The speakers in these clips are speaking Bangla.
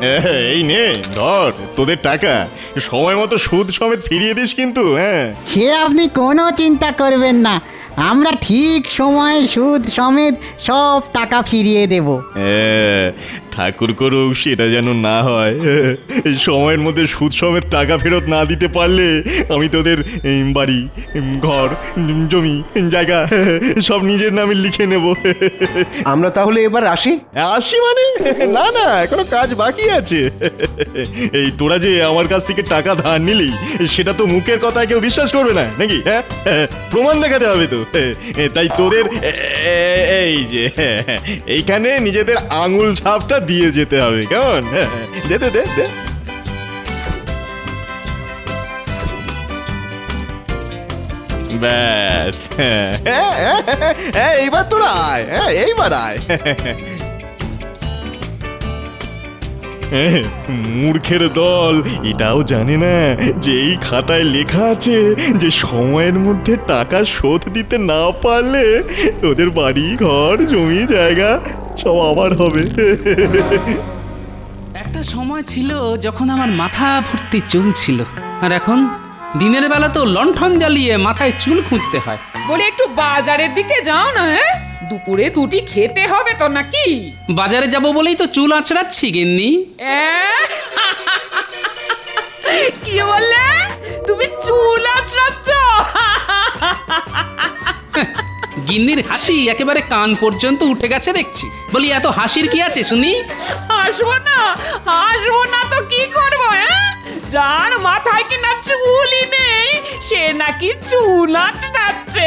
এই নে ধর তোদের টাকা, সময় মতো সুদ সমেত ফিরিয়ে দিস কিন্তু। হ্যাঁ, সে আপনি কোনো চিন্তা করবেন না, আমরা ঠিক সময়ে সুদ সমেত সব টাকা ফিরিয়ে দেব। ঠাকুর করুক সেটা যেন না হয়। সময়ের মধ্যে সুদ সমেত টাকা ফেরত না দিতে পারলে আমি তোদের বাড়ি, ঘর, জমি, জায়গা সব নিজের নামে লিখে নেব। আমরা তাহলে এবার আসি। আসি মানে? না না, এখনো কাজ বাকি আছে। এই তোরা যে আমার কাছ থেকে টাকা ধার নিলি, সেটা তো মুখের কথা কেউ বিশ্বাস করবে না নাকি? হ্যাঁ, প্রমাণ দেখাতে হবে তো। তাই তোদের এই যে এইখানে নিজেদের আঙুল ছাপটা দিয়ে যেতে হবে, কেমন? দে দে দে দে। ব্যাস, এইবার তোরা আয়, এইবার আয়। মূর্খের দল এটাও জানে না যে এই খাতায় লেখা আছে যে সময়ের মধ্যে টাকা শোধ দিতে না পারলে ওদের বাড়ি, ঘর, জমি, জায়গা সব আমার হবে। একটা সময় ছিল যখন আমার মাথা ভর্তি চুল ছিল, আর এখন দিনের বেলা তো লণ্ঠন জ্বালিয়ে মাথায় চুল খুঁজতে হয়। বলে একটু বাজারের দিকে যাও না। হ্যাঁ, দুপুরে দুটি খেতে হবে তো নাকি? বাজারে যাব বলেই তো চুল আঁচড়াচ্ছি গিন্নি। কি বললে? তুমি চুল আঁচড়াচ্ছ? গিন্নির হাসি একেবারে কান পর্যন্ত উঠে গেছে দেখছি। বলি এত হাসির কি আছে শুনি? হাসবো না তো কি করবো? যার মাথায় কিনা চুলই নেই সে নাকি চুল আঁচড়াচ্ছে।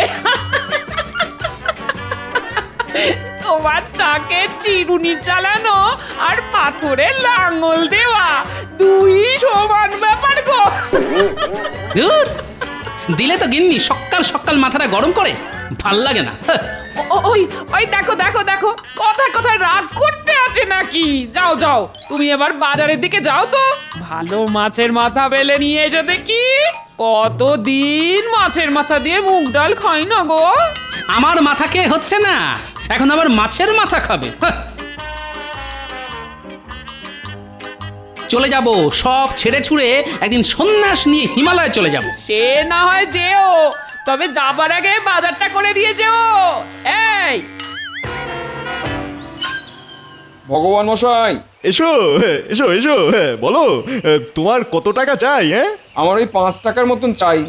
তোমার তাকে চিরুনি চালানো আর পাথরে লাঙল দেওয়া দুই সমান ব্যাপার গো। ধুর, দিলে তো গিন্নি সকাল সকাল মাথাটা গরম করে, ভাল লাগে না। ওই দেখো কথায় রাগ করতে আছে নাকি? যাও তুমি এবার বাজারের দিকে যাও তো, ভালো মাছের মাথা বেলে নিয়ে এসো দেখি। কতদিন মাছের মাথা দিয়ে মুগ ডাল খাই না গো। আমার মাথা খেয়ে হচ্ছে না, এখন আবার মাছের মাথা খাবে। চলে যাব, সব ছেড়ে ছুড়ে একদিন সন্ন্যাস নিয়ে হিমালয়ে চলে যাব। সে না হয় যেও, তবে যাবার আগে বাজারটা করে দিয়ে যেও। এই ভগবান মশাই, এসো এসো এসো, বলো তোমার কত টাকা চাই? আমার ওই 5 টাকার মতন চাই।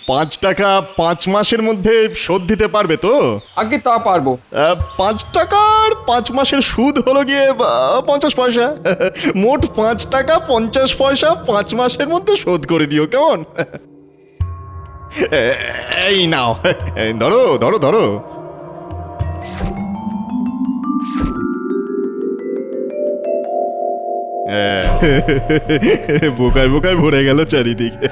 5 টাকা 5 মাসের মধ্যে শোধ দিতে পারবে তো? আগে তা পারবো। 5 টাকার 5 মাসের সুদ হলো গিয়ে 50 পয়সা। মোট 5 টাকা 50 পয়সা 5 মাসের মধ্যে শোধ করে দিও, কেমন? এই নাও, ধরো ধরো ধরো। বোকায় বোকায় ভরে গেল চারিদিকে।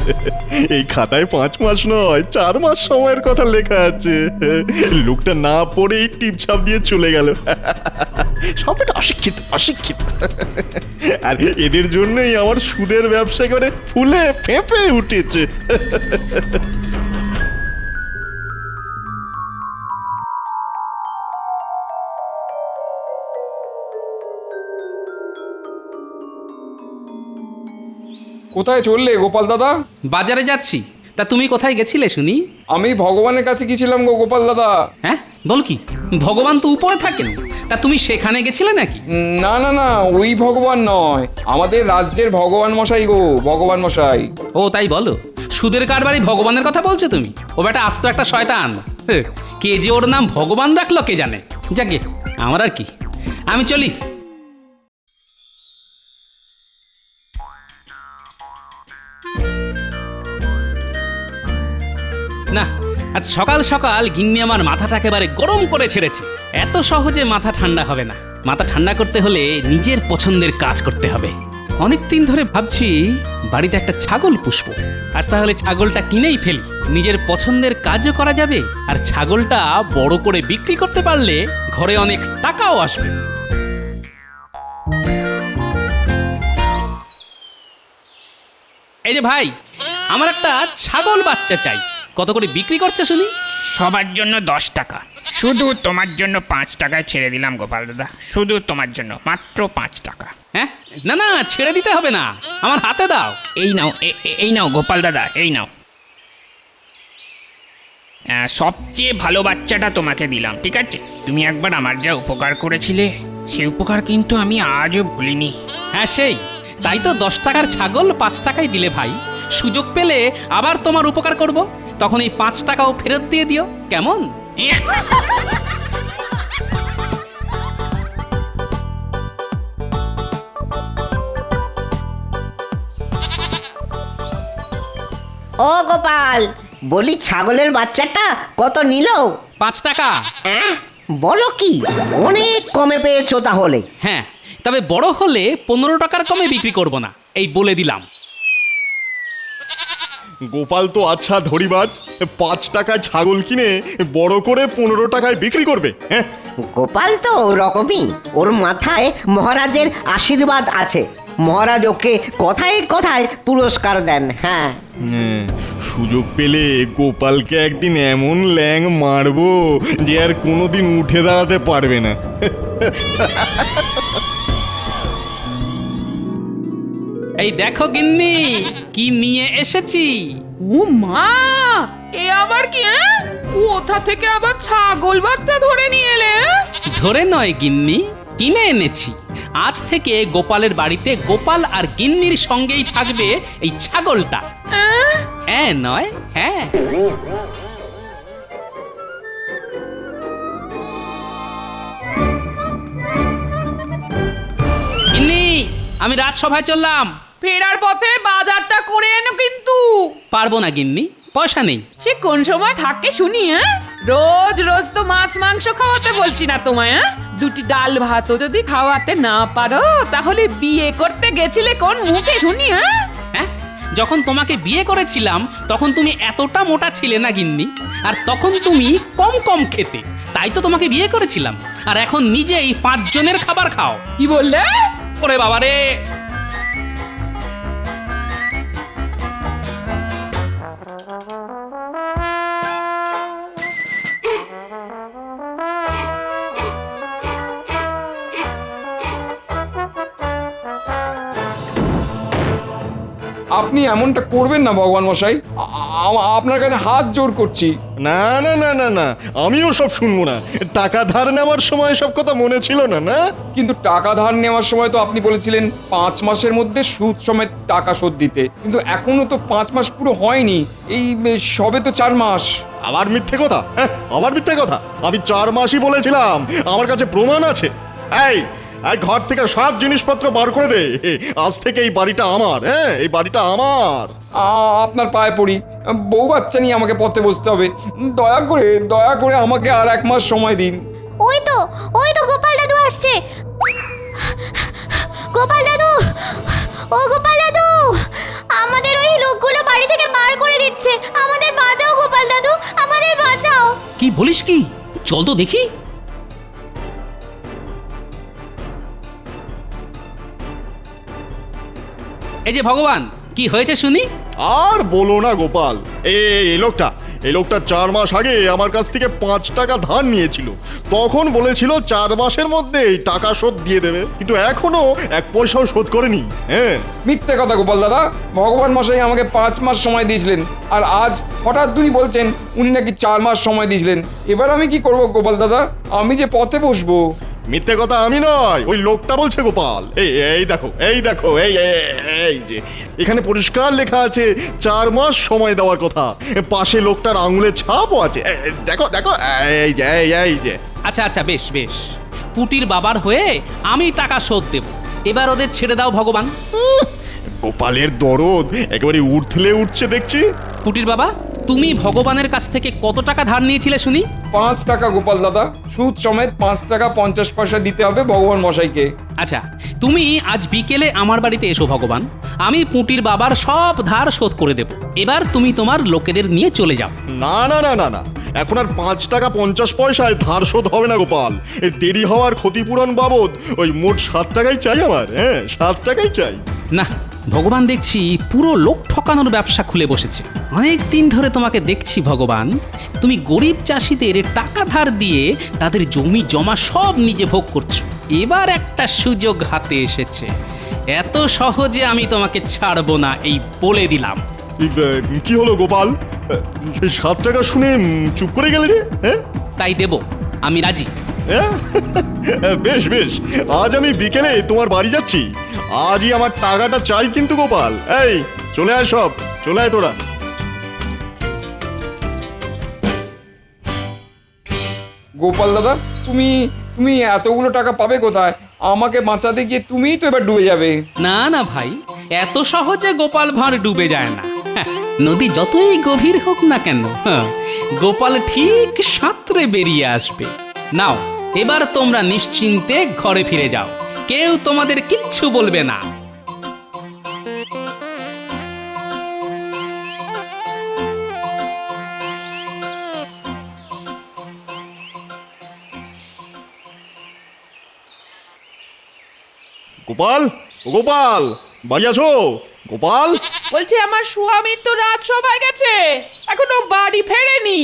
এই খাতায় 5 মাস নয় 4 মাস সময়ের কথা লেখা আছে। লোকটা না পড়েই টিপছাপ দিয়ে চলে গেল। সব এটা অশিক্ষিত অশিক্ষিত। আর এদের জন্যই আমার সুদের ব্যবসা করে ফুলে ফেঁপে উঠেছে। কোথায় চললে গোপাল দাদা? বাজারে যাচ্ছি। তা তুমি কোথায় গেছিলে শুনি? আমি ভগবানের কাছে গেছিলাম গো গোপাল দাদা। হ্যাঁ, বল কি? ভগবান তো উপরে থাকেন, তা তুমি সেখানে গেছিলে নাকি? না, ওই ভগবান নয়, আমাদের রাজ্যের ভগবান মশাই গো, ভগবান মশাই। ও তাই বলো? সুদের কারবারি ভগবানের কথা বলছো তুমি? ও বেটা আস্ত একটা শয়তান। কে যে ওর নাম ভগবান রাখলো কে জানে। যাকে আমার আর কি, আমি চলি। না, আজ সকাল সকাল গিন্নি আমার মাথাটা একেবারে গরম করে ছেড়েছে। এত সহজে মাথা ঠান্ডা হবে না। মাথা ঠান্ডা করতে হলে নিজের পছন্দের কাজ করতে হবে। অনেকদিন ধরে ভাবছি বাড়িতে একটা ছাগল পুষবো। আজ তাহলে ছাগলটা কিনেই ফেলি, নিজের পছন্দের কাজও করা যাবে, আর ছাগলটা বড় করে বিক্রি করতে পারলে ঘরে অনেক টাকাও আসবে। এই যে ভাই, আমার একটা ছাগল বাচ্চা চাই। কত করে বিক্রি করছে শুনি? সবার জন্য 10 টাকা, শুধু তোমার জন্য 5 টাকায় ছেড়ে দিলাম গোপাল দাদা, শুধু তোমার জন্য মাত্র 5 টাকা। হ্যাঁ না না, ছেড়ে দিতে হবে না, আমার হাতে দাও। এই নাও এই নাও গোপাল দাদা, এই নাও। সবচেয়ে ভালো বাচ্চাটা তোমাকে দিলাম, ঠিক আছে? তুমি একবার আমার যা উপকার করেছিলে, সেই উপকার কিন্তু আমি আজও ভুলিনি। হ্যাঁ সেই, তাই তো 10 টাকার ছাগল 5 টাকায় দিলে ভাই। সুযোগ পেলে আবার তোমার উপকার করব, তখন এই 5 টাকাও ফেরত দিয়ে দিও, কেমন? ও গোপাল, বলি ছাগলের বাচ্চাটা কত নিল? 5 টাকা। অ্যাঁ, বলো কি, অনেক কমে পেয়েছো তাহলে। হ্যাঁ, তবে বড় হলে 15 টাকার কমে বিক্রি করব না, এই বলে দিলাম। গোপাল তো আচ্ছা ধরিবাজ, 5 টাকায় ছাগল কিনে বড় করে 15 টাকায় বিক্রি করবে। হ্যাঁ, গোপাল তো ওরকমই, ওর মাথায় মহারাজের আশীর্বাদ আছে। মহারাজ ওকে কথায় কথায় পুরস্কার দেন। হ্যাঁ, সুযোগ পেলে গোপালকে একদিন এমন ল্যাং মারবো যে আর কোনোদিন উঠে দাঁড়াতে পারবে না। এই দেখো গিন্নি, কি নিয়ে এসেছি। ও মা, এ আবার কি? কোথা থেকে আবার ছাগল বাচ্চা ধরে নিয়ে এলে? ধরে নয় গিন্নি, কিনে এনেছি। আজ থেকে গোপালের বাড়িতে গোপাল আর গিন্নির সঙ্গেই থাকবে এই ছাগলটা। হ্যাঁ নয়, হ্যাঁ। গিন্নি, আমি রাজসভায় চললাম। ফেরার পথে বাজারটা করে এনো কিন্তু। পারবো না গিন্নি, পয়সা নেই। সে কোন সময় থাকে শুনি? রোজ রোজ তো মাছ মাংস খাওয়াতে বলছি না তোমায়। দুটি ডাল ভাতও যদি খাওয়াতে না পারো, তাহলে বিয়ে করতে গেছিলে কোন মুখে শুনি? হ্যাঁ, যখন তোমাকে বিয়ে করেছিলাম তখন তুমি এতটা মোটা ছিলে না গিন্নি, আর তখন তুমি কম কম খেতে, তাই তো তোমাকে বিয়ে করেছিলাম। আর এখন নিজেই 5 জনের খাবার খাও। কি বললে? ওরে বাবা রে! আপনি এমনটা করবেন না ভগবান মশাই, আপনার কাছে হাত জোর করছি। না না না না না, আমিও সব শুনবো না। টাকা ধার নেওয়ার সময় সব কথা মনে ছিল না? না, কিন্তু টাকা ধার নেওয়ার সময় তো আপনি বলেছিলেন 5 মাসের মধ্যে সুদ সমেত টাকা শোধ দিতে, কিন্তু এখনো তো 5 মাস পুরো হয়নি, এই সবে তো 4 মাস। আবার মিথ্যে কথা? হ্যাঁ, আবার মিথ্যে কথা। আমি 4 মাসই বলেছিলাম, আমার কাছে প্রমাণ আছে। এই ঘর থেকে সব জিনিসপত্র বার করে দে, আজ থেকে এই বাড়িটা আমার। হ্যাঁ, এই বাড়িটা আমার। আপনার পায়ে পড়ি, বউ বাচ্চা নিয়ে আমাকে পথে বসতে হবে, দয়া করে আমাকে আর 1 মাস সময় দিন। ওই তো গোপাল দাদু আসছে। গোপাল দাদু, ও গোপাল দাদু, আমাদের ওই লোকগুলো বাড়ি থেকে বার করে দিচ্ছে। আমাদের বাঁচাও গোপাল দাদু, আমাদের বাঁচাও। কি বলিস কি? চল তো দেখি। এই যে ভগবান, কি হয়েছে শুনি? আর বলো না গোপাল, এই লোকটা 4 মাস আগে আমার কাছ থেকে 5 টাকা ধার নিয়েছিল। তখন বলেছিল 4 মাসের মধ্যে এই টাকা শোধ দিয়ে দেবে, কিন্তু এখনো 1 পয়সাও শোধ করেনি। হ্যাঁ, মিথ্যে কথা গোপাল দাদা, ভগবান মশাই আমাকে 5 মাস সময় দিয়েছিলেন, আর আজ হঠাৎ উনি বলছেন উনি নাকি 4 মাস সময় দিয়েছিলেন। এবার আমি কি করব গোপাল দাদা? আমি যে পথে বসবো। মিথ্যে কথা আমি নয়, ওই লোকটা বলছে গোপাল। এই দেখো এই যে এখানে পরিষ্কার লেখা আছে 4 মাস সময় দেওয়ার কথা। পাশে লোকটার আঙুলের ছাপও আছে। দেখো এই যে। আচ্ছা বেশ বেশ, পুটির বাবার হয়ে আমি টাকা শোধ দেব। এবার ওদের ছেড়ে দাও ভগবান। গোপালের দরদ একেবারে উঠলে উঠছে দেখছি। পুটির বাবা, তুমি ভগবানের কাছ থেকে কত টাকা ধার নিয়েছিলে শুনি? 5 টাকা গোপাল দাদা, সুদ সমেত 5 টাকা 50 পয়সা দিতে হবে ভগবান মশাইকে। আচ্ছা, তুমি আজ বিকেলে আমার বাড়িতে এসো ভগবান, আমি পুটির বাবার সব ধার শোধ করে দেব। এবার তুমি তোমার লোকেদের নিয়ে চলে যাও। না না না না না, এখন আর 5 টাকা 50 পয়সায় ধার শোধ হবে না গোপাল। এই দেরি হওয়ার ক্ষতিপূরণ বাবদ ওই মোট 7 টাকাই চাই আমার। হ্যাঁ, 7 টাকাই চাই। না, ভগবান দেখছি পুরো লোক ঠকানোর ব্যবসা খুলে বসেছে। অনেক দিন ধরে তোমাকে দেখছি ভগবান, তুমি গরিব চাষিদের টাকা ধার দিয়ে তাদের জমি জমা সব নিজে ভোগ করছো, এবার একটা সুযোগ হাতে এসেছে। এত সহজে আমি তোমাকে ছাড়বো না, এই বলে দিলাম। কি হলো গোপাল? সেই 7 টাকা শুনে চুপ করে গেলে যে? হ্যাঁ তাই দেব, আমি রাজি। হ্যাঁ? বেশ বেশ, আজ আমি বিকেলে তোমার বাড়ি যাচ্ছি। আজই আমার টাকাটা চাই কিন্তু গোপাল। এই চলে আয়, সব চলে আয় তোরা। গোপাল দাদা, তুমি তুমি এতগুলো টাকা পাবে কোথায়? আমাকে বাঁচাতে গিয়ে তুমিই তো এবার ডুবে যাবে। না না ভাই, এত সহজে গোপাল ভাঁড় ডুবে যায় না। হ্যাঁ, নদী যতই গভীর হোক না কেন, গোপাল ঠিক সাঁতরে বেরিয়ে আসবে। নাও, এবার তোমরা নিশ্চিন্তে ঘরে ফিরে যাও, কেউ তোমাদের কিচ্ছু বলবে না। গোপাল, ও গোপাল, বাড়ি আছো? গোপাল, বলছি আমার স্বামী তো রাজসভায় গেছে, এখনো বাড়ি ফেরেনি।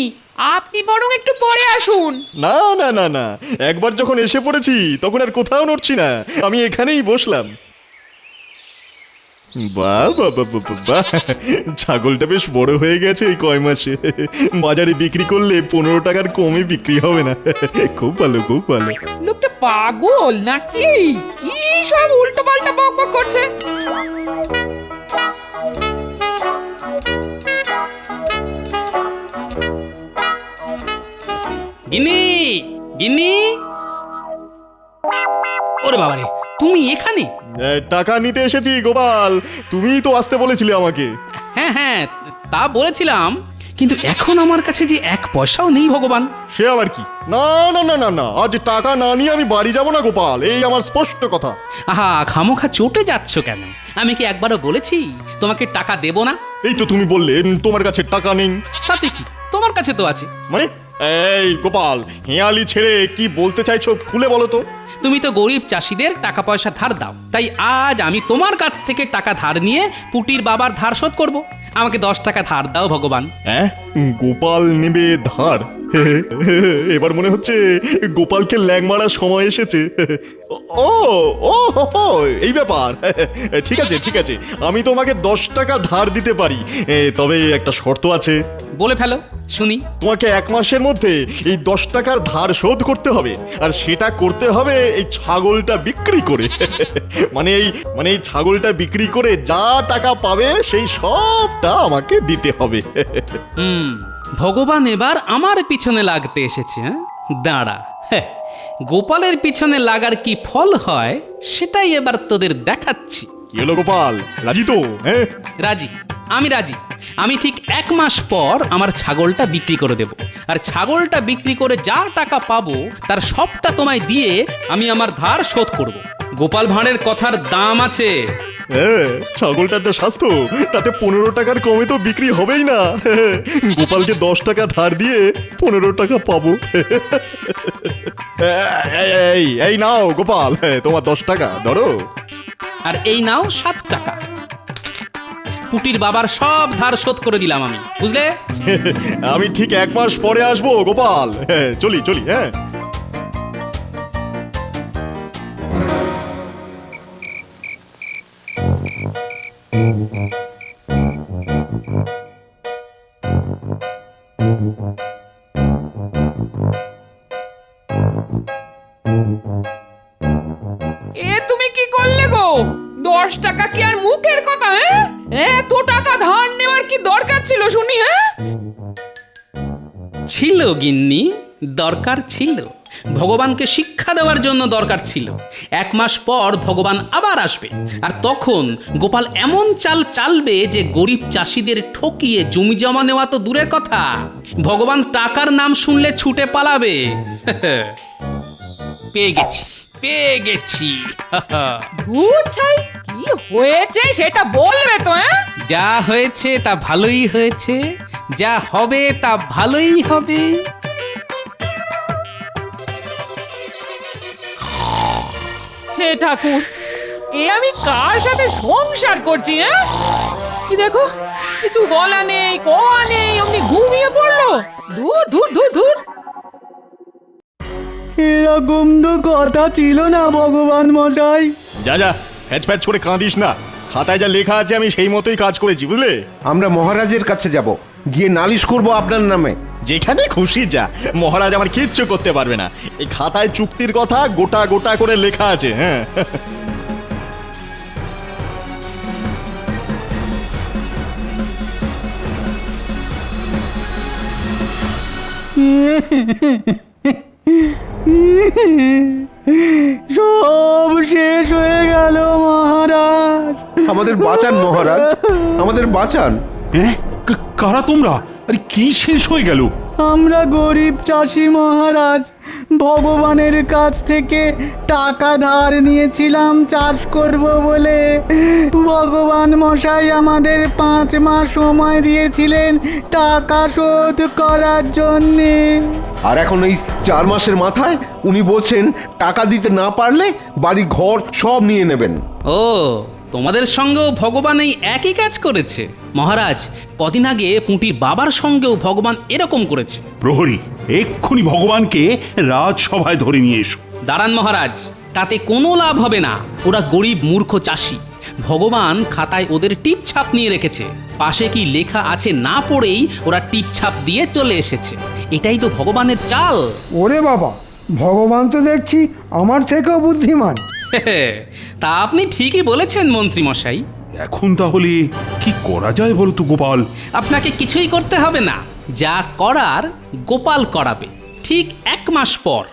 আপনি বরং একটু পরে আসুন। না না না না, একবার যখন এসে পড়েছি তখন আর কোথাও নড়ছি না, আমি এখানেই বসলাম। বাহ বাহ বাহ বাহ বাহ, ছাগলটা বেশ বড় হয়ে গেছে এই কয় মাসে। বাজারে বিক্রি করলে 15 টাকার কমে বিক্রি হবে না। খুব ভালো, খুব ভালো। লোকটা পাগল নাকি? কি সব উল্টো পাল্টা বক বক করছে। গিন্নি, গিন্নি, ওরে বাবারে, তুমি এখানে? টাকা নিতে এসেছি গোপাল, তুমিই তো আসতে বলেছিলে আমাকে। হ্যাঁ হ্যাঁ, তা বলেছিলাম, কিন্তু এখন আমার কাছে যে 1 পয়সাও নেই ভগবান। সে আবার কি? না না না না না, আজ টাকা না নিয়ে আমি বাড়ি যাব না গোপাল, এই আমার স্পষ্ট কথা। আহা, খামোখা চটে যাচ্ছ কেন? আমি কি একবারও বলেছি তোমাকে টাকা দেব না? এই তো তুমি বললে তোমার কাছে টাকা নেই। তাতে কি, তোমার কাছে তো আছে। মানে এই গোপাল, হেয়ালি ছেড়ে কি বলতে চাইছো খুলে বলো তো। তুমি তো গরিব চাষিদের টাকা পয়সা ধার দাও, তাই আজ আমি তোমার কাছ থেকে টাকা ধার নিয়ে পুটির বাবার ধার শোধ করব। আমাকে 10 টাকা ধার দাও ভগবান। হ্যাঁ, গোপাল নেবে ধার? এবার মনে হচ্ছে গোপালকে ল্যাং মারার সময় এসেছে। ও ও হো, এই ব্যাপার। ঠিক আছে ঠিক আছে, আমি তোমাকে 10 টাকা ধার দিতে পারি, তবে একটা শর্ত আছে। বলে ফেলো শুনি। তোমাকে 1 মাসের মধ্যে এই 10 টাকার ধার শোধ করতে হবে, আর সেটা করতে হবে এই ছাগলটা বিক্রি করে। মানে এই ছাগলটা বিক্রি করে যা টাকা পাবে সেই সবটা আমাকে দিতে হবে। ভগবান এবার আমার পিছনে লাগতে এসেছে। দাঁড়া, গোপালের পিছনে লাগার কি ফল হয় সেটাই এবার তোদের দেখাচ্ছি। কি হলো গোপাল, রাজি তো? হ্যাঁ রাজি, আমি রাজি। আমি ঠিক 1 মাস পর আমার ছাগলটা বিক্রি করে দেব, আর ছাগলটা বিক্রি করে যা টাকা পাবো তার সবটা তোমায় দিয়ে আমি আমার ধার শোধ করব। গোপাল ভাঁড়ের কথার দাম আছে। হ্যাঁ, ছাগলটার যা স্বাস্থ্য, তাতে 15 টাকার কমে তো বিক্রি হবেই না। গোপালকে 10 টাকা ধার দিয়ে 15 টাকা পাবো। এই এই নাও গোপাল, তোমার 10 টাকা ধরো। আর এই নাও 7 টাকা। পুটির বাবার সব ধার শোধ করে দিলাম আমি, বুঝলে? আমি ঠিক 1 মাস পরে আসবো গোপাল। চলি চলি। হ্যাঁ, এ তুমি কি করলে গো? 10 টাকা কি আর মুখের কথা? এত টাকা ধার নেওয়ার কি দরকার ছিল শুনি? ছিল গিন্নি, দরকার ছিল। ভগবানকে শিক্ষা দেওয়ার জন্য দরকার ছিল। 1 মাস পর ভগবান আবার আসবে, আর তখন গোপাল এমন চাল চালবে যে গরিব চাষিদের ঠকিয়ে জমি জমা নেওয়া তো দূরের কথা, ভগবান টাকার নাম শুনলে ছুটে পালাবে। পেয়ে গেছি, পেয়ে গেছি। ভূত ছাই, কি হয়েছে সেটা বলবে তো? যা হয়েছে তা ভালোই হয়েছে, যা হবে তা ভালোই হবে। হে ঠাকুর, এ আমি কার সাথে সংসার করছি? কি দেখো, কিছু বলা নেই, কোয়া নেই, অমনি ঘুমিয়ে পড়লো। দূর দূর দূর দূর। এরকম তো কথা ছিল না ভগবান মশাই। যা যা, ফ্যাচ ফ্যাচ করে কাঁদিস না। খাতায় যা লেখা আছে আমি সেই মতোই কাজ করেছি, বুঝলে? আমরা মহারাজের কাছে যাব, গিয়ে নালিশ করব আপনার নামে। যেখানে খুশি যা, মহারাজ আমার কিচ্ছু করতে পারবে না। এই খাতায় চুক্তির কথা গোটা গোটা করে লেখা আছে। হ্যাঁ, সব শেষ হয়ে গেল মহারাজ। আমাদের বাঁচান মহারাজ, আমাদের বাঁচান। হ্যাঁ, কারা তোমরা? আরে কি শেষ হয়ে গেল? আমরা গরিব চাষি মহারাজ, ভগবানের কাছ থেকে টাকা ধার নিয়েছিলাম চাষ করব বলে। ভগবান মশাই আমাদের 5 মাস সময় দিয়েছিলেন টাকা শোধ করার জন্যে। আর এখন এই 4 মাসের মাথায় উনি বলছেন টাকা দিতে না পারলে বাড়ি ঘর সব নিয়ে নেবেন। ও, তোমাদের সঙ্গেও ভগবান এই একই কাজ করেছে? মহারাজ, কদিন আগে পুঁটির বাবার সঙ্গেও ভগবান এরকম করেছে। প্রহরী, এক্ষুনি ভগবানকে রাজসভায় ধরে নিয়ে এসো। দাঁড়ান মহারাজ, তাতে কোনো লাভ হবে না। ওরা গরিব মূর্খ চাষি। ভগবান খাতায় ওদের টিপ ছাপ নিয়ে রেখেছে। পাশে কি লেখা আছে না পড়েই ওরা টিপ ছাপ দিয়ে চলে এসেছে। এটাই তো ভগবানের চাল। ওরে বাবা, ভগবান তো দেখছি আমার থেকেও বুদ্ধিমান। তা আপনি ঠিকই বলেছেন মন্ত্রী মশাই। এখন তাহলে কি করা যায় বলো তো গোপাল? আপনাকে কিছুই করতে হবে না, যা করার গোপাল করাবে ঠিক 1 মাস পর।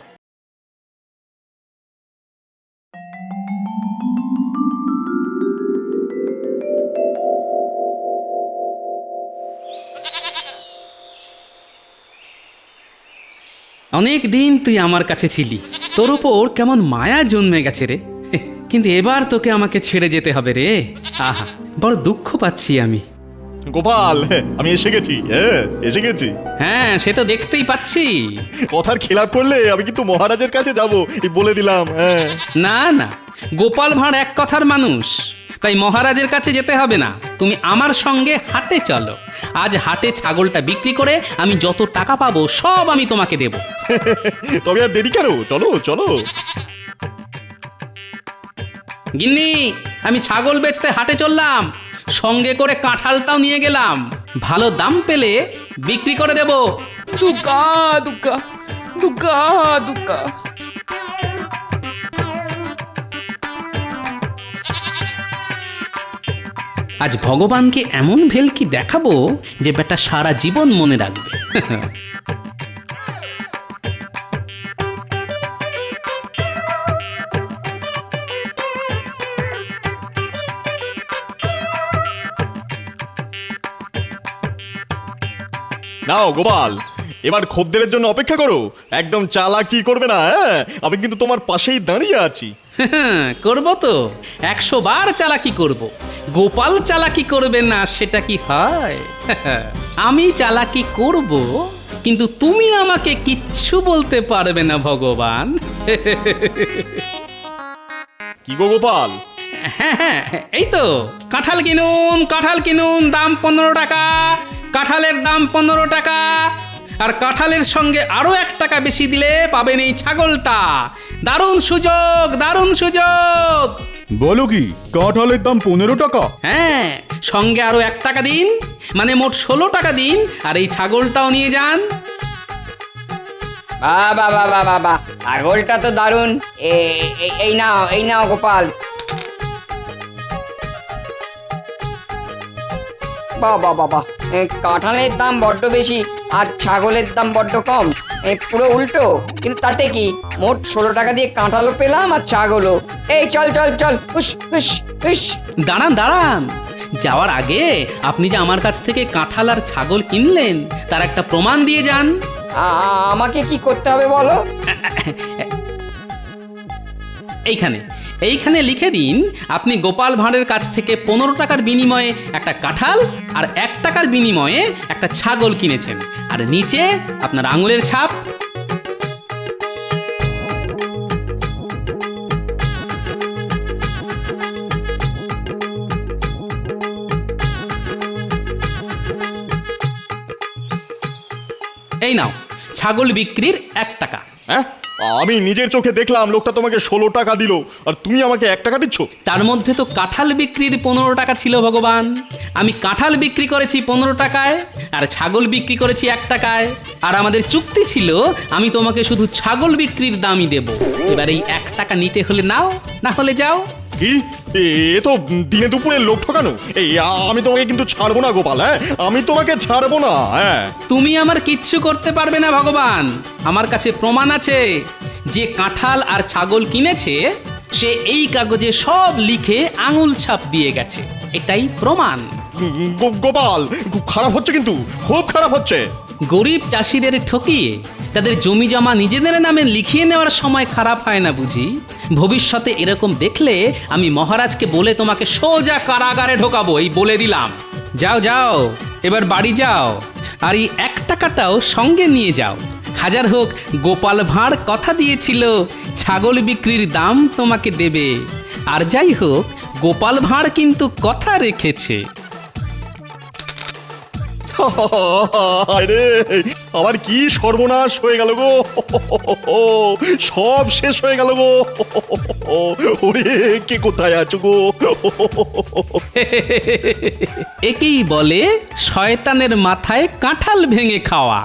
অনেক দিন তুই আমার কাছে ছিলি, তোর উপর কেমন মায়া জন্মে গেছে রে। কিন্তু এবার তোকে আমাকে ছেড়ে যেতে হবে রে। আহা, বড় দুঃখ পাচ্ছি আমি। গোপাল, আমি এসে গেছি। হ্যাঁ, এসে গেছি। হ্যাঁ, সে তো দেখতেই পাচ্ছি। কথার খেলাপ করলে আমি কিন্তু মহারাজের কাছে যাব, এই বলে দিলাম। হ্যাঁ, না না, গোপাল ভাঁড় এক কথার মানুষ, তাই মহারাজের কাছে যেতে হবে না। তুমি আমার সঙ্গে হাটে চলো। আজ হাটে ছাগলটা বিক্রি করে আমি যত টাকা পাবো সব আমি তোমাকে দেব। তবে আর দেরি কেন? চলো চলো। গিন্নি, আমি ছাগল বেচতে হাটে চললাম, সঙ্গে করে কাঁঠালটাও নিয়ে গেলাম। ভালো দাম পেলে বিক্রি করে দেব। দুগ্গা দুগ্গা দুগ্গা দুগ্গা। আজ ভগবানকে এমন ভেলকি দেখাবো যে বেটা সারা জীবন মনে রাখবে। নাও গোপাল, এবার খদ্দেরের জন্য অপেক্ষা করো। একদম চালাকি করবে না। হ্যাঁ, আমি কিন্তু তোমার পাশেই দাঁড়িয়ে আছি। করব তো, 100 বার চালাকি করব। গোপাল চালাকি করবে না সেটা কি হয়? আমি চালাকি করব, কিন্তু তুমি আমাকে কিচ্ছু বলতে পারবে না ভগবান। কি গো গোপাল? হ্যাঁ, এই তো কাঁঠাল কিনুন, কাঁঠাল কিনুন, দাম 15 টাকা। কাঁঠালের দাম 15 টাকা। আর কাঁঠালের সঙ্গে আরো 1 টাকা বেশি দিলে পাবেন এই ছাগলটা। দারুণ সুযোগ, দারুণ সুযোগ। বলো কি, কাঁঠালের দাম 15 টাকা? হ্যাঁ, সঙ্গে আরো 1 টাকা দিন, মানে মোট 16 টাকা দিন। আর এই ছাগলটাও নিয়ে যান। বাবা বাবা বাবা, ছাগলটা তো দারুণ। এই নাও, এই নাও গোপাল। বাবা বাবা, কাঁঠালের দাম বড্ড বেশি আর ছাগলের দাম বড্ড কম। পুরো উল্টো, কিন্তু তাতে কি, মোট 16 টাকা দিয়ে কাঁঠালও পেলাম আর ছাগলও। এই চল চল চল, হুস হুস হুস। দাঁড়ান দাঁড়ান, যাওয়ার আগে আপনি যে আমার কাছ থেকে কাঁঠাল আর ছাগল কিনলেন তার একটা প্রমাণ দিয়ে যান। আমাকে কি করতে হবে বলো? এইখানে লিখে দিন আপনি গোপাল ভাঁড়ের কাছ থেকে 15 টাকার বিনিময়ে একটা কাঁঠাল আর 1 টাকার বিনিময়ে একটা ছাগল কিনেছেন। আর নিচে আপনার আঙুলের ছাপ। এই নাও, ছাগল বিক্রির 1 টাকা। হ্যাঁ, আমি নিজের চোখে দেখলাম লোকটা তোমাকে 16 টাকা দিল আর তুমি আমাকে 1 টাকা দিচ্ছ। তার মধ্যে তো কাঁঠাল বিক্রির 15 টাকা ছিল ভগবান। আমি কাঁঠাল বিক্রি করেছি 15 টাকায় আর ছাগল বিক্রি করেছি 1 টাকায়। আর আমাদের চুক্তি ছিল আমি তোমাকে শুধু ছাগল বিক্রির দামই দেব। এবার এই 1 টাকা নিতে হলে নাও, না হলে যাও। কি এ তো দিনে দুপুরে লোক ঠকানো। এই আমি তোমাকে কিন্তু ছাড়বো না গোপাল, হ্যাঁ আমি তোমাকে ছাড়বো না। হ্যাঁ তুমি আমার কিচ্ছু করতে পারবে না ভগবান। আমার কাছে প্রমাণ আছে, যে কাঁঠাল আর ছাগল কিনেছে সে এই কাগজে সব লিখে আঙুল ছাপ দিয়ে গেছে। এটাই প্রমাণ। গোপাল খুব খারাপ হচ্ছে, কিন্তু খুব খারাপ হচ্ছে। গরিব চাষিদের ঠকিয়ে তাদের জমি জমা নিজেদের নামে লিখিয়ে নেওয়ার সময় খারাপ হয় না বুঝি? ভবিষ্যতে এরকম দেখলে আমি মহারাজকে বলে তোমাকে সোজা কারাগারে ঢোকাবো, এই বলে দিলাম। যাও যাও, এবার বাড়ি যাও, আর এই 1 টাকাটাও সঙ্গে নিয়ে যাও। হাজার হোক গোপাল ভাঁড় কথা দিয়েছিল ছাগল বিক্রির দাম তোমাকে দেবে। আর যাই হোক গোপাল ভাঁড় কিন্তু কথা রেখেছে। আরে আমার কি সর্বনাশ হয়ে গেল গো, সব শেষ হয়ে গেল গো। ওরে কে কোথায় আছো গো? একেই বলে শয়তানের মাথায় কাঁঠাল ভেঙে খাওয়া।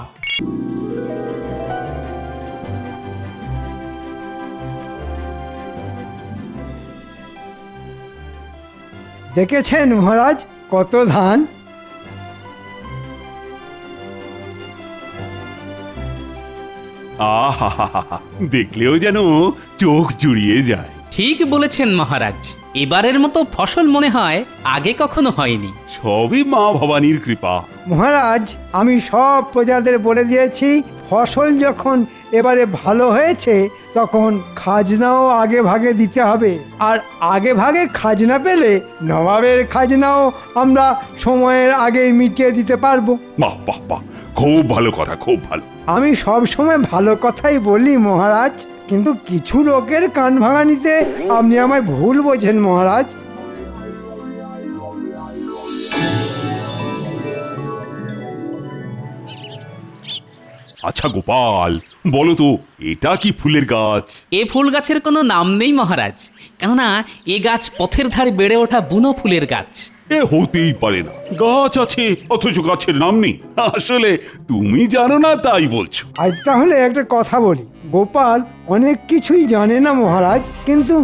দেখেছেন মহারাজ কত ধান? আহা, দেখলেও যেন চোখ জুড়িয়ে যায়। ঠিক বলেছেন মহারাজ, এবারের মতো ফসল মনে হয় আগে কখনো হয়নি। সবই মা ভবানীর কৃপা। মহারাজ আমি সব প্রজাদের বলে দিয়েছি, ফসল যখন এবারে ভালো হয়েছে তখন খাজনাও আগে ভাগে দিতে হবে। আর আগে ভাগে খাজনা পেলে নবাবের খাজনাও আমরা সময়ের আগেই মিটিয়ে দিতে পারবো। বাহ বাহ বাহ, খুব ভালো কথা, খুব ভালো। আমি সব সময় ভালো কথাই বলি মহারাজ, কিন্তু কিছু লোকের কান ভাঙানিতে আপনি আমায় ভুল বোঝেন মহারাজ। আচ্ছা গোপাল, বলো তো এটা কি ফুলের গাছ? এ ফুল গাছের কোনো নাম নেই মহারাজ, কেননা এ গাছ পথের ধারে বেড়ে ওঠা বুনো ফুলের গাছ। এ হতেই পারে না, গাছ আছে অথচ গাছের নাম নেই। আসলে তুমি জানো না তাই বলছো। আজ তাহলে একটা কথা বলি, গোপাল অনেক কিছুই জানে না মহারাজ, কিন্তু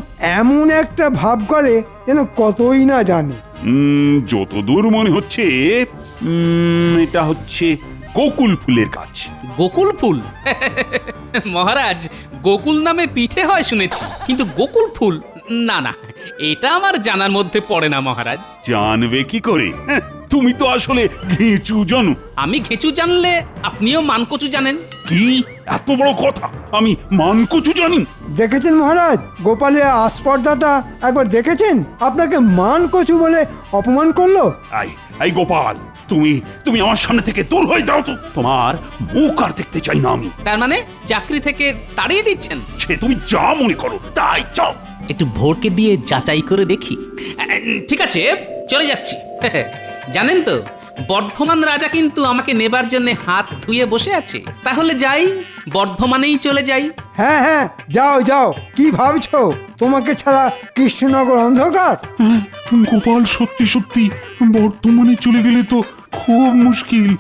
এমন একটা ভাব করে যেন কতই না জানে। যতদূর মনে হচ্ছে এটা হচ্ছে গোকুল ফুলের গাছ। গোকুল ফুল? মহারাজ গোকুল নামে পিঠে হয় শুনেছি, কিন্তু গোকুল ফুল না না, এটা আমার জানার মধ্যে পড়ে না মহারাজ। জানবে কি করে? তুমি তো আসলে ঘেঁচু জানো। আমি ঘেঁচু জানলে আপনিও মানকচু জানেন। কি এত বড় কথা, আমি মানকচু জানি? দেখেছেন মহারাজ গোপালের আস্পর্ধাটা একবার দেখেছেন? আপনাকে মান কচু বলে অপমান করলো। এই গোপাল, তুমি আমার সামনে থেকে দূর হয়ে যাও তো। তোমার মুখ আর দেখতে চাই না আমি। তার মানে চাকরি থেকে তাড়িয়ে দিচ্ছেন? সে তুমি যা মনে করো তাই চাও। একটু ভোরকে দিয়ে যাচাই করে দেখি। ঠিক আছে, চলে যাচ্ছি। জানেন তো বর্ধমান রাজা কিন্তু আমাকে নেবার জন্য হাত ধুয়ে বসে আছে। তাহলে যাই, বর্ধমানেই চলে যাই। হ্যাঁ হ্যাঁ, যাও যাও। কি ভাবছো তোমাকে ছাড়া কৃষ্ণনগর অন্ধকার? গোপাল সত্যি সত্যি বর্তমানে চলে গেলে তো খুব মুশকিল।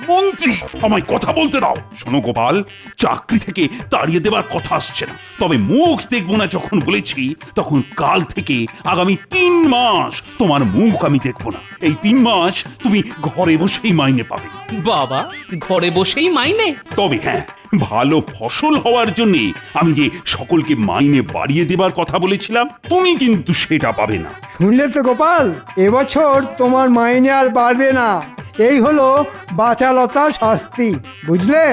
মন্ত্রী আমায় কথা বলতে দাও। শোনো গোপাল, চাকরি থেকে তাড়িয়ে দেবার কথা আসছে না, তবে মুখ দেখবো না যখন বলেছি, তখন কাল থেকে আগামী 3 মাস তোমার মুখ আমি দেখবো না। এই 3 মাস তুমি ঘরে বসেই মাইনে পাবে। বাবা, ঘরে বসেই মাইনে? তবে হ্যাঁ, ভালো ফসল হওয়ার জন্য আমি যে সকলকে মাইনে বাড়িয়ে দেবার কথা বলেছিলাম, তুমি কিন্তু সেটা পাবে না। শুনলে তো গোপাল, এবছর তোমার মাইনে আর বাড়বে না। এই হলো বাচালতার শাস্তি, বুঝলে?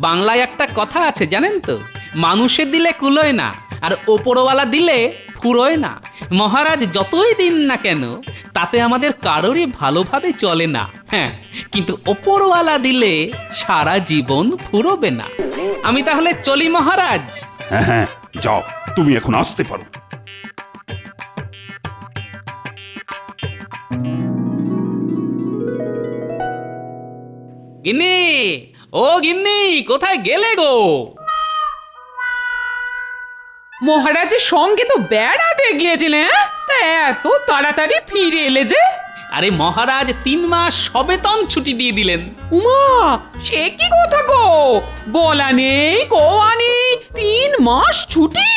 বাংলায় একটা কথা আছে জানেন তো, মানুষে দিলে কুলোয় না, আর ওপরওয়ালা দিলে ফুরোয় না। মহারাজ যতই দিন না কেন তাতে আমাদের কারোরই ভালোভাবে চলে না। হ্যাঁ, কিন্তু ওপরওয়ালা দিলে সারা জীবন ফুরোবে না। আমি তাহলে চলি মহারাজ। হ্যাঁ হ্যাঁ, যাও, তুমি এখন আসতে পারো। গিন্নি, ও গিন্নি, কোথায় গেলে গো? মহারাজের সঙ্গে তো বেড়াতে গিয়েছিলেন, হ্যাঁ? তা এত তাড়াতাড়ি ফিরে এলে যে? আরে মহারাজ 3 মাস সবেতন ছুটি দিয়ে দিলেন। উমা, সে কি কথা গো? বলা নেই কোয়া নেই, 3 মাস ছুটি?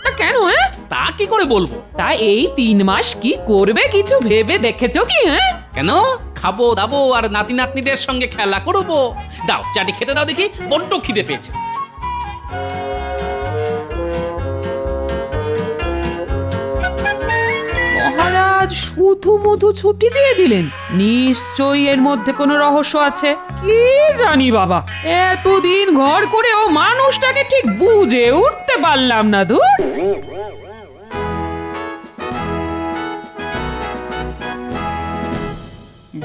তা কেন, হ্যাঁ? তা কি করে বলবো? তা এই 3 মাস কি করবে কিছু ভেবে দেখেছো কি, হ্যাঁ? কেন, খাবো দাবো আর নাতি নাতনিদের সঙ্গে খেলা করবো। দাও চাটি খেতে দাও দেখি, বড্ড খিদে পেয়েছে। মহারাজ শুধু মধু ছুটি দিয়ে দিলেন, নিশ্চয়ই এর মধ্যে কোনো রহস্য আছে। কি জানি বাবা, এতদিন ঘর করে ও মানুষটাকে ঠিক বুঝে উঠতে পারলাম না। দূর,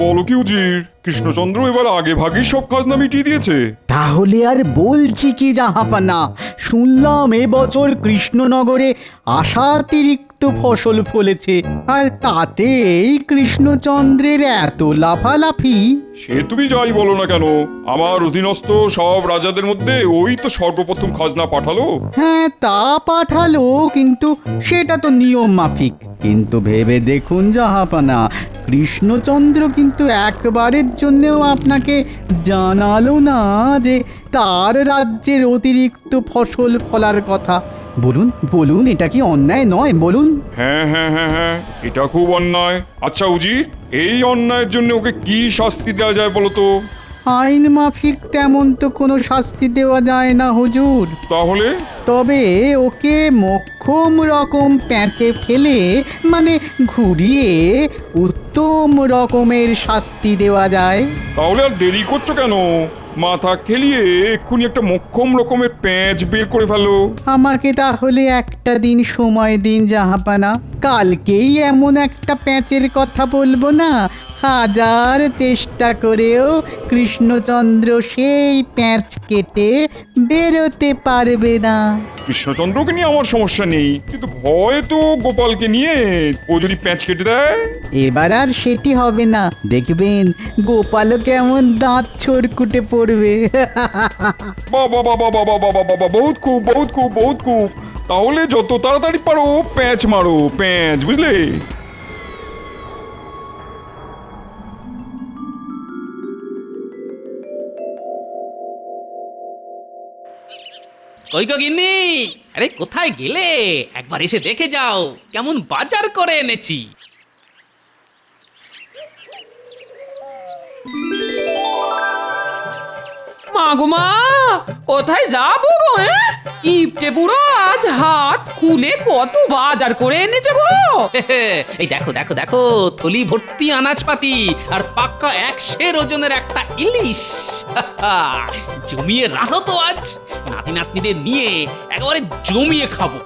বলো কি উজির, কৃষ্ণচন্দ্র এবার আগে ভাগেই সব খাজনা মিটিয়ে দিয়েছে? তাহলে আর বলছি কি জাহাপানা, শুনলাম এবছর কৃষ্ণনগরে আশাতিরিক্ত ফসল ফলেছে, আর তাতেই কৃষ্ণচন্দ্রের এত লাফালাফি। সে তুমি যাই বলো না কেন, আমার অধীনস্থ সব রাজাদের মধ্যে ওই তো সর্বপ্রথম খাজনা পাঠালো। হ্যাঁ তা পাঠালো, কিন্তু সেটা তো নিয়ম মাফিক। কিন্তু ভেবে দেখুন জাহাপানা, কৃষ্ণচন্দ্র কিন্তু একবারের জন্যও আপনাকে জানালো না যে তার রাজ্যের অতিরিক্ত ফসল ফলার কথা। বলুন বলুন, এটা কি অন্যায় নয় বলুন? হ্যাঁ হ্যাঁ হ্যাঁ হ্যাঁ, এটা খুব অন্যায়। আচ্ছা উজির, এই অন্যায়ের জন্য ওকে কি শাস্তি দেওয়া যায় বলো তো? আইন মাফিক তেমন তো কোনো শাস্তি দেওয়া যায় না হুজুর। তাহলে? তবে ওকে মোক্ষম রকম প্যাঁচে ফেলে, মানে ঘুরিয়ে উত্তম রকমের শাস্তি দেওয়া যায়। তাহলে আর দেরি করছো কেন? মাথা খেলিয়ে এক্ষুনি একটা মোক্ষম রকমের প্যাঁচ বের করে ফেলো। আমাকে তাহলে একটা দিন সময় দিন জাহাপানা, কালকেই এমন একটা প্যাঁচের কথা বলবো না, হাজার চেষ্টা করেও কৃষ্ণচন্দ্র সেই প্যাঁচ কেটে বেরোতে পারবে না। কৃষ্ণচন্দ্রকে নিয়ে আমার সমস্যা নেই, কিন্তু ভয় তো গোপালকে নিয়ে, ও যদি প্যাঁচ কেটে দেয়। এবার আর সেটি হবে না, দেখবেন গোপালও কেমন দাঁত ছড়কুটে পড়বে। বাবা বাবা বাবা বাবা বাবা, বহুত খুব বহুত খুব বহুত খুব। তাহলে যত তাড়াতাড়ি পারো প্যাঁচ মারো, প্যাঁচ, বুঝলে? কই গো গিন্নি, আরে কোথায় গেলে? একবার এসে দেখে যাও কেমন বাজার করে এনেছি। মা গো মা, কোথায় যাবো গো? হ্যাঁ, কিপটে বুড়ো আজ হাত খুলে কত বাজার করে এনেছে গো। এই দেখো দেখো দেখো, থলি ভর্তি আনাজপাতি আর পাক্কা 100 ওজনের একটা ইলিশ। জমিয়ে রাখো তো, আজ নাতি নাতনিদের নিয়ে একেবারে জমিয়ে খাবো।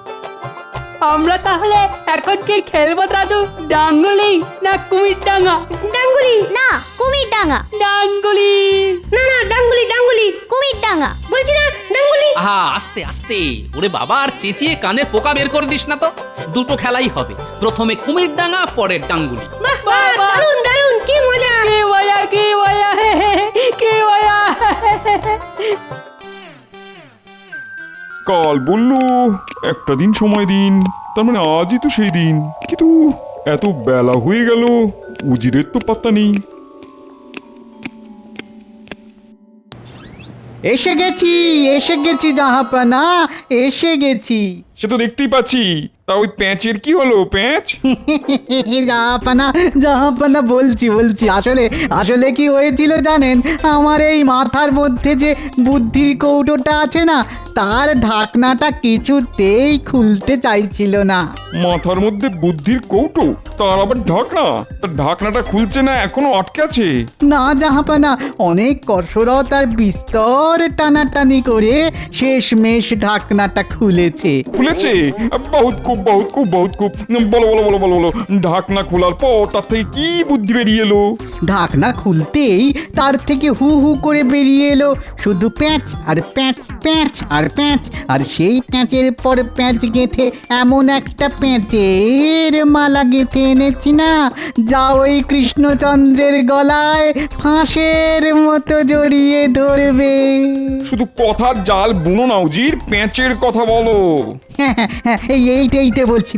আমরা তাহলে এখন কি খেলবো দাদু? ডাঙ্গুলি না কুমির ডাঙ্গা? ডাঙ্গুলি না, কুমির ডাঙ্গা। ডাঙ্গুলি না না, ডাঙ্গুলি ডাঙ্গুলি, কুমির ডাঙ্গা বলছি না, ডাঙ্গুলি। আহা, আস্তে আস্তে, ওরে বাবা, আর চেঁচিয়ে কানে পোকা বের করে দিস না তো। দুটো খেলাই হবে, প্রথমে কুমির ডাঙ্গা, পরে ডাঙ্গুলি। বাহ বাহ, দারুণ দারুণ, কি মজা। কি মজা কি মজা কি মজা। কাল বললো একটা দিন সময় দিন, তার মানে আজই তো সেই দিন। কিন্তু এত বেলা হয়ে গেল, উজিরের তো পাত্তা নেই। এসে গেছি জাহাপানা, এসে গেছি। সে তো দেখতেই পাচ্ছি। তা ওই প্যাঁচের কি হলো, প্যাঁচ? জাহাপানা বলছি আসলে কি হয়েছিল জানেন? আমার এই মাথার মধ্যে যে বুদ্ধির কৌটোটা আছে না, তার ঢাকনাটা কিছুতেই খুলতে চাইছিল না। মাথার মধ্যে বুদ্ধির কৌটো, তার আবার ঢাকনা? তার ঢাকনাটা খুলছে না, এখনো আটকে আছে? না জাহাপানা, অনেক কসরত আর বিস্তর টানাটানি করে শেষমেশ ঢাকনাটা খুলেছে। খুলেছে? বহুত খুব বহুত খুব বহুত খুব। বলো বলো বলো বলো বলো, ঢাকনা খোলার পর তার থেকে কি বুদ্ধি বেরিয়ে এলো? ঢাকনা খুলতেই তার থেকে হু হু করে বেরিয়ে এলো শুধু প্যাঁচ আর প্যাঁচ, প্যাঁচ আর প্যাঁচ আর সেই প্যাঁচের পর প্যাঁচ গেঁথে এমন একটা প্যাঁচের মালা গেঁথে এনেছি না, যা ওই কৃষ্ণচন্দ্রের গলায় ফাঁসের মতো জড়িয়ে ধরবে। শুধু কথার জাল বুনো না উজির, পেঁচের কথা বলো। হ্যাঁ হ্যাঁ হ্যাঁ, এইটা বলছি।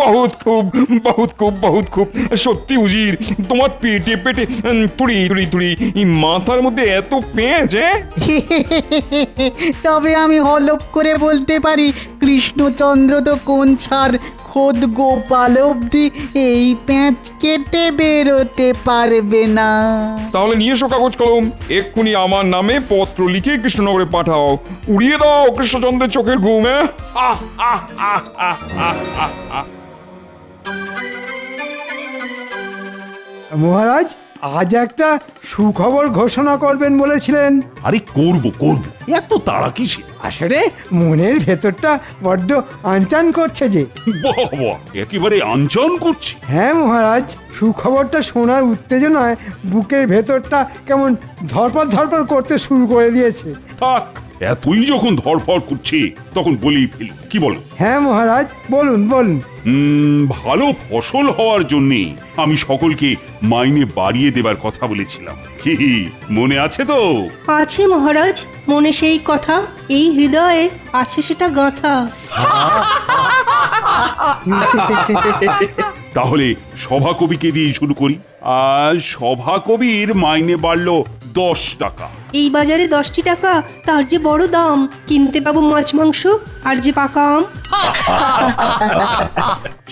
বহুত খুব সত্যি উজির, তোমার পেটে পেটে তুড়ি মাথার মধ্যে এত পেঁচ। তবে আমি হলপ করে বলতে পারি, কৃষ্ণচন্দ্র তো কোন ছাড় খোদ গোপাল অব্দি এই প্যাঁচ কেটে বেরোতে পারবে না। তাহলে নিয়ে এসো কাগজ কলম, এক্ষুনি আমার নামে পত্র লিখে কৃষ্ণনগরে পাঠাও, উড়িয়ে দাও কৃষ্ণচন্দ্রের চোখের ঘুম। মহারাজ, আজ একটা সুখবর ঘোষণা করবেন বলেছিলেন। আরে করব এত তাড়া কিসে? আসলে মনের ভেতরটা বড্ড আনচান করছে যে। বাবা, একেবারে আনচান করছে। হ্যাঁ মহারাজ, সুখবরটা শোনার উত্তেজনায় বুকের ভেতরটা কেমন ধরপড় করতে শুরু করে দিয়েছে। থাক, এতই যখন ধরফড় করছে তখন বলেই ফেলি, কি বলো? হ্যাঁ মহারাজ, বলুন। ভালো ফসল হওয়ার জন্য আমি সকলকে মাইনে বাড়িয়ে দেবার কথা বলেছিলাম, কি মনে আছে তো? আছে মহারাজ, মনে সেই কথা, এই হৃদয়ে আছে সেটা গাঁথা। তাহলে সভাকবিকে দিয়ে শুরু করি। আর সভাকবির মাইনে বাড়লো 10 টাকা। এই বাজারে 10টি টাকা, তার যে বড় দাম, কিনতে পাবো মাছ মাংস আর যে পাকা আম।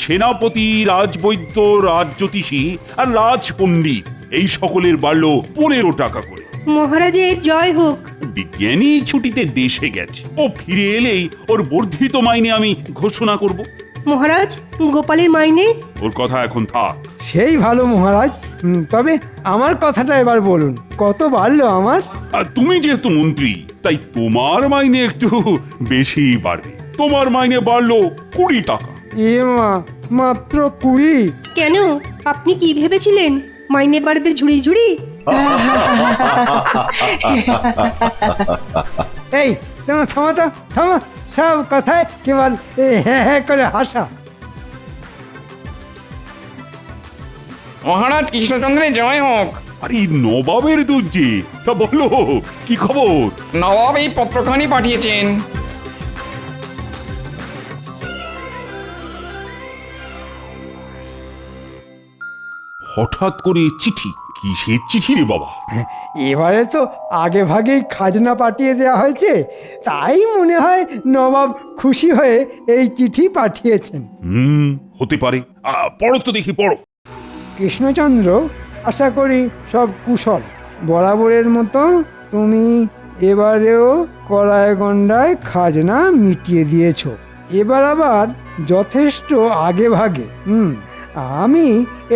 সেনাপতি, রাজবৈদ্য, রাজজ্যোতিষী আর রাজপণ্ডিত এই সকলের বাড়লো 15 টাকা করে। মহারাজের জয় হোক। বিজ্ঞানী ছুটিতে দেশে গেছে, ও ফিরে এলেই ওর বর্ধিত মাইনে আমি ঘোষণা করব। মহারাজ, গোপালের মাইনে? ওর কথা এখন থাক। সেই ভালো মহারাজ, তবে আমার কথাটা এবার বলুন, কত বাড়লো আমার? আর তুমি যেহেতু মন্ত্রী, তাই তোমার মাইনে একটু বেশি বাড়বে। তোমার মাইনে বাড়লো 20 টাকা। মাত্র 20? কেন, আপনি কি ভেবেছিলেন মাইনে বাড়বে ঝুড়ি ঝুড়ি? এই থামা, সব কথায় কেবল হ্যাঁ করে হাসা। মহারাজ কৃষ্ণচন্দ্রের জয় হোক। আরে নবাবের দুধ যে, তা বলো কি খবর? নবাব এই পত্রখানি পাঠিয়েছেন। হঠাৎ করে চিঠি? কিসের চিঠি রে বাবা? এবারে তো আগে ভাগেই খাজনা পাঠিয়ে দেওয়া হয়েছে, তাই মনে হয় নবাব খুশি হয়ে এই চিঠি পাঠিয়েছেন। হতে পারে। পড়ো তো দেখি, পড়ো। কৃষ্ণচন্দ্র, আশা করি সব কুশল। বরাবরের মতো তুমি এবারেও কড়ায় গন্ডায় খাজনা মিটিয়ে দিয়েছ, এবার আবার যথেষ্ট আগে ভাগে। আমি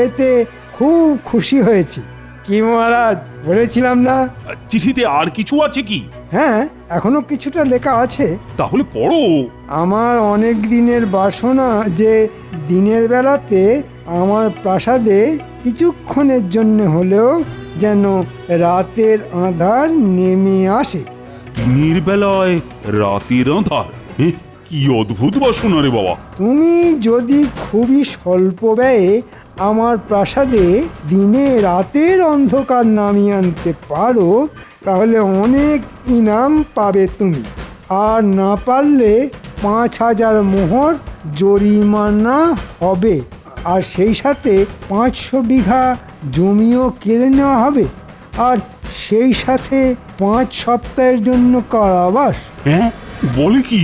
এতে খুব খুশি হয়েছি। কি মহারাজ, বলেছিলাম না? চিঠিতে আর কিছু আছে কি? হ্যাঁ, এখনো কিছুটা লেখা আছে। তাহলে পড়ো। আমার অনেক দিনের বাসনা যে দিনের বেলাতে আমার প্রাসাদে কিছুক্ষণের জন্য হলেও যেন রাতের আঁধার নেমে আসে। দিনের বেলায় রাতের আঁধার? কি অদ্ভুত বাসনা রে বাবা। তুমি যদি খুবই স্বল্প ব্যয়ে আমার প্রাসাদে দিনে রাতের অন্ধকার নামিয়ে আনতে পারো, তাহলে অনেক ইনাম পাবে তুমি। আর না পারলে 5000 মোহর জরিমানা হবে, আর সেই সাথে 500 বিঘা জমিও কেড়ে নেওয়া হবে, আর সেই সাথে 5 সপ্তাহের জন্য কারাবাস। হ্যাঁ, বলে কি?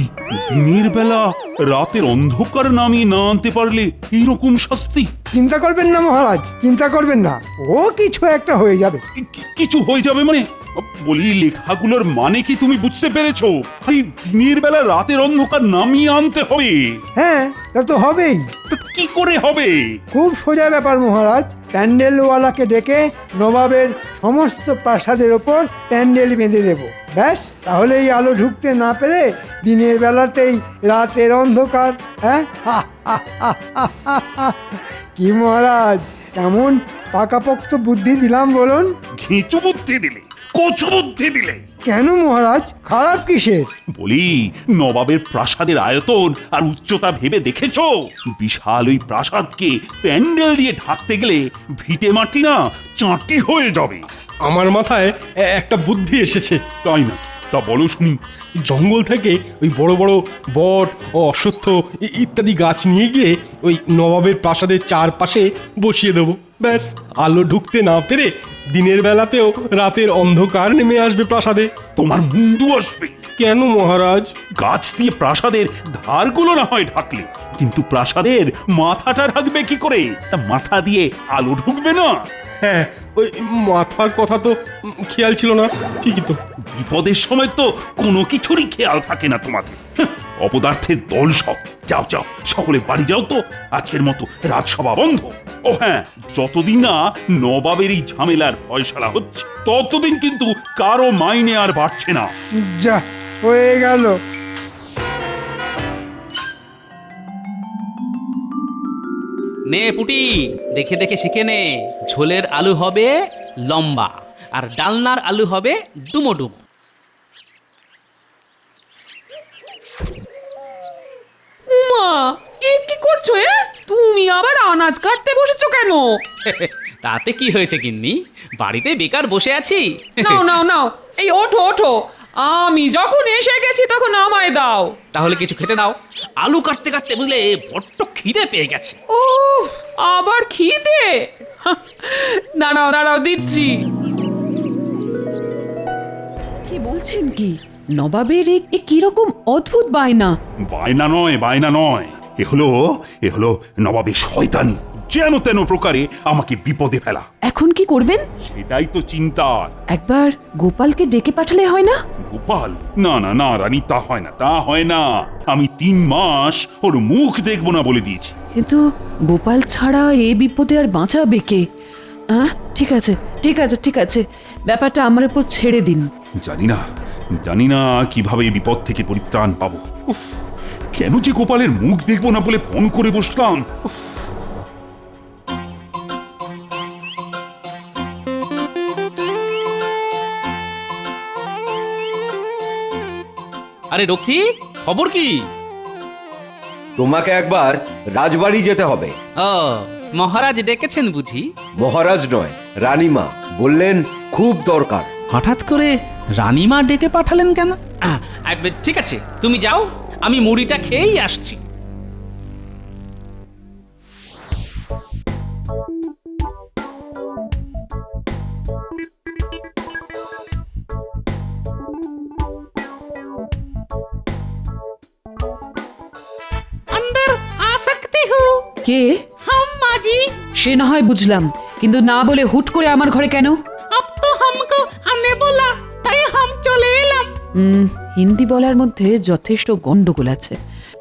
দিনের বেলা রাতের অন্ধকার নামিয়ে না আনতে পারলে এইরকম শাস্তি? চিন্তা করবেন না মহারাজ, চিন্তা করবেন না, ও কিছু একটা হয়ে যাবে। কিছু হয়ে যাবে মানে? বলি, লেখাগুলোর মানে কি তুমি বুঝতে পেরেছো? দিনের বেলা রাতের অন্ধকার নামিয়ে আনতে হবে। হ্যাঁ, তা তো হবেই। কি করে হবে? খুব সোজা ব্যাপার মহারাজ। প্যান্ডেলওয়ালাকে ডেকে নবাবের সমস্ত প্রাসাদের ওপর প্যান্ডেল বেঁধে দেব, ব্যাস। তাহলেই আলো ঢুকতে না পেরে দিনের বেলাতেই রাতের অন্ধকার। হ্যাঁ, কি মহারাজ, কেমন পাকাপোক্ত বুদ্ধি দিলাম বলুন? ঘিঁচু বুদ্ধি দিলে, কচু বুদ্ধি দিলে। কেন মহারাজ, খারাপ কিসের? বলি, নবাবের প্রাসাদের আয়তন আর উচ্চতা ভেবে দেখেছো? বিশাল ওই প্রাসাদকে প্যান্ডেল দিয়ে ঢাকতে গেলে ভিটে মাটি না চাঁটি হয়ে যাবে। আমার মাথায় একটা বুদ্ধি এসেছে। তাই না? তা বলো শুনি। জঙ্গল থেকে ওই বড় বড় বট ও অশ্বত্থ ইত্যাদি গাছ নিয়ে গিয়ে ওই নবাবের প্রাসাদের চারপাশে বসিয়ে দেবো। ব্যাস, আলো ঢুকতে না পেরে দিনের বেলাতেও রাতের অন্ধকার নেমে আসবে প্রাসাদে। তোমার মুন্ডু আসবে। কেন মহারাজ? গাছ দিয়ে প্রাসাদের ধারগুলো না হয় ঢাকলে, কিন্তু প্রাসাদের মাথাটা ঢাকবে কি করে? তা মাথা দিয়ে আলো ঢুকবে না। হ্যাঁ, ওই মাথার কথা তো খেয়াল ছিল না। ঠিকই তো। বিপদের সময় তো কোনো কিছুরই খেয়াল থাকে না তোমাদের। অপদার্থের দল সব। যাও যাও, সকলে বাড়ি যাও তো, আজকের মতো রাজসভা বন্ধ। ও হ্যাঁ, যতদিন না নবাবের এই ঝামেলার ফয়সালা হচ্ছে, ততদিন কিন্তু কারো মাইনে আর বাড়ছে না। যা হয়ে গেল। নে পুটি, দেখে দেখে শিখে নে। ঝোলের আলু হবে লম্বা আর ডালনার আলু হবে ডুমোডুম। মা, এ কি করছো? তুমি আবার আনাজ কাটতে বসেছো কেন? তাতে কি হয়েছে গিন্নি? বাড়িতে বেকার বসে আছি। নাও নাও নাও, এই ওঠো ওঠো, আমি যখন এসে গেছি তখন আমায় দাও। তাহলে কিছু খেতে দাও। আলু কাটতে কাটতে বুঝলে বড্ড খিদে পেয়ে গেছে। ও, আবার খিদে? দাঁড়াও দাঁড়াও, দিচ্ছি। কি বলছেন কি? নবাবের এ কিরকম অদ্ভুত বায়না? বায়না নয়, বায়না নয়, এ হলো নবাবের শয়তানি। যেন তেন প্রকারে আমাকে বিপদে ফেলা। এখন কি করবেন? সেটাই তো চিন্তার। একবার গোপালকে ডেকে পাঠালে হয় না? গোপাল? না না না রানী, তা হয় না, তা হয় না। আমি 3 মাস ওর মুখ দেখবো না বলে দিয়েছি। কিন্তু গোপাল ছাড়া এ বিপদে আর বাঁচাবে কে? ঠিক আছে ঠিক আছে ঠিক আছে, ব্যাপারটা আমার উপর ছেড়ে দিন। জানি না কিভাবে এই বিপদ থেকে পরিত্রাণ পাবো। উফ, কেন যে গোপালের মুখ দেখবো না বলে ফোন করে বসলাম। উফ। আরে রক্ষী, খবর কি? তোমাকে একবার রাজবাড়ি যেতে হবে। ও, মহারাজ ডেকেছেন বুঝি? মহারাজ নয়, রানীমা বললেন খুব দরকার। হঠাৎ করে রানীমা ডেকে পাঠালেন কেন? ঠিক আছে, তুমি যাও, আমি মুড়িটা খেয়েই আসছি। अंदर आ सकते हो? কে? हम माजी। সে না হয় বুঝলাম, কিন্তু না বলে হুট করে আমার ঘরে কেন? अब तो हमको आने बोला, তাই हम চলে এলাম। হিন্দি বলার মধ্যে যথেষ্ট গন্ডগোল আছে।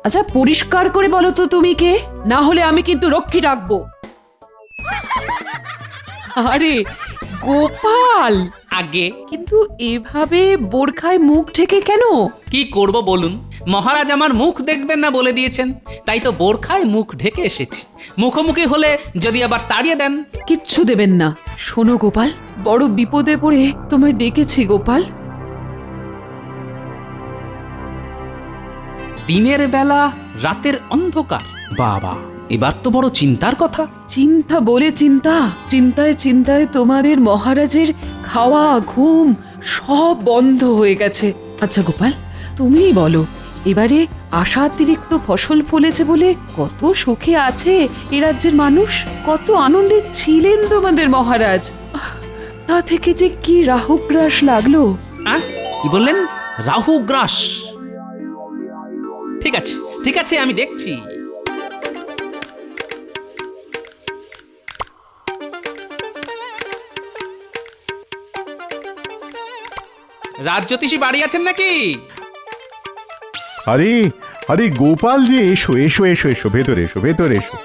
আচ্ছা, পরিষ্কার করে বলো তো তুমি কে? না হলে আমি কিন্তু রক্ষী ডাকবো। আরে গোপাল! আগে কিন্তু এভাবে বোরখায় মুখ ঢেকে কেন? কি করব বলুন? মহারাজ আমার মুখ দেখবেন না বলে দিয়েছেন, তাই তো বোরখায় মুখ ঢেকে এসেছি। মুখোমুখি হলে যদি আবার তাড়িয়ে দেন। কিচ্ছু দেবেন না। শোনো গোপাল, বড় বিপদে পড়ে তোমায় ডেকেছি গোপাল। দিনের বেলা রাতের অন্ধকার, বাবা, এবার তো বড় চিন্তার কথা। চিন্তা বলে চিন্তা, চিন্তায় চিন্তায় তোমাদের মহারাজের খাওয়া ঘুম সব বন্ধ হয়ে গেছে। আচ্ছা গোপাল, তুমিই বলো, এবারে আশাতিরিক্ত ফসল ফলেছে বলে কত সুখে আছে এ রাজ্যের মানুষ, কত আনন্দে ছিলেন তোমাদের মহারাজ। তা থেকে যে কি রাহুগ্রাস লাগলো। কি বললেন? রাহুগ্রাস? ঠিক আছে ঠিক আছে, আমি দেখছি। রাজজ্যোতিষী বাড়ি আছেন নাকি? আরে আরে গোপাল যে, এসো এসো এসো এসো, ভেতরে এসো, ভেতরে এসো।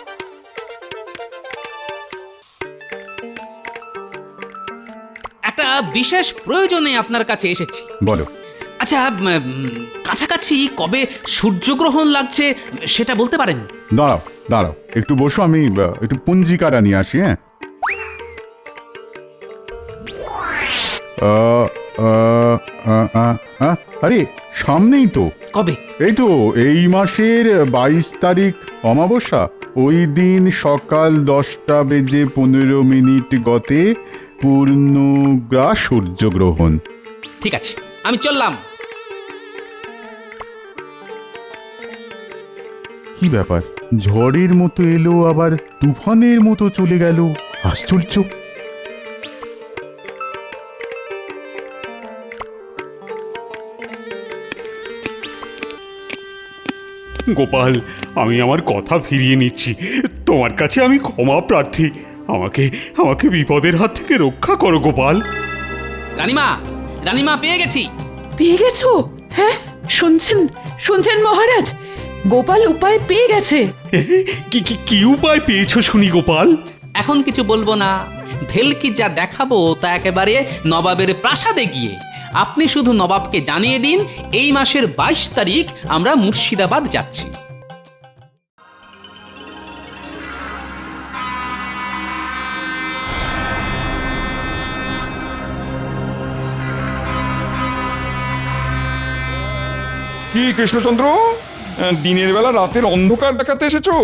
একটা বিশেষ প্রয়োজনে আপনার কাছে এসেছি। বলো। আচ্ছা, কাছাকাছি কবে সূর্যগ্রহণ লাগছে সেটা বলতে পারেন? দাঁড়াও দাঁড়াও, একটু বসো, আমি একটু পঞ্জিকাটা নিয়ে আসি। হ্যাঁ, আরে সামনেই তো। কবে? এই তো এই মাসের 22 তারিখ অমাবস্যা। ওই দিন সকাল 10:15 গতে পূর্ণগ্রাস সূর্যগ্রহণ। ঠিক আছে, আমি চললাম। কি ব্যাপার, ঝড়ের মতো এলো আবার তুফানের মতো চলে গেল, আশ্চর্য। গোপাল, আমি আমার কথা ফিরিয়ে নিচ্ছি। তোমার কাছে আমি ক্ষমা প্রার্থী। আমাকে আমাকে বিপদের হাত থেকে রক্ষা করো গোপাল। রানীমা, রানীমা, পেয়ে গেছি। পেয়ে গেছো? হ্যাঁ, শুনছেন শুনছেন মহারাজ, গোপাল উপায় পেয়ে গেছে। কি কি কি উপায় পেয়েছো শুনি গোপাল? এখন কিছু বলবো না, ভেলকি যা দেখাবো তা একেবারে নবাবের প্রাসাদে গিয়ে। আপনি শুধু নবাবকে জানিয়ে দিন এই মাসের 22 তারিখ আমরা মুর্শিদাবাদ যাচ্ছি। কি কৃষ্ণচন্দ্র, দিনের বেলা রাতের অন্ধকার দেখাতে এসেছো?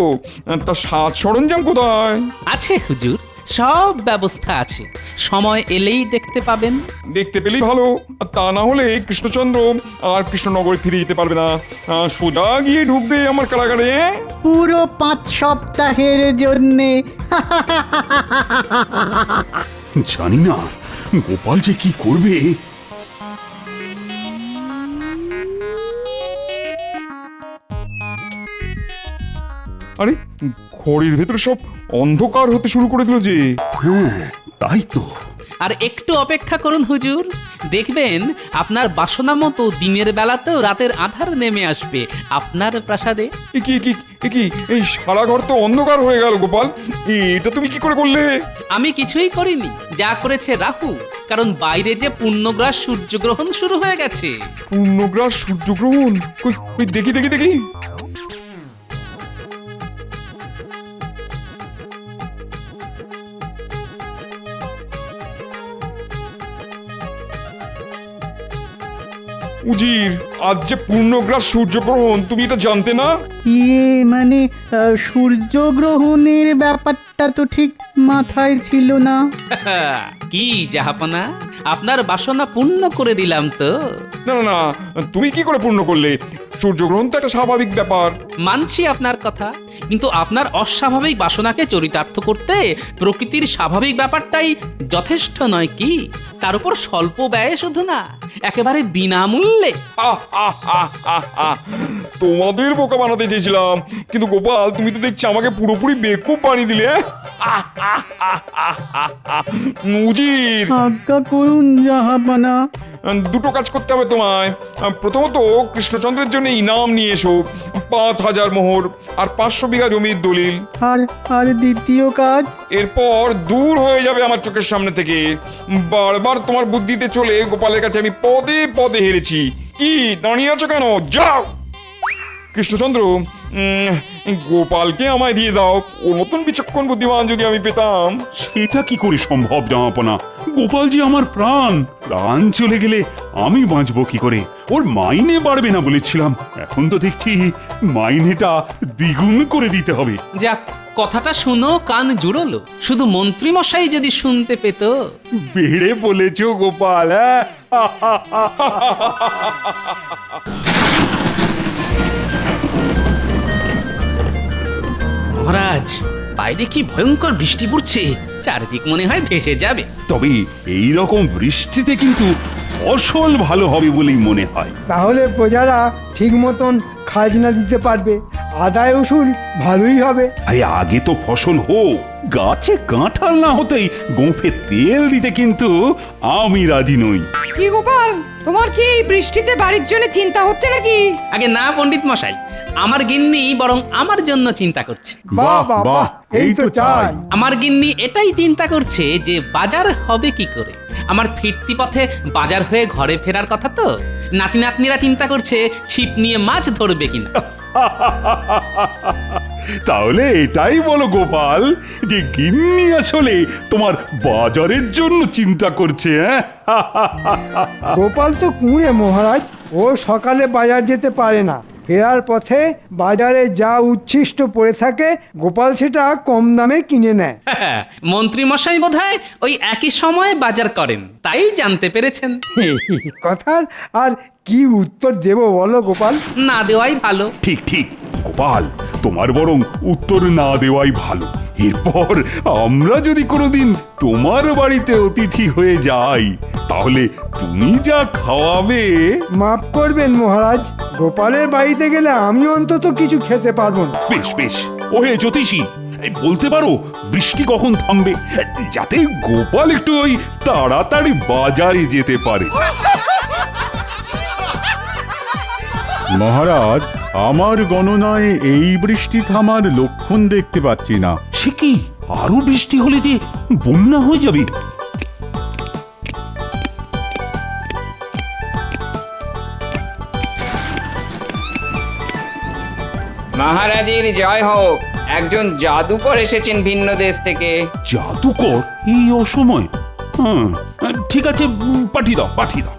তা সাজ সরঞ্জাম কোথায়? আছে হুজুর, সব ব্যবস্থা আছে, সময় এলেই দেখতে পাবেন। দেখতে পেলেই ভালো, আর তা না হলে কৃষ্ণচন্দ্র আর কৃষ্ণনগরে ফিরে যেতে পারবে না। সোজা গিয়ে ঢুকবে আমার কারাগারে। পুরো 5 সপ্তাহের জন্যে। জানি না গোপাল যে কি করবে। আরে, ঘরের ভেতরে সব অন্ধকার হতে শুরু করে দিল যে। হ্যাঁ, তাই তো। আর একটু অপেক্ষা করুন হুজুর, দেখবেন আপনার বাসনা মতো দিনের বেলাতেও রাতের আধার নেমে আসবে আপনার প্রাসাদে। কি কি কি এই সারা ঘর তো অন্ধকার হয়ে গেল গোপাল, এটা তুমি কি করে করলে? আমি কিছুই করিনি, যা করেছে রাহু, কারণ বাইরে যে পূর্ণগ্রাস সূর্যগ্রহণ শুরু হয়ে গেছে। পূর্ণগ্রাস সূর্যগ্রহণ? কই কই দেখি দেখি দেখি। উজির, আজ যে পূর্ণগ্রাস সূর্যগ্রহণ, তুমি এটা জানতে না? মানে সূর্যগ্রহণের ব্যাপারটা তো ঠিক মাথায় ছিল না। কি জাহাপনা, আপনার বাসনা পূর্ণ করে দিলাম তো। না না না, তুমি কি করে পূর্ণ করলে? সূর্যগ্রহণ তো একটা স্বাভাবিক ব্যাপার। মানছি আপনার কথা, কিন্তু আপনার অস্বাভাবিক বাসনাকে চরিতার্থ করতে প্রকৃতির স্বাভাবিক ব্যাপারটাই যথেষ্ট নয় কি? তার উপর স্বল্প ব্যয়ে শুধু না, একেবারে বিনামূল্যে। তোমাদের বোকা বানাতে চেয়েছিলাম, কিন্তু গোপাল তুমি তো দেখছি আমাকে পুরোপুরি বেকুব বানিয়ে দিলে। উজির, আজ্ঞা করুন জাহাপনা। দুটো কাজ করতে হবে তোমায়। প্রথমত কৃষ্ণচন্দ্রের জন্য ইনাম নিয়ে এসো, 5000 মোহর আর 500 বিঘা জমির দলিল। আর দ্বিতীয় কাজ? এরপর দূর হয়ে যাবে আমার চোখের সামনে থেকে। বারবার তোমার বুদ্ধিতে চলে গোপালের কাছে আমি পদে পদে হেরেছি। কি দাঁড়িয়ে আছো কেন? যাও। কৃষ্ণচন্দ্র, গোপালকে আমায় দিয়ে দাও। ওর মতন বিচক্ষণ বুদ্ধিমান যদি আমি পেতাম। সেটা কি করে সম্ভব জামাপনা? গোপাল যে আমার প্রাণ, প্রাণ চলে গেলে আমি বাঁচবো কি করে? ওর মাইনে বাড়বে না বলেছিলাম, এখন তো দেখছি মাইনেটা দ্বিগুণ করে দিতে হবে। যাক, কথাটা শুনো কান জুড়লো, শুধু মন্ত্রী মশাই যদি শুনতে পেত। বেড়ে বলেছো গোপাল। মহারাজ, বাইরে কি ভয়ঙ্কর বৃষ্টি পড়ছে, চারদিক মনে হয় ভেসে যাবে। তবে এই রকম বৃষ্টিতে কিন্তু ফসল ভালো হবে বলেই মনে হয়। তাহলে প্রজারা ঠিক মতন খাজনা দিতে পারবে, আদায় উসুল ভালোই হবে। আরে আগে তো ফসল হোক, গাছে কাঁঠাল না হতেই গোঁফে তেল দিতে কিন্তু আমি রাজি নই। কি গোপাল, তোমার কি বৃষ্টিতে বাড়ির জন্য চিন্তা হচ্ছে নাকি? আগে না পণ্ডিত মশাই, আমার গিন্নি বরং আমার জন্য চিন্তা করছে। বাহ বাহ বাহ, এই তো চাই। আমার গিন্নি এটাই চিন্তা করছে যে বাজার হবে কি করে। আমার ফিরতি পথে বাজার হয়ে ঘরে ফেরার কথা তো। নাতি নাতনিরা চিন্তা করছে ছিপ নিয়ে মাছ ধরবে কিনা। তাহলে এটাই বলো গোপাল যে গিন্নি আসলে তোমার বাজারের জন্য চিন্তা করছে, হ্যাঁ? গোপাল তো কুঁড়ে মহারাজ, ও সকালে বাজার যেতে পারে না। ফেরার পথে বাজারে যা উচ্ছিষ্ট পড়ে থাকে গোপাল সেটা কম দামে কিনে নেয়। মন্ত্রী মশাই বোধহয় ওই একই সময় বাজার করেন, তাই জানতে পেরেছেন। কথার আর কি উত্তর দেব বলো গোপাল? না দেওয়াই ভালো। ঠিক ঠিক গোপাল, তোমার বরং উত্তর না দেওয়াই ভালো। এরপর আমরা যদি কোনোদিন তোমার বাড়িতে অতিথি হয়ে যাই, তাহলে তুমি যা খাওয়াবে। মাফ করবেন মহারাজ, গোপালের বাড়িতে গেলে আমি অন্তত কিছু খেতে পারবো না। বেশ বেশ, ওহে জ্যোতিষী, এই বলতে পারো বৃষ্টি কখন থামবে, যাতে গোপাল একটু ওই তাড়াতাড়ি বাজারে যেতে পারে। মহারাজ, আমার গণনায় এই বৃষ্টি থামার লক্ষণ দেখতে পাচ্ছি না। সে কি, আরো বৃষ্টি হলে যে বন্যা হয়ে যাবে? মহারাজের জয় হোক, একজন জাদুকর এসেছেন ভিন্ন দেশ থেকে। জাদুকর এই অসময়? হ্যাঁ, ঠিক আছে, পাঠিয়ে দাও পাঠিয়ে দাও।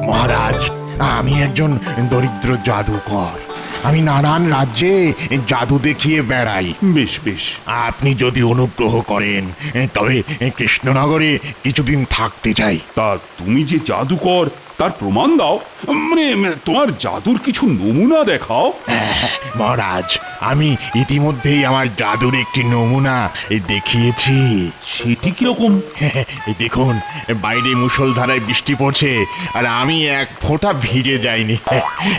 মহারাজ, আমি একজন দরিদ্র জাদুকর। আমি নানান রাজ্যে জাদু দেখিয়ে বেড়াই। বেশ বেশ, আপনি যদি অনুগ্রহ করেন তবে কৃষ্ণনগরে কিছুদিন থাকতে চাই। তা তুমি যে জাদুকর তার প্রমাণ দাও, মানে তোমার জাদুর কিছু নমুনা দেখাও। মহারাজ, আমি ইতিমধ্যেই আমার জাদুর একটি নমুনা দেখিয়েছি। সেটি কিরকম? এই দেখুন, বাইরে মুষলধারায় বৃষ্টি পড়ছে আর আমি এক ফোঁটা ভিজে যাইনি।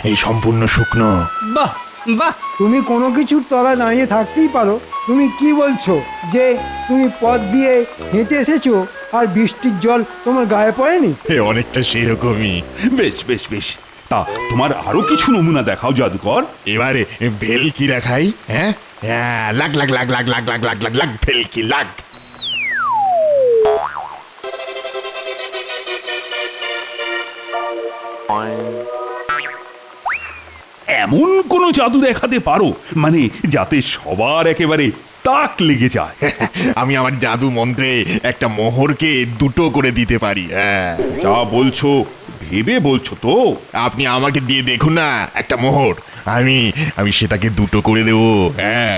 এই সম্পূর্ণ শুকনো। বাহ বাহ, তুমি কোনো কিছুর তলায় দাঁড়িয়ে থাকতেই পারো। তুমি কি বলছো যে তুমি পথ দিয়ে হেঁটে এসেছো আর বৃষ্টির জল তোমার গায়ে পড়েনি? অনেকটা সেরকমই। বেশ বেশ বেশ, তা তোমার আরো কিছু নমুনা দেখাও জাদুকর। এবারে ভেলকি দেখাই। হ্যাঁ, লাগ লাগ লাগ লাগ লাগ লাগ লাগ লাগ লাগ ভেলকি লাগ। এমন কোন জাদু দেখাতে পারো মানে যাতে সবার একেবারে তাক লেগে যায়? আমি আমার জাদু মন্ত্রে একটা মোহরকে দুটো করে দিতে পারি। যা বলছো ভেবে বলছো তো? আপনি আমাকে দিয়ে দেখুন না একটা মোহর, আমি সেটাকে দুটো করে দেবো। হ্যাঁ,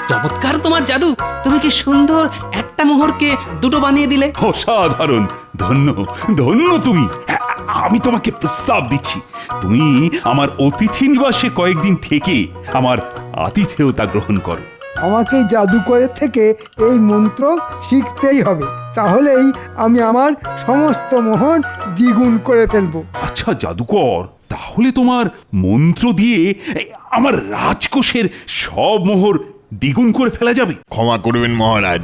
চমৎকার তোমার জাদু। তুমি কি সুন্দর একটা মোহরকে দুটো বানিয়ে দিলে। অসাধারণ, ধন্য ধন্য তুমি। হ্যাঁ, আমি তোমাকে প্রস্তাব দিচ্ছি, তুমি আমার অতিথি নিবাসে কয়েকদিন থেকে আমার আতিথেয়তা গ্রহণ করো। আমাকে জাদুকরের থেকে এই মন্ত্র শিখতেই হবে, তাহলেই আমি আমার সমস্ত মোহর দ্বিগুণ করে ফেলবো। আচ্ছা জাদুকর, তাহলে তোমার মন্ত্র দিয়ে আমার রাজকোষের সব মোহর দ্বিগুণ করে ফেলা যাবে? ক্ষমা করবেন মহারাজ,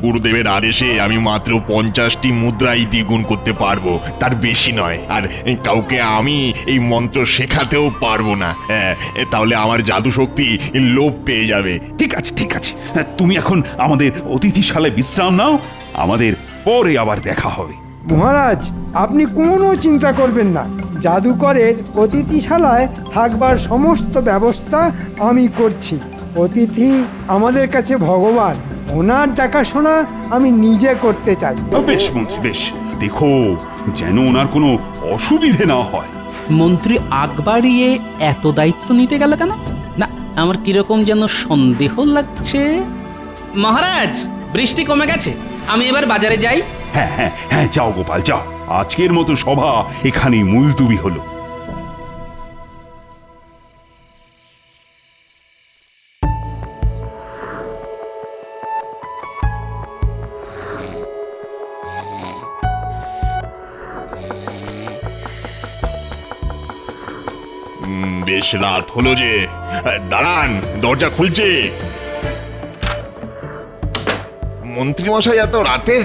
গুরুদেবের আদেশে আমি মাত্র 50টি মুদ্রাই দ্বিগুণ করতে পারবো, তার বেশি নয়। আর কাউকে আমি এই মন্ত্র শেখাতেও পারবো না। তাহলে আমার জাদু শক্তি লোপ পেয়ে যাবে। ঠিক আছে ঠিক আছে, তুমি এখন আমাদের অতিথিশালায় বিশ্রাম নাও, আমাদের পরে আবার দেখা হবে। মহারাজ, আপনি কোনো চিন্তা করবেন না, জাদুকরের অতিথিশালায় থাকবার সমস্ত ব্যবস্থা আমি করছি। অতিথি আমাদের কাছে ভগবান, ওনার দেখাশোনা আমি নিজে করতে চাই। বেশ মন্ত্রী, বেশ, দেখো যেন ওনার কোনো অসুবিধে না হয়। মন্ত্রী আগ বাড়িয়ে এত দায়িত্ব নিতে গেল কেন? না, আমার কিরকম যেন সন্দেহ লাগছে। মহারাজ, বৃষ্টি কমে গেছে, আমি এবার বাজারে যাই। হ্যাঁ হ্যাঁ হ্যাঁ, যাও গোপাল যাও, আজকের মতো সভা এখানেই মুলতুবি হলো। বেশ রাত হলো যে, দাঁড়ান, দরজা খুলছে। মন্ত্রী মশাই এত রাতে?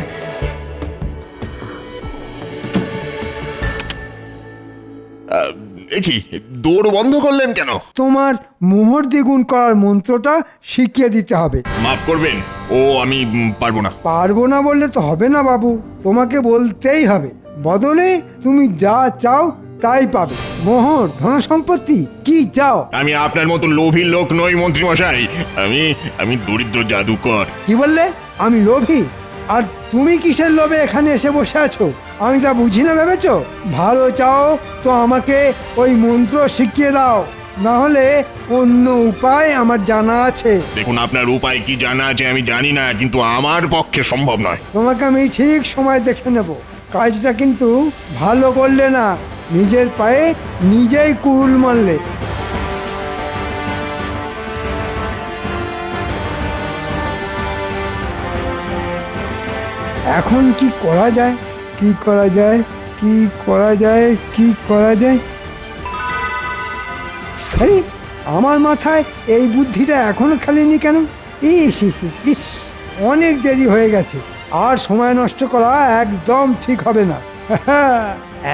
কি দৌড় বন্ধ করলেন কেন? তোমার মোহর দ্বিগুণ করার মন্ত্রটা শিখিয়ে দিতে হবে। মাফ করবেন, ও আমি পারবো না। পারবো না বললে তো হবে না বাবু, তোমাকে বলতেই হবে। বদলে তুমি যা চাও তাই পাবে। মোহর, ধন সম্পত্তি, কি চাও? আমি আপনার মতো লোভী লোক নই মন্ত্রী মশাই। আমি দরিদ্র জাদুকর। কি বললে? আমি লোভী? আর তুমি কিসের লোভে এখানে এসে বসে আছো? আমি যা বুঝি না ভেবেছো? ভালো চাও তো আমাকে ওই মন্ত্র শিখিয়ে দাও, না হলে অন্য উপায় আমার জানা আছে। দেখুন, আপনার উপায় কি জানা আছে আমি জানি না, কিন্তু আমার পক্ষে সম্ভব নয়। তোমাকে আমি ঠিক সময় দেখে নেব। কাজটা কিন্তু ভালো করলে না, নিজের পায়ে নিজেই কুড়ুল মারলে। এখন কি করা যায়? কি করা যায়? কি করা যায়? কি করা যায়? আরে আমার মাথায় এই বুদ্ধিটা এখনো খেলেনি কেন? ইস, অনেক দেরি হয়ে গেছে। আর সময় নষ্ট করা একদম ঠিক হবে না।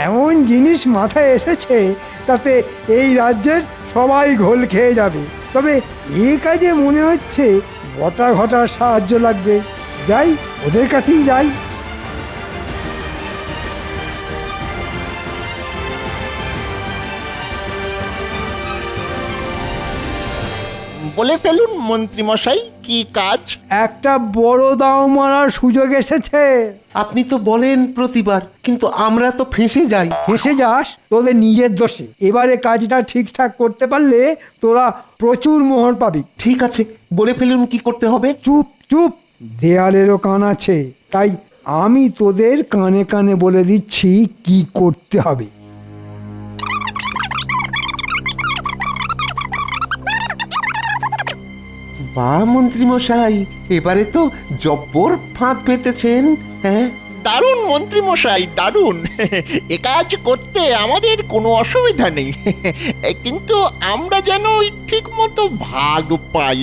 এমন জিনিস মাথায় এসেছে তাতে এই রাজ্যের সবাই ঘোল খেয়ে যাবে। তবে এই কাজে মনে হচ্ছে বটা ঘটার সাহায্য লাগবে। যাই, ওদের কাছেই যাই। বলে ফেলুন মন্ত্রী মশাই, কি কাজ? একটা বড় দাও মারার সুযোগ এসেছে। আপনি তো বলেন প্রতিবার, কিন্তু আমরা তো ফেঁসে যাই। ফেঁসে যাস তোদের নিজের দোষে। এবারে কাজটা ঠিকঠাক করতে পারলে তোরা প্রচুর মোহর পাবি। ঠিক আছে, বলে ফেলুন কি করতে হবে। চুপ চুপ, দেয়ালেরও কান আছে, তাই আমি তোদের কানে কানে বলে দিচ্ছি কি করতে হবে। বা মন্ত্রী মশাই, এবারে তো জব্বর ফাঁদ পেতেছেন। হ্যাঁ, দারুণ মন্ত্রী মশাই, দারুণ। এ কাজ করতে আমাদের কোনো অসুবিধা নেই, কিন্তু আমরা যেন ওই ঠিক মতো ভাগ পাই।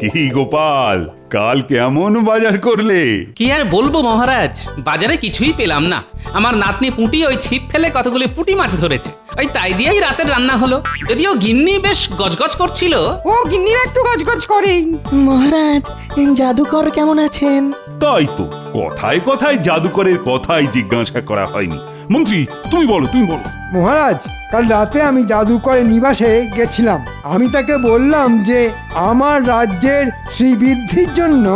কি গোপাল, কাল কেমন বাজার করলে? কি আর বলবো মহারাজ, বাজারে কিছুই পেলাম না। আমার নাতনি পুঁটি ওই ছিপ ফেলে কতগুলি পুঁটি মাছ ধরেছে, ওই তাই দিয়েই রাতের রান্না হলো। যদিও গিন্নি বেশ গজগজ করছিল। ও গিন্নিরা একটু গজগজ করে। মহারাজ, জাদুকর কেমন আছেন? তাই তো, কথায় কথায় জাদুকরের কথাই জিজ্ঞাসা করা হয়নি। মন্ত্রী, তুমি বলো, তুমি বলো। মহারাজ, কাল রাতে আমি জাদুকরের নিবাসে গেছিলাম। আমি তাকে বললাম যে আমার রাজ্যের শ্রীবৃদ্ধির জন্য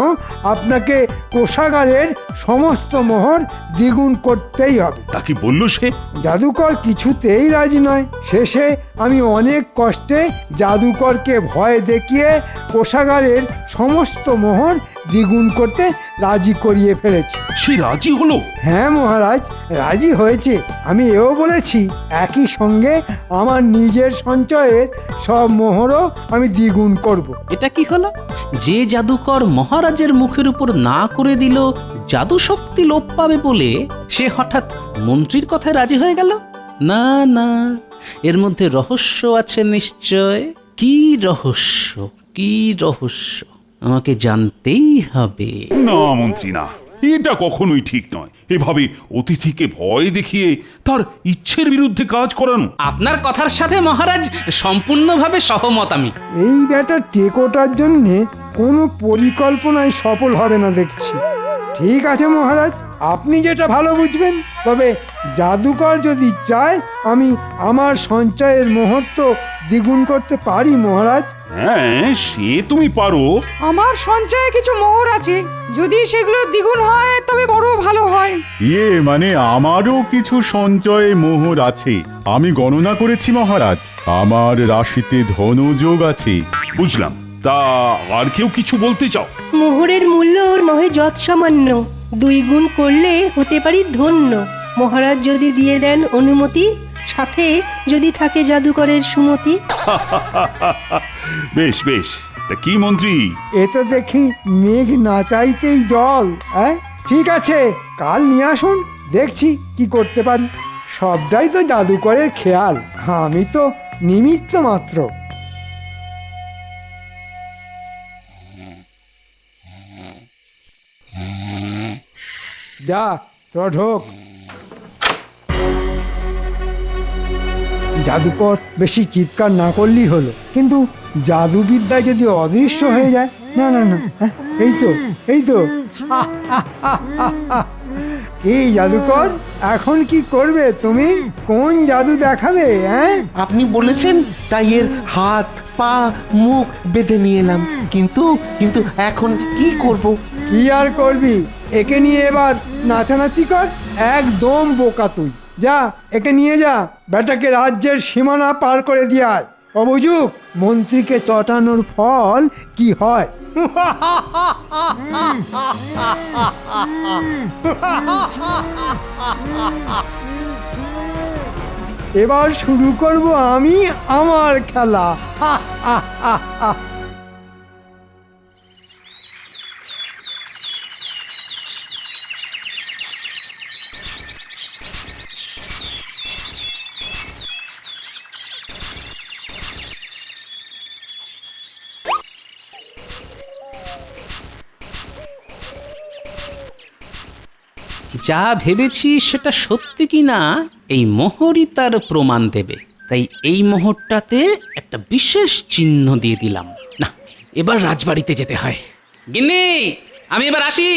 আপনাকে কোষাগারের সমস্ত মোহর দ্বিগুণ করতেই হবে। তা কি বলল সে? জাদুকর কিছুতেই রাজি নয়। শেষে আমি অনেক কষ্টে জাদুকরকে ভয় দেখিয়ে কোষাগারের সমস্ত মোহর দ্বিগুণ করতে রাজি করিয়ে ফেলেছি। সে রাজি হলো? হ্যাঁ মহারাজ, রাজি হয়েছে। আমি এও বলেছি একই সঙ্গে আমার নিজের সঞ্চয়ের সব মোহরও আমি দ্বিগুণ করব। এটা কি হলো? যে জাদুকর মহারাজের মুখের উপর না করে দিল জাদু শক্তি লোপ পাবে বলে, সে হঠাৎ মন্ত্রীর কথায় রাজি হয়ে গেল? না না, এর মধ্যে রহস্য আছে নিশ্চয়। কি রহস্য, কি রহস্য আমাকে জানতেই হবে। না মন্ত্রী, না, এটা কখনোই ঠিক নয়। এভাবে অতিথিকে ভয় দেখিয়ে তার ইচ্ছের বিরুদ্ধে কাজ করানো। আপনার কথার সাথে মহারাজ সম্পূর্ণভাবে সহমত আমি। এই ব্যাটা টেকোটার জন্যে কোনো পরিকল্পনায় সফল হবে না দেখছি। ঠিক আছে মহারাজ, আপনি যেটা ভালো বুঝবেন। তবে জাদুকর যদি চায় আমি আমার সঞ্চয়ের মুহূর্ত দ্বিগুণ করতে পারি মহারাজ। হ্যাঁ, সে তুমি পারো। আমার সঞ্চয়ে কিছু মোহর আছে, যদি সেগুলো দ্বিগুণ হয় তবে বড় ভালো হয়। মানে আমারও কিছু সঞ্চয়ে মোহর আছে। আমি গণনা করেছি মহারাজ, আমার রাশিতে ধনযোগ আছে। বুঝলাম। তা আর কেউ কিছু বলতে চাও? মোহরের মূল্য ওর নহে যৎ সামান্য, 2 গুণ করলে হতে পারি ধন্য। মহারাজ যদি দিয়ে দেন অনুমতি, সাথে যদি থাকে জাদুকরের সুমতি। বেশ বেশ, তা কি মন্ত্রী? এ তো দেখি মেঘ না চাইতেই জল। হ্যাঁ, ঠিক আছে, কাল নিয়ে আসুন, দেখছি কি করতে পারি। সবটাই তো জাদুকরের খেয়াল, আমি তো নিমিত্ত মাত্র। যা, তোরা ঢোক। জাদুকর বেশি চিৎকার না করলেই হলো, কিন্তু জাদুবিদ্যায় যদি অদৃশ্য হয়ে যায়। না না না, হ্যাঁ, এই তো এই তো। কি জাদুকর, এখন কি করবে তুমি? কোন জাদু দেখাবে? হ্যাঁ, আপনি বলেছেন তাই এর হাত পা মুখ বেঁধে নিয়ে এলাম, কিন্তু কিন্তু এখন কি করব? কি আর করবি, একে নিয়ে এবার নাচানাচি কর। একদম বোকা তুই। যা, একে নিয়ে যা, বেটাকে রাজ্যের সীমানা পার করে দিয়ে আয়। অবুঝুক, মন্ত্রীকে চটানোর ফল কি হয়। এবার শুরু করব আমি আমার খেলা। যা ভেবেছি সেটা সত্যি কি না এই মোহরই তার প্রমাণ দেবে। তাই এই মোহরটাতে একটা বিশেষ চিহ্ন দিয়ে দিলাম। না, এবার রাজবাড়িতে যেতে হয়। গিন্নি, আমি এবার আসি।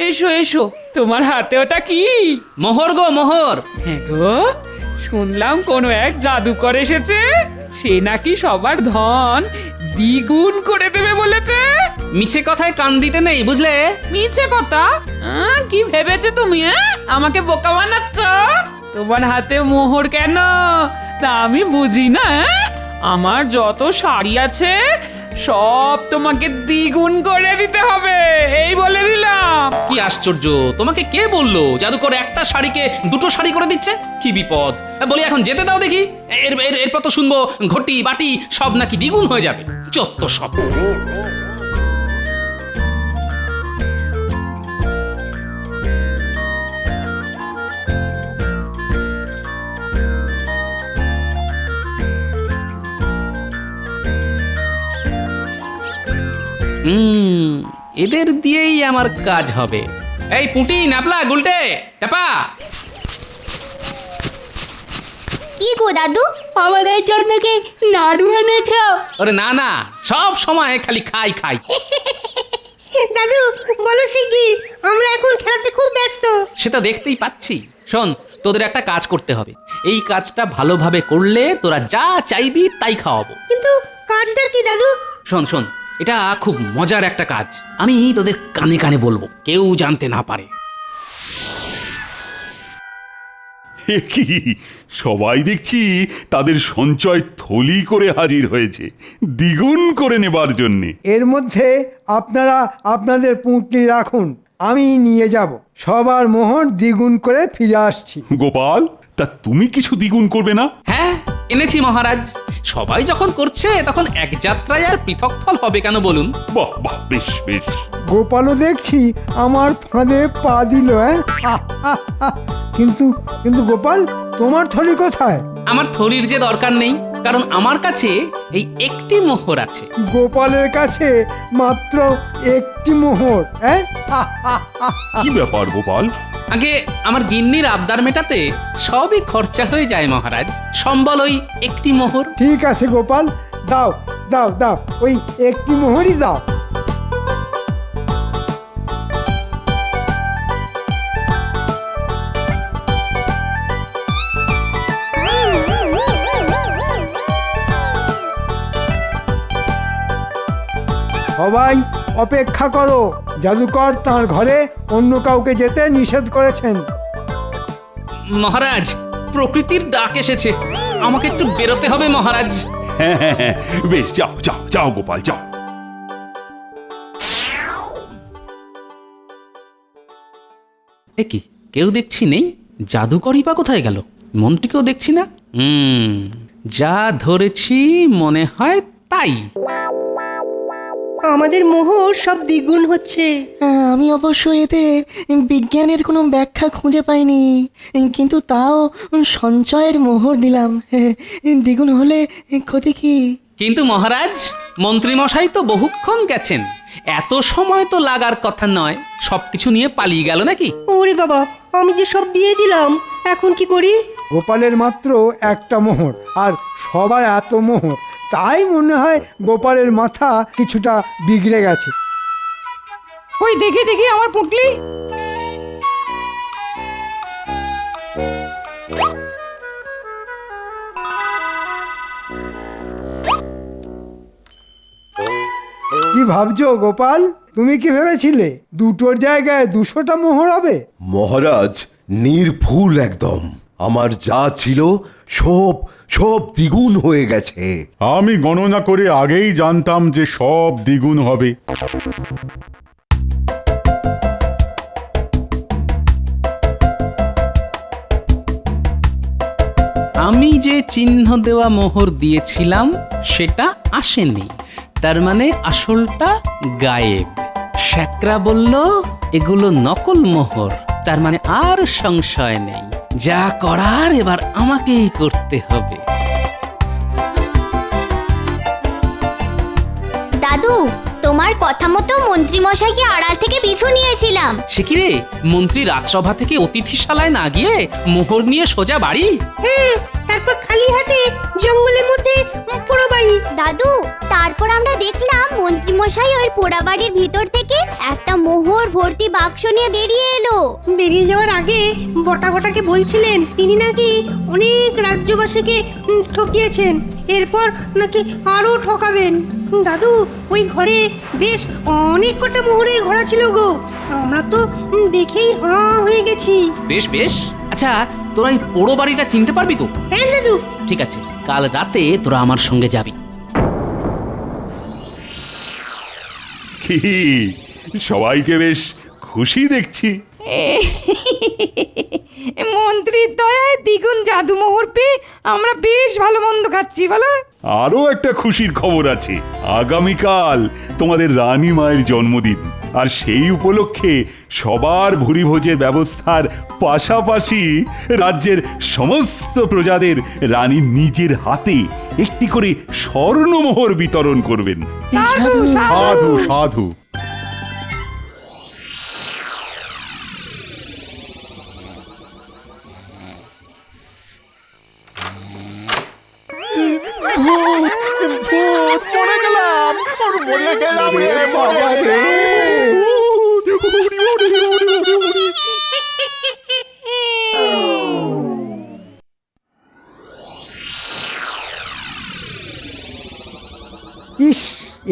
এসো এসো, তোমার হাতে ওটা কি? মোহর গো, মোহর। হ্যাঁ গো, শুনলাম কোনো এক জাদুকর এসেছে, সে নাকি সবার ধন দ্বিগুণ করে দেবে বলেছে। মিছে কথায় কান দিতে নেই, বুঝলে? মিছে কথা? কি ভেবেছে তুমি? আমাকে বোকা বানাচ্ছ? তোমার হাতে মোহর কেন তা আমি বুঝি না। আমার যত শাড়ি আছে সব তোমাকে দ্বিগুণ করে দিতে হবে, এই বলে দিলাম। কি আশ্চর্য, তোমাকে কে বললো জাদুকর একটা শাড়িকে দুটো শাড়ি করে দিচ্ছে? কি বিপদ! বলি এখন যেতে দাও দেখি, এরপর তো শুনবো ঘটি বাটি সব নাকি দ্বিগুণ হয়ে যাবে। যত সব। এদের দিয়েই আমার কাজ হবে। এই পুঁটি, নাপলা, গুলটে, টাপা। কি গো দাদু, আমাদের জন্য কি নাড়ু এনেছ? আরে না না, সব সময় খালি খাই খাই। দাদু বলো শিগগির, আমরা এখন খেলাতে খুব ব্যস্ত। সেটা দেখতেই পাচ্ছি। শোন, তোদের একটা কাজ করতে হবে। এই কাজটা ভালোভাবে করলে তোরা যা চাইবি তাই খাওয়াবো। কিন্তু কাজটা কি দাদু? শোন শোন, এটা খুব মজার একটা কাজ। আমি তোদের কানে কানে বলবো, কেউ জানতে না পারে। কি সবাই দেখছি তাদের সঞ্চয় থলি করে হাজির হয়েছে দ্বিগুণ করে নেবার জন্যে। এর মধ্যে আপনারা আপনাদের পুঁটলি রাখুন, আমি নিয়ে যাব। সবার মোহর দ্বিগুণ করে ফিরে আসছি। গোপাল, তা তুমি কিছু দ্বিগুণ করবে না? হ্যাঁ, এনেছি মহারাজ। সবাই যখন করছে তখন এক যাত্রায় আর পৃথক ফল হবে কেন বলুন? বাহ বাহ, বেশ বেশ। গোপালও দেখছি আমার ফাঁদে পা দিল। কিন্তু কিন্তু গোপাল, তোমার থলি কোথায়? আমার থলির যে দরকার নেই, কারণ আমার কাছে এই একটি মোহর আছে। গোপালের কাছে মাত্র একটি মোহর? কি ব্যাপার গোপাল? আগে আমার গিন্নির আবদার মেটাতে সবই খরচা হয়ে যায় মহারাজ। সম্বল ওই একটি মোহর। ঠিক আছে গোপাল, দাও দাও দাও, ওই একটি মোহরই দাও। সবাই অপেক্ষা করো, জাদুকর তার ঘরে অন্য কাউকে যেতে নিষেধ করেছেন। মহারাজ, প্রকৃতির ডাক এসেছে, আমাকে একটু বেরোতে হবে মহারাজ। হ্যাঁ হ্যাঁ হ্যাঁ, বেশ, যাও যাও যাও গোপাল, যাও। এ কি, কেউ দেখছি নেই? জাদুকরই বা কোথায় গেল? মন্ত্রীকেও দেখছি না। যা ধরেছি মনে হয় তাই। আমাদের মোহর সব দ্বিগুণ হচ্ছে। আমি অবশ্য এতে বিজ্ঞানের কোনো ব্যাখ্যা খুঁজে পাইনি, কিন্তু তাও সঞ্চয়ের মোহর দিলাম। দ্বিগুণ হলে ক্ষতি কি? কিন্তু মহারাজ মন্ত্রীমশাই তো বহুক্ষণ গেছেন, এত সময় তো লাগার কথা নয়, সবকিছু নিয়ে পালিয়ে গেল নাকি? ওরে বাবা, আমি যে সব দিয়ে দিলাম, এখন কি করি? গোপালের মাত্র একটা মোহর, আর সবার এত মোহর, তাই মনে হয় গোপালের মাথা কিছুটা বিগড়ে গেছে। ওই দেখি দেখি আমার পুটলি। কি ভাবছো গোপাল? তুমি কি ভেবেছিলে দুটোর জায়গায় 200টা মোহর হবে? মহারাজ নির্ভুল একদম। আমার যা ছিল সব সব দ্বিগুণ হয়ে গেছে। আমি গণনা করে আগেই জানতাম যে সব দ্বিগুণ হবে। আমি যে চিহ্ন দেওয়া মোহর দিয়েছিলাম সেটা আসেনি, তার মানে আসলটা গায়েব। শ্যাকরা বলল এগুলো নকল মোহর, তার মানে আর সংশয় নেই, যা করার এবার আমাকেই করতে হবে। দাদু, তোমার কথা মতো মন্ত্রীমশাইকে আড়াল থেকে পিছু নিয়েছিলাম। সে কি রে, মন্ত্রী রাজসভা থেকে অতিথিশালায় না গিয়ে মোহর নিয়ে সোজা বাড়ি? হ্যাঁ, তারপর খালি হাতে জঙ্গলের মধ্যে পোড়ো বাড়ি। দাদু, তারপর আমরা দেখলাম মন্ত্রীমশাই ওই পোড়া বাড়ির ভিতর থেকে একটা মোহর ভর্তি বাক্স নিয়ে বেরিয়ে এলো। বেরিয়ে যাওয়ার আগে বটা বটাকে বলছিলেন তিনি নাকি অনেক রাজ্যবাসীকে ঠকিয়েছেন, এরপর নাকি আরো ঠকাবেন। দাদু, ওই ঘরে বেশ অনেক কটা মোহরের ঘোড়া ছিল গো, আমরা তো দেখেই হাঁ হয়ে গেছি। বেশ বেশ, আচ্ছা তোরা এই পোড়ো বাড়িটা চিনতে পারবি তো? হ্যাঁ দাদু। ঠিক আছে, কাল রাতে তোরা আমার সঙ্গে যাবি। কি সবাইকে বেশ খুশি দেখছি। মন্ত্রীর দয়ায় দ্বিগুণ জাদু মোহর পেয়ে আমরা বেশ ভালো মন্দ খাচ্ছি, বলো? আরো একটা খুশির খবর আছে, আগামীকাল তোমাদের রানী মায়ের জন্মদিন, আর সেই উপলক্ষে সবার ভুরিভোজের ব্যবস্থার পাশাপাশি রাজ্যের সমস্ত প্রজাদের রানী নিজের হাতে একটি করে স্বর্ণমোহর বিতরণ করবেন। সাধু সাধু সাধু। মরে গেলাম, মরে গেলাম রে বাবা রে। ইস,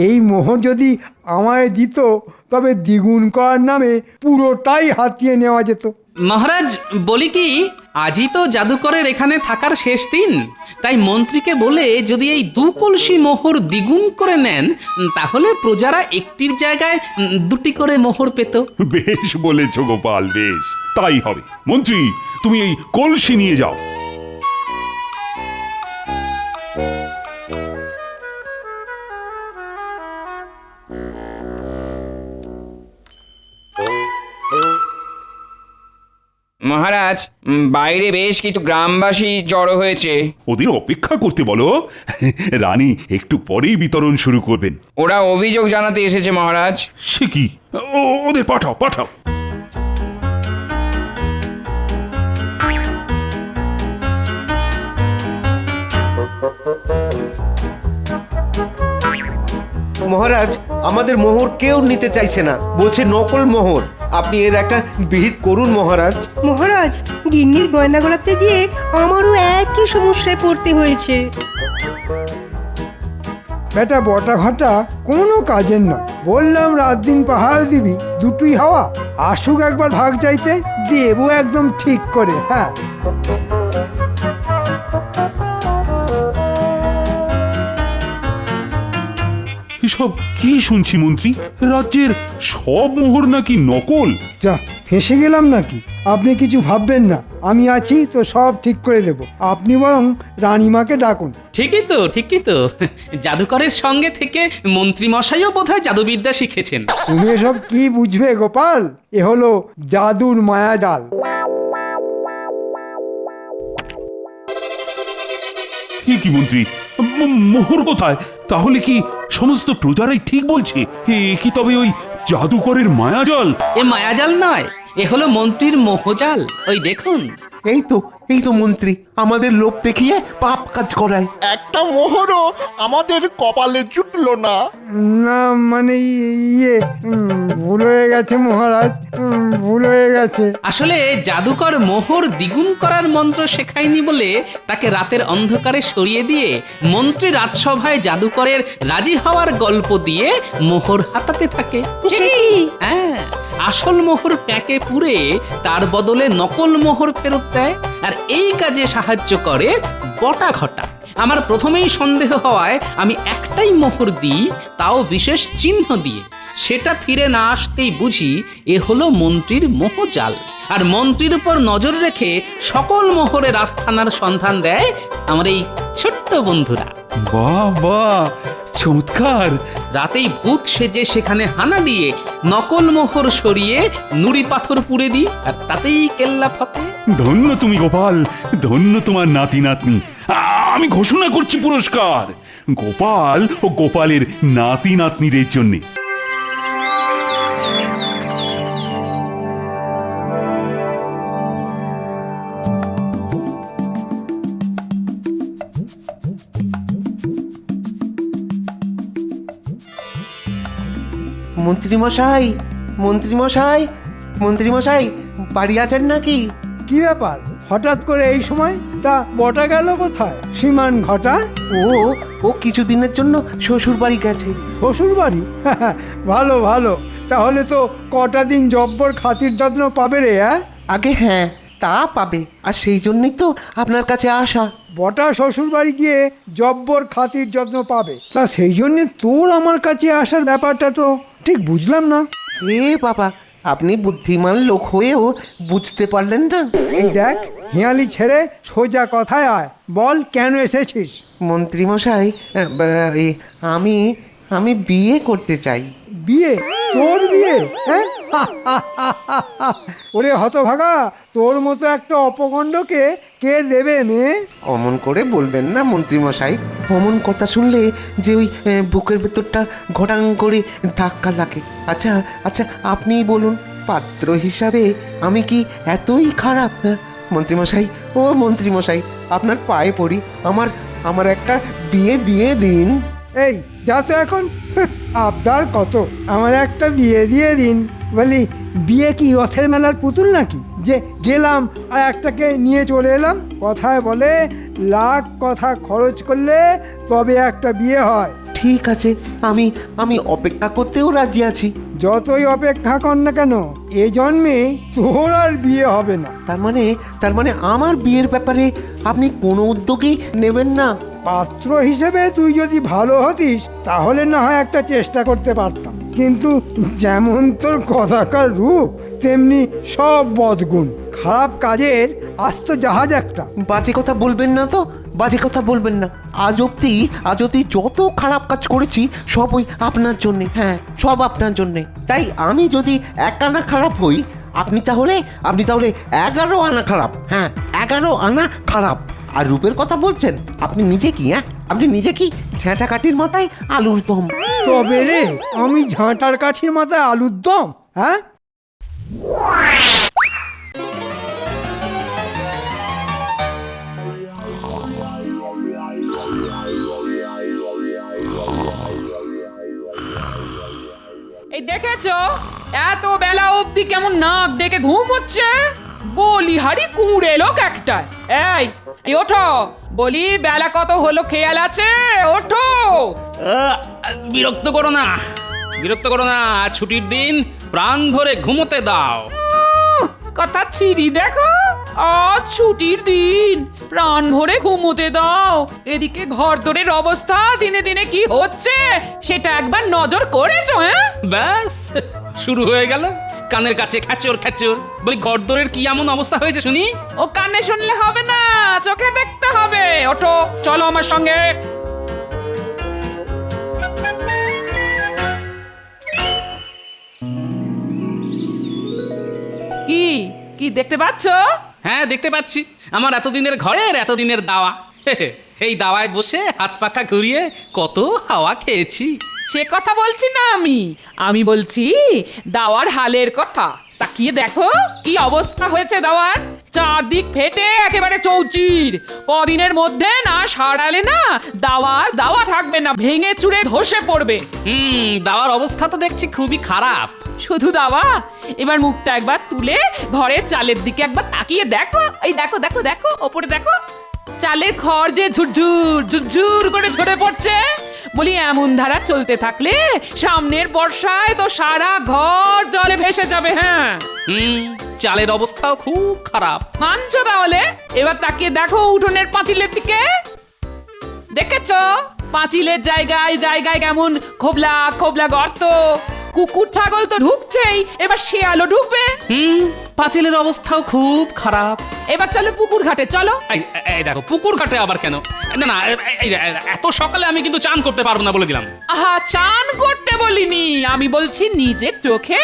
এই মোহর যদি আমায় দিত তবে দ্বিগুণ করার নামে পুরোটাই হাতিয়ে নেওয়া যেত। মহারাজ বলি কি, আজই তো জাদুকরের এখানে থাকার শেষ দিন, তাই মন্ত্রীকে বলে যদি এই 2 কলসি মোহর দ্বিগুণ করে নেন, তাহলে প্রজারা একটির জায়গায় 2টি করে মোহর পেত। বেশ বলেছ গোপাল, বেশ তাই হবে। মন্ত্রী, তুমি এই কলসি নিয়ে যাও। মহারাজ, বাইরে বেশ কিছু গ্রামবাসী জড়ো হয়েছে। ওদের অপেক্ষা করতে বলো, রানী একটু পরেই বিতরণ শুরু করবেন। ওরা অভিযোগ জানাতে এসেছে মহারাজ। সে কি, ওদের পাঠাও পাঠাও। মহারাজ, আমাদের মোহর কেউ নিতে চাইছে না, বলছে নকল মোহর। আপনি এর একটা বিহিত করুন মহারাজ। মহারাজ, গিন্নির গয়না গলাতে গিয়ে আমারও একই সমস্যায় পড়তে হয়েছে। বেটা বটা ঘাটা কোনো কাজের নয়, বললাম রাত দিন পাহাড় দিবি, দুটোই হাওয়া। আসুক একবার ভাগ চাইতে, দেবো একদম ঠিক করে। হ্যাঁ, এসব কি শুনছি মন্ত্রী, রাজ্যের সব মোহর নাকি নকল? যা ফেসে গেলাম নাকি? আপনি কিছু ভাববেন না, আমি আছি তো, সব ঠিক করে দেব। আপনি বরং রানীমাকে ডাকুন। ঠিকই তো, ঠিকই তো, জাদুকরের সঙ্গে থেকে মন্ত্রী মশাইও বোধহয় জাদুবিদ্যা শিখেছেন। তুমি এসব কি বুঝবে গোপাল? এ হলো জাদুর মায়াজাল। কি মন্ত্রী, মোহর কোথায়? তাহলে কি সমস্ত প্রজারাই ঠিক বলছে? এ কি তবে ওই জাদুকরের মায়াজল? এ মায়াজাল নয়, এ হলো মন্ত্রীর মোহজাল। ওই দেখুন। এই তো মন্ত্রী আমাদের লোভ দেখিয়ে পাপ কাজ করায়। একটা মোহরও আমাদের কপালে জুটলো না। না মানে ইয়ে ভুল হয়ে গেছে মহারাজ, ভুল হয়ে গেছে। আসলে জাদুকর মোহর দ্বিগুণ করার মন্ত্র শেখায়নি বলে তাকে রাতের অন্ধকারে সরিয়ে দিয়ে মন্ত্রী রাজসভায় জাদুকরের রাজি হওয়ার গল্প দিয়ে মোহর হাতাতে থাকে। হ্যাঁ, আসল মোহর প্যাকে পুরে তার বদলে নকল মোহর ফেরত দেয়। আর এই কাজে সাহায্য করে বটা ঘটা। আমার প্রথমেই সন্দেহ হওয়ায় আমি একটাই মোহর দিই, তাও বিশেষ চিহ্ন দিয়ে। সেটা ফিরে না আসতেই বুঝি এ হলো মন্ত্রীর মোহজাল। আর মন্ত্রীর উপর নজর রেখে সকল মোহরের আস্থানার সন্ধান দেয় আমার এই ছোট্ট বন্ধুরা। বাহ বাহ, চমৎকার! রাতেই ভূত সেজে সেখানে হানা দিয়ে নকল মোহর সরিয়ে নুড়ি পাথর পুড়ে দিই, আর তাতেই কেল্লা ফতে। ধন্য তুমি গোপাল, ধন্য তোমার নাতি নাতনি। আমি ঘোষণা করছি পুরস্কার গোপাল ও গোপালের নাতি নাতনিদের জন্য। মন্ত্রীমশাই, মন্ত্রীমশাই, মন্ত্রীমশাই, বাড়ি আছেন নাকি? কি ব্যাপার হঠাৎ করে এই সময়? তা বটা গেল কোথায়? শ্রীমান ঘটা? ও কিছুদিনের জন্য শ্বশুর বাড়ি গেছে। শ্বশুর বাড়ি? ভালো ভালো, তাহলে তো কটা দিন জব্বর খাতির যত্ন পাবে রে। আগে হ্যাঁ, তা পাবে, আর সেই জন্যই তো আপনার কাছে আসা। বটা শ্বশুর বাড়ি গিয়ে জব্বর খাতির যত্ন পাবে, তা সেই জন্যে তোর আমার কাছে আসার ব্যাপারটা তো ঠিক বুঝলাম না। এ বাবা, আপনি বুদ্ধিমান লোক হয়েও বুঝতে পারলেন না? এই দেখ, হিয়ালি ছেড়ে সোজা কথায় আয়, বল কেন এসেছিস? মন্ত্রীমশাই, আমি বিয়ে করতে চাই। বিয়ে? তোর বিয়ে? হ্যাঁ? ওরে হতভাগা, তোর মতো একটা অপকণ্ডকে কে দেবে মেয়ে? অমন করে বলবেন না মন্ত্রীমশাই। অমন কথা শুনলে যে ওই বুকের ভেতরটা ঘটাং করে ধাক্কা লাগে। আচ্ছা আচ্ছা, আপনিই বলুন, পাত্র হিসাবে আমি কি এতই খারাপ? মন্ত্রীমশাই, ও মন্ত্রীমশাই, আপনার পায়ে পড়ি, আমার একটা বিয়ে দিয়ে দিন। এই যা তো এখন, আবদার কত, আমার একটা বিয়ে দিয়ে দিন। বলি, বিয়ে কি রথের মেলার পুতুল নাকি যে গেলাম আর একটাকে নিয়ে চলে এলাম? কথায় বলে লাখ কথা খরচ করলে তবে একটা বিয়ে হয়। ঠিক আছে, আমি অপেক্ষা করতেও রাজি আছি। যতই অপেক্ষা কর না কেন, এ জন্মে তোর আর বিয়ে হবে না। তার মানে আমার বিয়ের ব্যাপারে আপনি কোনো উদ্যোগই নেবেন না? পাত্র হিসেবে তুই যদি ভালো হতিস তাহলে না হয় একটা চেষ্টা করতে পারতাম, কিন্তু যেমন তোর কথাকার রূপ তেমনি সব বদগুণ, খারাপ কাজের আস্ত জাহাজ একটা। বাজে কথা বলবেন না তো, বাজে কথা বলবেন না। আজ অব্দি যত খারাপ কাজ করেছি সব ওই আপনার জন্যে। হ্যাঁ, সব আপনার জন্যে। তাই আমি যদি এক আনা খারাপ হই, আপনি তাহলে 11 আনা খারাপ। হ্যাঁ, 11 আনা খারাপ। আর রূপের কথা বলছেন, আপনি নিজে কি? আপনি নিজে কি ঝাঁটা কাঠির মাথায় আলুর দম? তবে রে, আমি ঝাঁটার কাঠির মাথায় আলুর দম? হ্যাঁ, এই দেখেছো, এত বেলা অবধি কেমন নাক ডেকে ঘুম হচ্ছে? বলিহারি কুঁড়ে লোক একটা। এই ওঠো, বলি বেলা কত হলো খেয়াল আছে? ওঠো। বিরক্ত করো না, ছুটির দিন, প্রাণ ভরে ঘুমোতে দাও। কথা ছিড়ি দেখো, আজ ছুটির দিন, প্রাণ ভরে ঘুমোতে দাও। এদিকে ঘর দরের অবস্থা দিনে দিনে কি হচ্ছে সেটা একবার নজর করেছো? ব্যাস শুরু হয়ে গেল কানের কাছে খ্যাচর খ্যাচর। বলি ঘরদোরের কি এমন অবস্থা হয়েছে শুনি? ও কানে শুনলে হবে না, চোখে দেখতে হবে। ওঠো, চলো আমার সঙ্গে। কি দেখতে পাচ্ছ? হ্যাঁ, দেখতে পাচ্ছি। আমার এতদিনের ঘরের এতদিনের দাওয়া। এই দাওয়ায় বসে হাত পাখা ঘুরিয়ে কত হাওয়া খেয়েছি। সে কথা বলছি না আমি বলছি দাওয়ার হালের কথা। তাকিয়ে দেখো কি অবস্থা হয়েছে দাওয়ার, চারদিক ফেটে একেবারে চৌচির। কদিনের মধ্যে না সারালে না দাওয়া থাকবে না, ভেঙে চুরে ধসে পড়বে। দাওয়ার অবস্থা তো দেখছি খুবই খারাপ। শুধু দাওয়া, এবার মুখটা একবার তুলে ঘরের চালের দিকে একবার তাকিয়ে দেখো। এই দেখো দেখো দেখো ওপরে দেখো, চালের খড় যে ঝুরঝুর ঝুরঝুর করে ঝরে পড়ছে। বলি এমন ধারা চলতে থাকলে সামনের বর্ষায় তো সারা ঘর জলে ভেসে যাবে। হ্যাঁ, চালের অবস্থাও খুব খারাপ। মানছো তাহলে? এবার তাকিয়ে দেখো উঠোনের পাঁচিলের দিকে, দেখেছো পাঁচিলের জায়গায় জায়গায় কেমন খোবলা খোবলা গর্ত। কুকুর ছাগল তো ঢুকছেই, এবার শিয়ালও ঢুকবে। পাঁচিলের অবস্থাও খুব খারাপ। এবার চলো পুকুর ঘাটে চলো। এই দেখো, পুকুর ঘাটে আবার কেন? না না, এত সকালে আমি কিন্তু চান করতে পারবো না বলে দিলাম। আহা, চান করতে বলিনি, আমি বলছি নিজের চোখে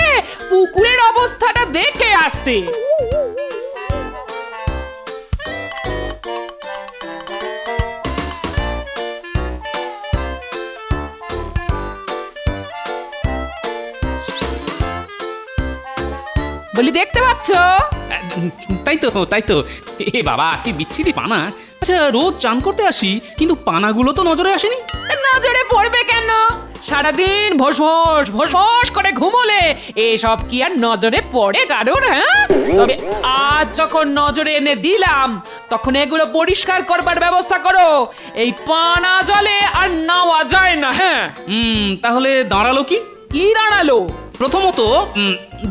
পুকুরের অবস্থাটা দেখে আসতে। বলি দেখতে পাচ্ছ? তাই তো। এ বাবা, কি বিচ্ছিরি পানা। আচ্ছা, রোজ চান করতে আসি, কিন্তু পানাগুলো তো নজরে আসেনি। নজরে পড়বে কেন? সারাদিন ভোস ভোস করে ঘুমোলে এসব কি আর নজরে পড়ে কারোর? হ্যাঁ, তবে আজ যখন নজরে এনে দিলাম, তখন এগুলো পরিষ্কার করবার ব্যবস্থা করো। এই পানা জলে আর নাওয়া যায় না। হ্যাঁ, তাহলে দাঁড়ালো কি? কি দাঁড়ালো? প্রথমত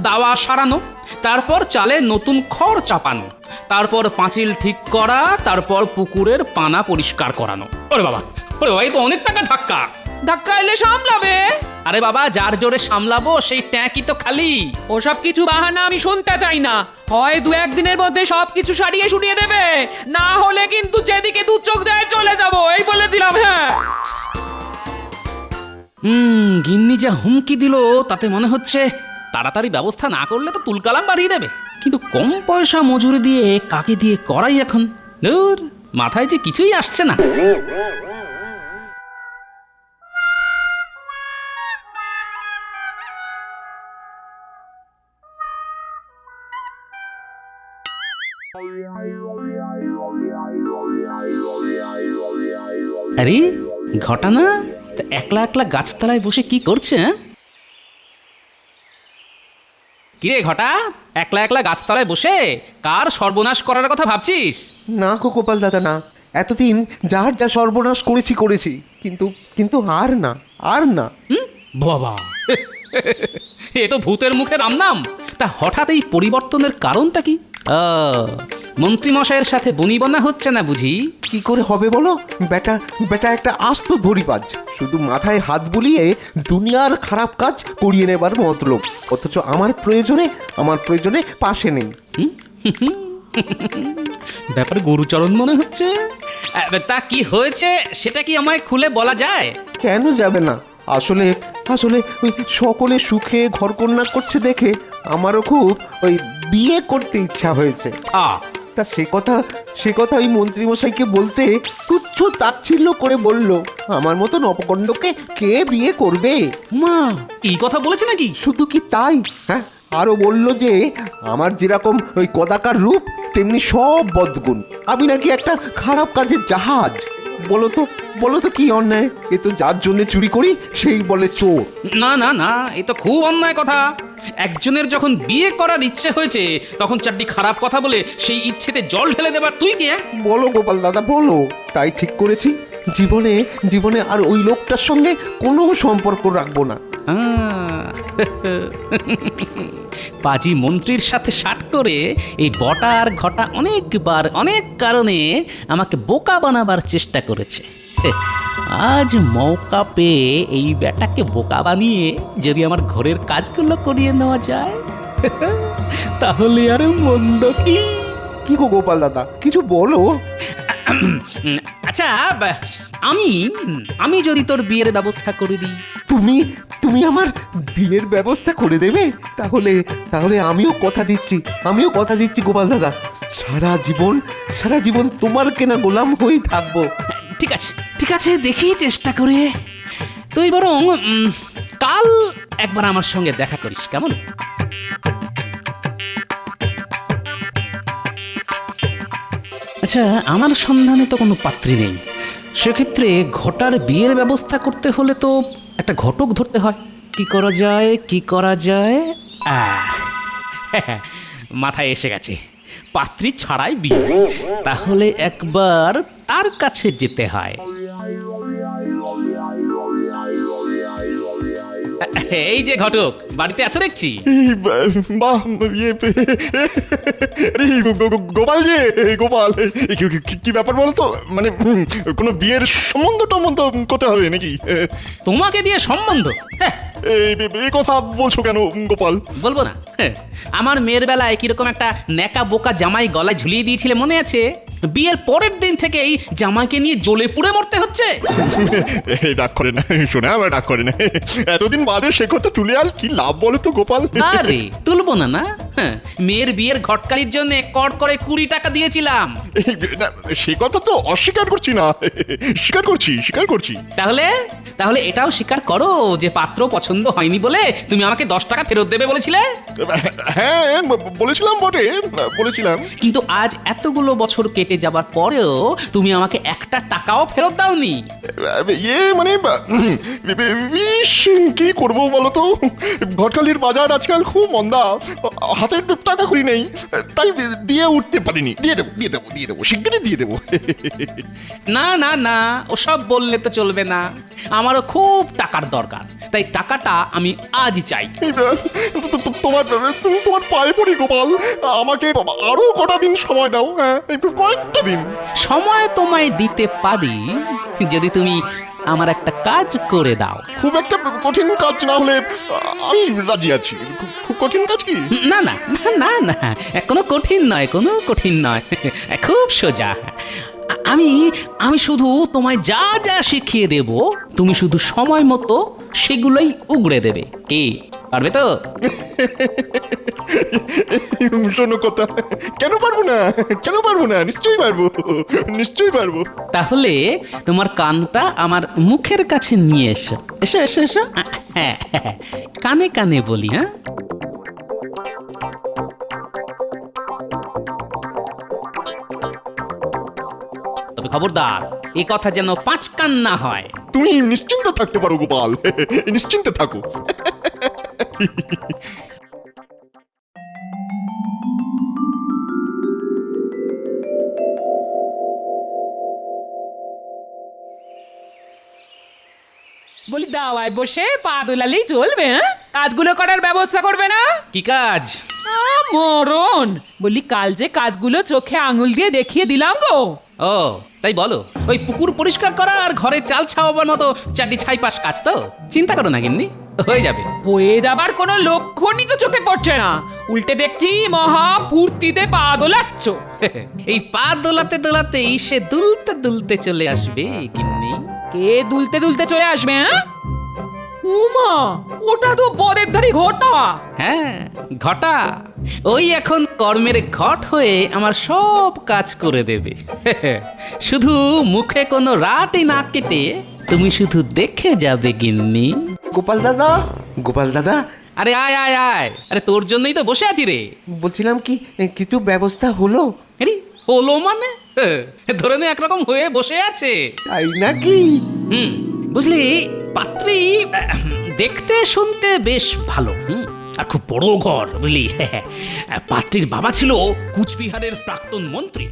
দাওয়া সারানো, তারপর চালে নতুন খড় চাপানো, তারপর পাঁচিল ঠিক করা, তারপর পুকুরের পানা পরিষ্কার করানো। ওরে বাবা, এই তো অনেক টাকা ধাক্কা এলে সামলাবে। আরে বাবা, যার জোরে সামলাবো সেই ট্যাঁকি তো খালি। ওসব কিছু বাহানা আমি শুনতে চাই না। হয় দু একদিনের মধ্যে সবকিছু সারিয়ে সুরিয়ে দেবে, না হলে কিন্তু যেদিকে দু চোখ যায় চলে যাব, এই বলে দিলাম। হ্যাঁ, গিন্নি যা হুমকি দিল তাতে মনে হচ্ছে তাড়াতাড়ি ব্যবস্থা না করলে তো তুলকালাম বাড়িয়ে দেবে। কিন্তু কম পয়সা মজুরি দিয়ে কাকে দিয়ে করাই এখন? ধুর, মাথায় যে কিছুই আসছে না। আরে ঘটনা একলা একলা গাছতলায় বসে কি করছে? কিরে ঘটা, একলা একলা গাছতলায় বসে কার সর্বনাশ করার কথা ভাবছিস? না গোপাল দাদা, না। এতদিন যার যা সর্বনাশ করেছি, কিন্তু আর না। বাবা, এ তো ভূতের মুখে রাম নাম। তা হঠাৎ এই পরিবর্তনের কারণটা কি? মন্ত্রী মশাইয়ের সাথে বনিবনা হচ্ছে না বুঝি? কি করে হবে বলো? বেটা একটা আস্ত ধরিবাজ, শুধু মাথায় হাত বুলিয়ে দুনিয়ার খারাপ কাজ করিয়ে নেবার মতলব, অথচ আমার প্রয়োজনে পাশে নেই। ব্যাপারে গরুচরণ মনে হচ্ছে। তা কি হয়েছে সেটা কি আমায় খুলে বলা যায়? কেন যাবে না? আসলে ওই সকলে সুখে ঘরকন্যা করছে দেখে আমারও খুব ওই বিয়ে করতে ইচ্ছা হয়েছে। তা সে কথা ওই মন্ত্রীমশাইকে বলতে তুচ্ছ তাচ্ছিল্য করে বলল, আমার মতন অপকণ্ডকে কে বিয়ে করবে? মা, এই কথা বলেছে নাকি? শুধু কি তাই, হ্যাঁ, আরো বলল যে আমার যেরকম ওই কদাকার রূপ তেমনি সব বদগুণ, আমি নাকি একটা খারাপ কাজের জাহাজ। বলো তো কি অন্যায়? এ তো যার জন্য চুরি করি সেই বলে চোর। না না না, এ তো খুব অন্যায় কথা। একজনের যখন বিয়ে করার ইচ্ছে হয়েছে তখন চারটি খারাপ কথা বলে সেই ইচ্ছেতে জল ঢেলে দেবার তুই কে? বলো গোপাল দাদা, বলো। তাই ঠিক করেছি, জীবনে আর ওই লোকটার সঙ্গে কোনো সম্পর্ক রাখবো না। পাজি মন্ত্রীর সাথে শাট করে এই বটা আর ঘটা অনেকবার অনেক কারণে আমাকে বোকা বানাবার চেষ্টা করেছে। আজ মৌকা পেয়ে এই বেটাকে বোকা বানিয়ে যদি আমার ঘরের কাজগুলো করিয়ে নেওয়া যায় তাহলে আর মন্দ কি? কি গো গোপাল দাদা, কিছু বলো। আচ্ছা, আমি যদি তোর বিয়ের ব্যবস্থা করে দিই? তুমি আমার বিয়ের ব্যবস্থা করে দেবে? তাহলে আমিও কথা দিচ্ছি গোপাল দাদা, সারা জীবন তোমার কেনা গোলাম হয়েই থাকবো। ঠিক আছে দেখি চেষ্টা করে। তুই বরং কাল একবার আমার সঙ্গে দেখা করিস, কেমন? আচ্ছা, আমার সন্ধানে তো কোনো পাত্রী নেই। সেক্ষেত্রে ঘটার বিয়ের ব্যবস্থা করতে হলে তো একটা ঘটক ধরতে হয়। কি করা যায়? মাথায় এসে গেছে, পাত্রী ছাড়াই বিয়ে। তাহলে একবার তার কাছে যেতে হয়। এই যে ঘটক, বাড়িতে আছো দেখছি। বাহ, গোপাল যে, গোপাল কি ব্যাপার বলো তো? মানে কোনো বিয়ের সম্বন্ধ টম্বন্ধ করতে হবে নাকি? তোমাকে দিয়ে সম্বন্ধ? এই কথা বলছো কেন গোপাল? বলবো না? আমার মেয়ের বেলায় কিরকম একটা ন্যাকা বোকা জামাই গলায় ঝুলিয়ে দিয়েছিলে মনে আছে? বিয়ের পরের দিন থেকেই জামাইকে নিয়ে জ্বলে পুড়ে মরতে হচ্ছে। ডাক করে না, শোনা আমার ডাক করে না। এতদিন বাদে সে কথা তুলে আর কি লাভ বলো তো গোপাল? আরে তুলবো না না? মেয়ের বিয়ের ঘটকালির জন্য কর করে 20 টাকা দিয়েছিলাম। সে কথা তো অস্বীকার করছি না, স্বীকার করছি। তাহলে এটাও স্বীকার করো যে পাত্র পছন্দ হয়নি বলে তুমি আমাকে 10 টাকা ফেরত দেবে বলেছিলে। হ্যাঁ বলেছিলাম বটে, বলেছিলাম। কিন্তু আজ এতগুলো বছর কেটে যাবার পরেও তুমি আমাকে একটা টাকাও ফেরত দাওনি। মানে কি করবো বলো তো? ঘটকালির বাজার আজকাল খুব মন্দা, হাতে টাকা করি নেই, তাই দিয়ে উঠতে পারিনি। দিয়ে দেবো শিগগিরই দিয়ে দেবো। না ওসব বললে তো চলবে না। আমারও খুব টাকার দরকার, তাই টাকাটা আমি আজই চাই। তোমার পায়ে পড়ি গোপাল, আমাকে আরো কটা দিন সময় দাও। হ্যাঁ, কয়েকটা দিন সময় তোমায় দিতে পারি যদি তুমি আমার একটা কাজ করে দাও। খুব একটা কঠিন কাজ না হলে আমি রাজি আছি। খুব কঠিন কাজ কি? না কোনো কঠিন নয়, খুব সোজা। আমি শুধু তোমায় যা যা শিখিয়ে দেব, তুমি শুধু সময় মতো সেগুলোই উগড়ে দেবে। কি পারবে তো? শোনো কথা, কেন পারবো না? নিশ্চয়ই পারবো। তাহলে তোমার কানটা আমার মুখের কাছে নিয়ে এসো। এসো। হ্যাঁ, কানে কানে বলি। হ্যাঁ, তবে খবরদার এ কথা যেন 5 কান না হয়। তুমি নিশ্চিন্ত থাকতে পারো গোপাল, নিশ্চিন্তে থাকো। বলি দাওয়ায় বসে পা দোলালেই চলবে? হ্যাঁ, কাজগুলো করার ব্যবস্থা করবে না? কি কাজ? মরণ! বলি কাল যে কাজগুলো চোখে আঙুল দিয়ে দেখিয়ে দিলাম গো। ও তাই বলো? ওই পুকুর পরিষ্কার করা আর ঘরে চাল ছাওয়াবার মতো 4টি ছাইপাশ কাজ তো? চিন্তা করো না গিন্নি, হয়ে যাবার কোনো লক্ষণই তো চোখে পড়ছে না। উল্টে দেখছি মহা ফুর্তিতে পা দোলাচ্ছ। এই পা দোলাতে দোলাতেই সে দুলতে দুলতে চলে আসবে গিন্নি। কে দুলতে দুলতে চলে আসবে? হ্যাঁ, উমা, ওটা তো বদের ধারি ঘটা। হ্যাঁ, ঘটা। ওই এখন কর্মের ঘট হয়ে আমার সব কাজ করে দেবে। শুধু মুখে কোনো রাটই না কেটে তুমি শুধু দেখে যাবে গিন্নি। গোপাল দাদা। আরে আয়। আরে তোর জন্যই তো বসে আছি রে। বলছিলাম কি কিছু ব্যবস্থা হলো? হলো মানে ধরে নে একরকম হয়ে বসে আছে। তাই নাকি? বুঝলি, পাত্রী দেখতে শুনতে বেশ ভালো, আর খুব বড় ঘর, বুঝলি। পাত্রীর বাবা ছিল কুচবিহারের প্রাক্তন মন্ত্রী।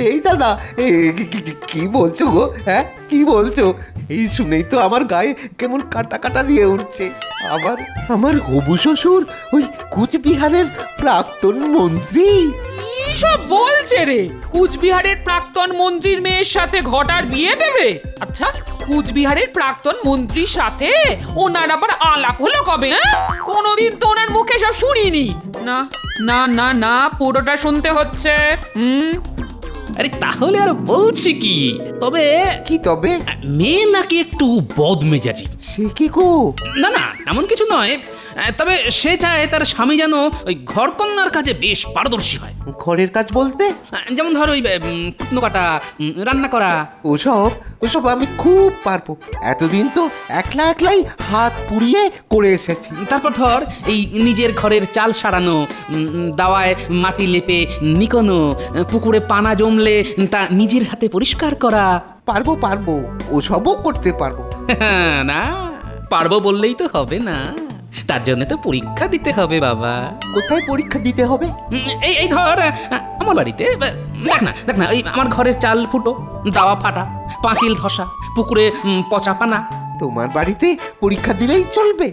এই দাদা কি বলছো গো? হ্যাঁ, কি বলছো? এই শুনেই তো আমার গায়ে কেমন কাটা দিয়ে উঠছে। আমার হবু শ্বশুর ওই কুচবিহারের প্রাক্তন মন্ত্রী? সব বলছে রে? কুচবিহারের প্রাক্তন মন্ত্রীর মেয়ের সাথে ঘটার বিয়ে দেবে? আচ্ছা, কুচবিহারের প্রাক্তন মন্ত্রীর সাথে ওনার আবার আলাপ হলো কবে? কোনোদিন তো ওনার মুখে সব শুনিনি। না পুরোটা শুনতে হচ্ছে। আরে তাহলে আর বলছি কি? তবে মেয়ে নাকি একটু বদমেজাজি। সে কি গো? না এমন কিছু নয়, তবে সে চায় তার স্বামী যেন ওই ঘরকন্যার কাজে বেশ পারদর্শী হয়। ঘরের কাজ বলতে? যেমন ধর ওই কুটনো কাটা, রান্না করা। ওসব ওসব আমি খুব পারবো। এতদিন তো একলাই হাত পুড়িয়ে করে এসেছি। তারপর ধর এই নিজের ঘরের চাল সারানো, দাওয়ায় মাটি লেপে নিকোনো, পুকুরে পানা জমলে তা নিজের হাতে পরিষ্কার করা। পারবো ওসবও করতে পারবো। না, পারবো বললেই তো হবে না, তার জন্য তো পরীক্ষা দিতে হবে বাবা। কোথায় পরীক্ষা দিতে হবে? এই ধর আমার বাড়িতে দেখ না ওই আমার ঘরের চাল ফুটো, দাওয়া ফাটা, পাঁচিল ধসা, পুকুরে পচা পানা। তোমার বাড়িতে পরীক্ষা দিলেই চলবে?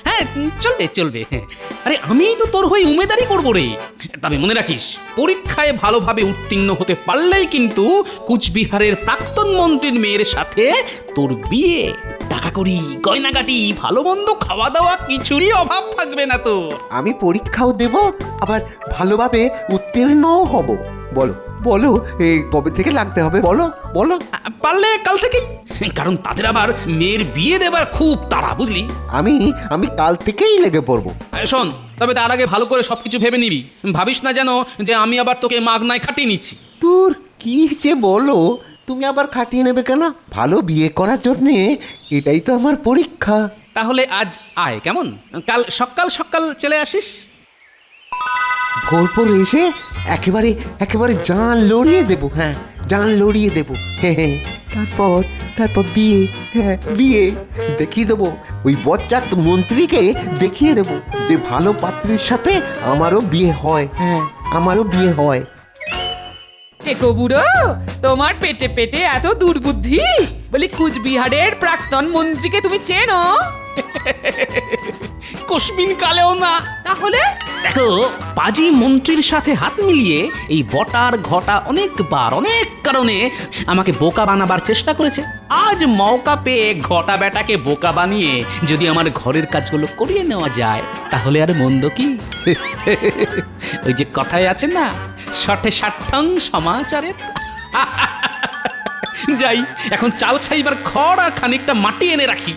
হ্যাঁ চলবে। আরে আমি তো তোর হয়ে উমেদারি করবো রে। তবে মনে রাখিস, পরীক্ষায় ভালোভাবে উত্তীর্ণ হতে পারলেই কিন্তু কুচবিহারের প্রাক্তন মন্ত্রীর মেয়ের সাথে তোর বিয়ে। টাকা করি, গয়নাগাটি, ভালো মন্দ, খাওয়া দাওয়া কিছুরই অভাব থাকবে না তো। আমি পরীক্ষাও দেব, আবার ভালোভাবে উত্তীর্ণও হব। বলো এই কবে থেকে লাগতে হবে? বলো। পারলে কাল থেকেই, কারণ তাদের আবার মেয়ের বিয়ে দেবার খুব তাড়া, বুঝলি। আমি কাল থেকেই লেগে পড়বো। শোন, তবে তার আগে ভালো করে সবকিছু ভেবে নিবি। ভাবিস না যেন যে আমি আবার তোকে মাগনায় খাটিয়ে নিচ্ছি। তোর কি যে বলো, তুমি আবার খাটিয়ে নেবে কেন? ভালো বিয়ে করার জন্যে এটাই তো আমার পরীক্ষা। তাহলে আজ আয়, কেমন? কাল সকাল চলে আসিস। ভোর এসে একেবারে জান লড়িয়ে দেবো। হ্যাঁ, জান লড়িয়ে দেবো। হ্যাঁ, তারপর বিয়ে দেখিয়ে দেবো। ওই বজ্জাত মন্ত্রীকে দেখিয়ে দেবো যে ভালো পাত্রীর সাথে আমারও বিয়ে হয়। হ্যাঁ, আমারও বিয়ে হয়। টেকো বুড়ো, তোমার পেটে এত দুর্বুদ্ধি? বলি কুচবিহারের প্রাক্তন মন্ত্রীকে তুমি চেনো? কসমিন কালেও না। তাহলে দেখো, পাজি মন্ত্রীর সাথে হাত মিলিয়ে এই বটার ঘটা অনেকবার অনেক কারণে আমাকে বোকা বানাবার চেষ্টা করেছে। আজ মৌকা পেয়ে ঘটা বেটাকে বোকা বানিয়ে যদি আমার ঘরের কাজগুলো করিয়ে নেওয়া যায়, তাহলে আর মন্দ কি? ওই যে কথায় আছে না, শঠে ষাট্ঠং সমাচারে। যাই, এখন চাল ছাইবার খড় আর খানিকটা মাটি এনে রাখি।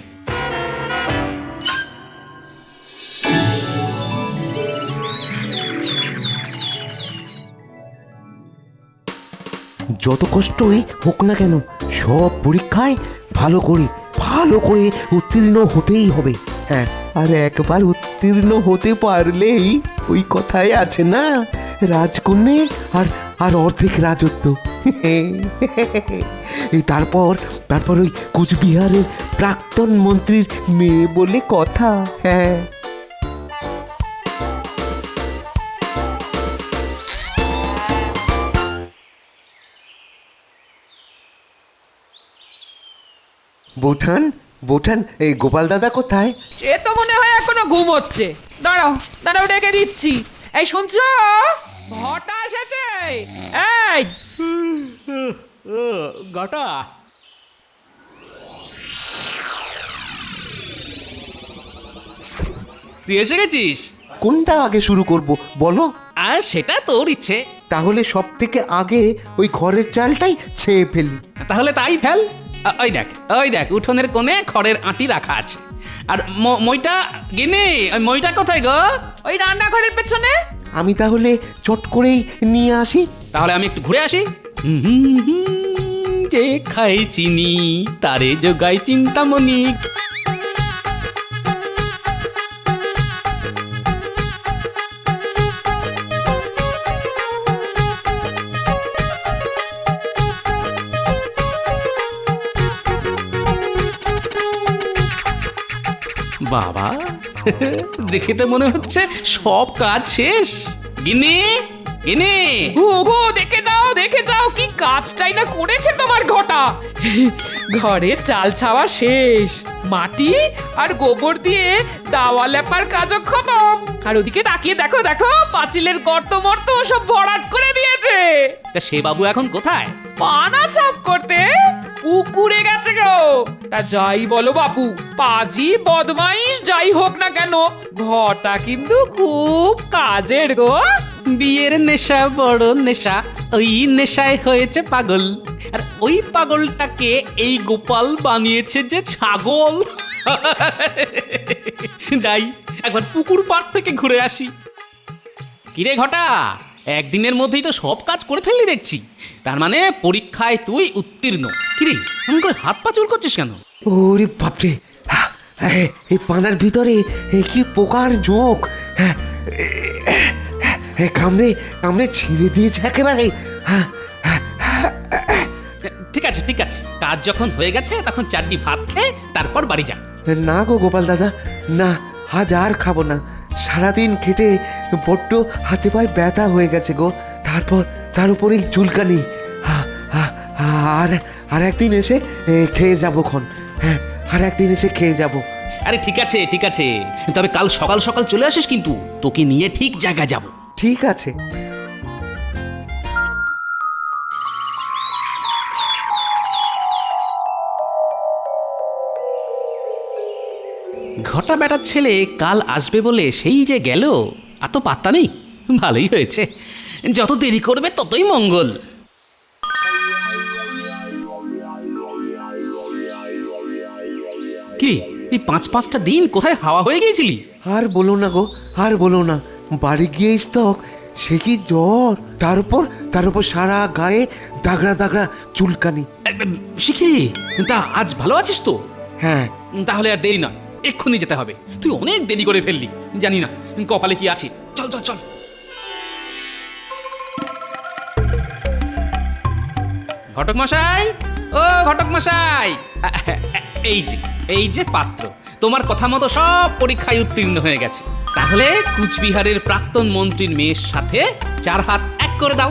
যত কষ্টই হোক না কেন, সব পরীক্ষায় ভালো করে উত্তীর্ণ হতেই হবে। হ্যাঁ, আর একবার উত্তীর্ণ হতে পারলেই ওই কথাই আছে না, রাজকন্যে আর অর্ধেক রাজত্ব। এই তারপর ওই কুচবিহারের প্রাক্তন মন্ত্রীর মেয়ে বলে কথা। হ্যাঁ, বোঠান এই গোপাল দাদা কোথায়? এ তো মনে হয় এখনো ঘুমোচ্ছে। দাঁড়াও ডেকে দিচ্ছি। এই শুনছো, ঘটা এসেছে। এই ঘটা, তুই এসে গেছিস? কোনটা আগে শুরু করব বলো? আর সেটা তোর ইচ্ছে। তাহলে সব থেকে আগে ওই ঘরের চালটাই ছেয়ে ফেলি। তাহলে তাই ফেল। ওই দেখ উঠোনের কোণে খড়ের আঁটি রাখা আছে। আর মইটা গিনি, ওই মইটা কোথায় গো? ওই রান্নাঘরের পেছনে। আমি তাহলে চট করেই নিয়ে আসি। তাহলে আমি একটু ঘুরে আসি। যে খাই চিনি তারে যোগাই চিন্তামণি। বাবা, দেখে তো মনে হচ্ছে সব কাজ শেষ। গিন্নি, গো দেখে যাও কি কাজটাই না করেছে তোমার ঘটা। ঘরে চাল ছাওয়া শেষ, মাটি আর গোবর দিয়ে দাওয়া লেপার কাজও খতম। আর ওদিকে তাকিয়ে দেখো পাঁচিলের গর্ত মর্ত সব ভরাট করে দিয়েছে। তা সে বাবু এখন কোথায়? পানা সাফ করতে পুকুরে গেছে গো। তা যাই বলো বাবু, পাজি বদমাইশ যাই হোক না কেন, ঘটা কিন্তু খুব কাজের গো। বিয়ের নেশা বড় নেশা, ওই নেশায় হয়েছে পাগল। আর ওই পাগলটাকে এই গোপাল বানিয়েছে যে ছাগল। যাই একবার পুকুর পাড় থেকে ঘুরে আসি। কিরে ঘটা, একদিনের মধ্যেই তো সব কাজ করে ফেললি দেখছি। তার মানে পরীক্ষায় তুই উত্তীর্ণ। কিরে এমন করে হাত পা চুল করছিস কেন? ওরে বাপরে, এই পানার ভিতরে কি পোকার ঝোঁক! কামড়ে কামড়ে ছিঁড়ে দিয়েছে একেবারে। ঠিক আছে ঠিক আছে, কাজ যখন হয়ে গেছে তখন চারটি ভাত খেয়ে তারপর বাড়ি যা। না গো গোপাল দাদা, না, আজ আর খাবো না। সারাদিন খেটে বড্ড হাতে পায়ে ব্যথা হয়ে গেছে গো। তারপর তার উপরে চুলকানি। আর আর একদিন এসে খেয়ে যাবো খন। হ্যাঁ, আর একদিন এসে খেয়ে যাবো। আরে ঠিক আছে ঠিক আছে, তবে কাল সকাল সকাল চলে আসিস কিন্তু, তোকে নিয়ে ঠিক জায়গায় যাব। ঠিক আছে। ঘটা বেটার ছেলে কাল আসবে বলে সেই যে গেল, আর তো পাত্তা নেই। ভালোই হয়েছে, যত দেরি করবে ততই মঙ্গল। কি এই 5-5টা দিন কোথায় হাওয়া হয়ে গিয়েছিলি? আর বলো না গো, আর বলো না। বাড়ি গিয়ে স্তক সে কি জ্বর, তার উপর সারা গায়ে দাগড়া দাগড়া চুলকানি। শিখি, তা আজ ভালো আছিস তো? হ্যাঁ। তাহলে আর দেরি নয়, এক্ষুনি যেতে হবে। তুই অনেক দেরি করে ফেললি, জানি না কপালে কি আছে। চল চল চল। ঘটক মশাই, ও ঘটক মশাই, এই যে পাত্র। তোমার কথা মতো সব পরীক্ষায় উত্তীর্ণ হয়ে গেছে। তাহলে কুচবিহারের প্রাক্তন মন্ত্রীর মেয়ের সাথে 4 হাত এক করে দাও।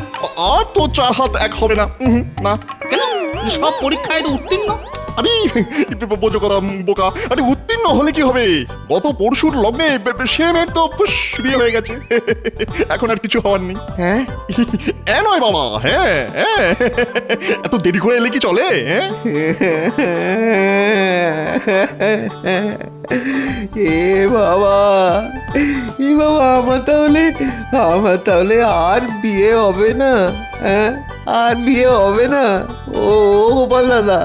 আর তো 4 হাত এক হবে না। না। কেন? সব পরীক্ষায় তো উত্তীর্ণ। আরে বোঝো কথা বোকা, আরে উত্তীর্ণ হলে কি হবে? গত পরশুর লগ্নে সে মেয়ের তো বিয়ে হয়ে গেছে, এখন আর কিছু হওয়ার নেই। হ্যাঁ নয় বাবা, হ্যাঁ হ্যাঁ, এত দেরি করে এলে কি চলে? এ বাবা, আমার তাহলে আর বিয়ে হবে না? হ্যাঁ, আর বিয়ে হবে না? ও গোপাল দাদা,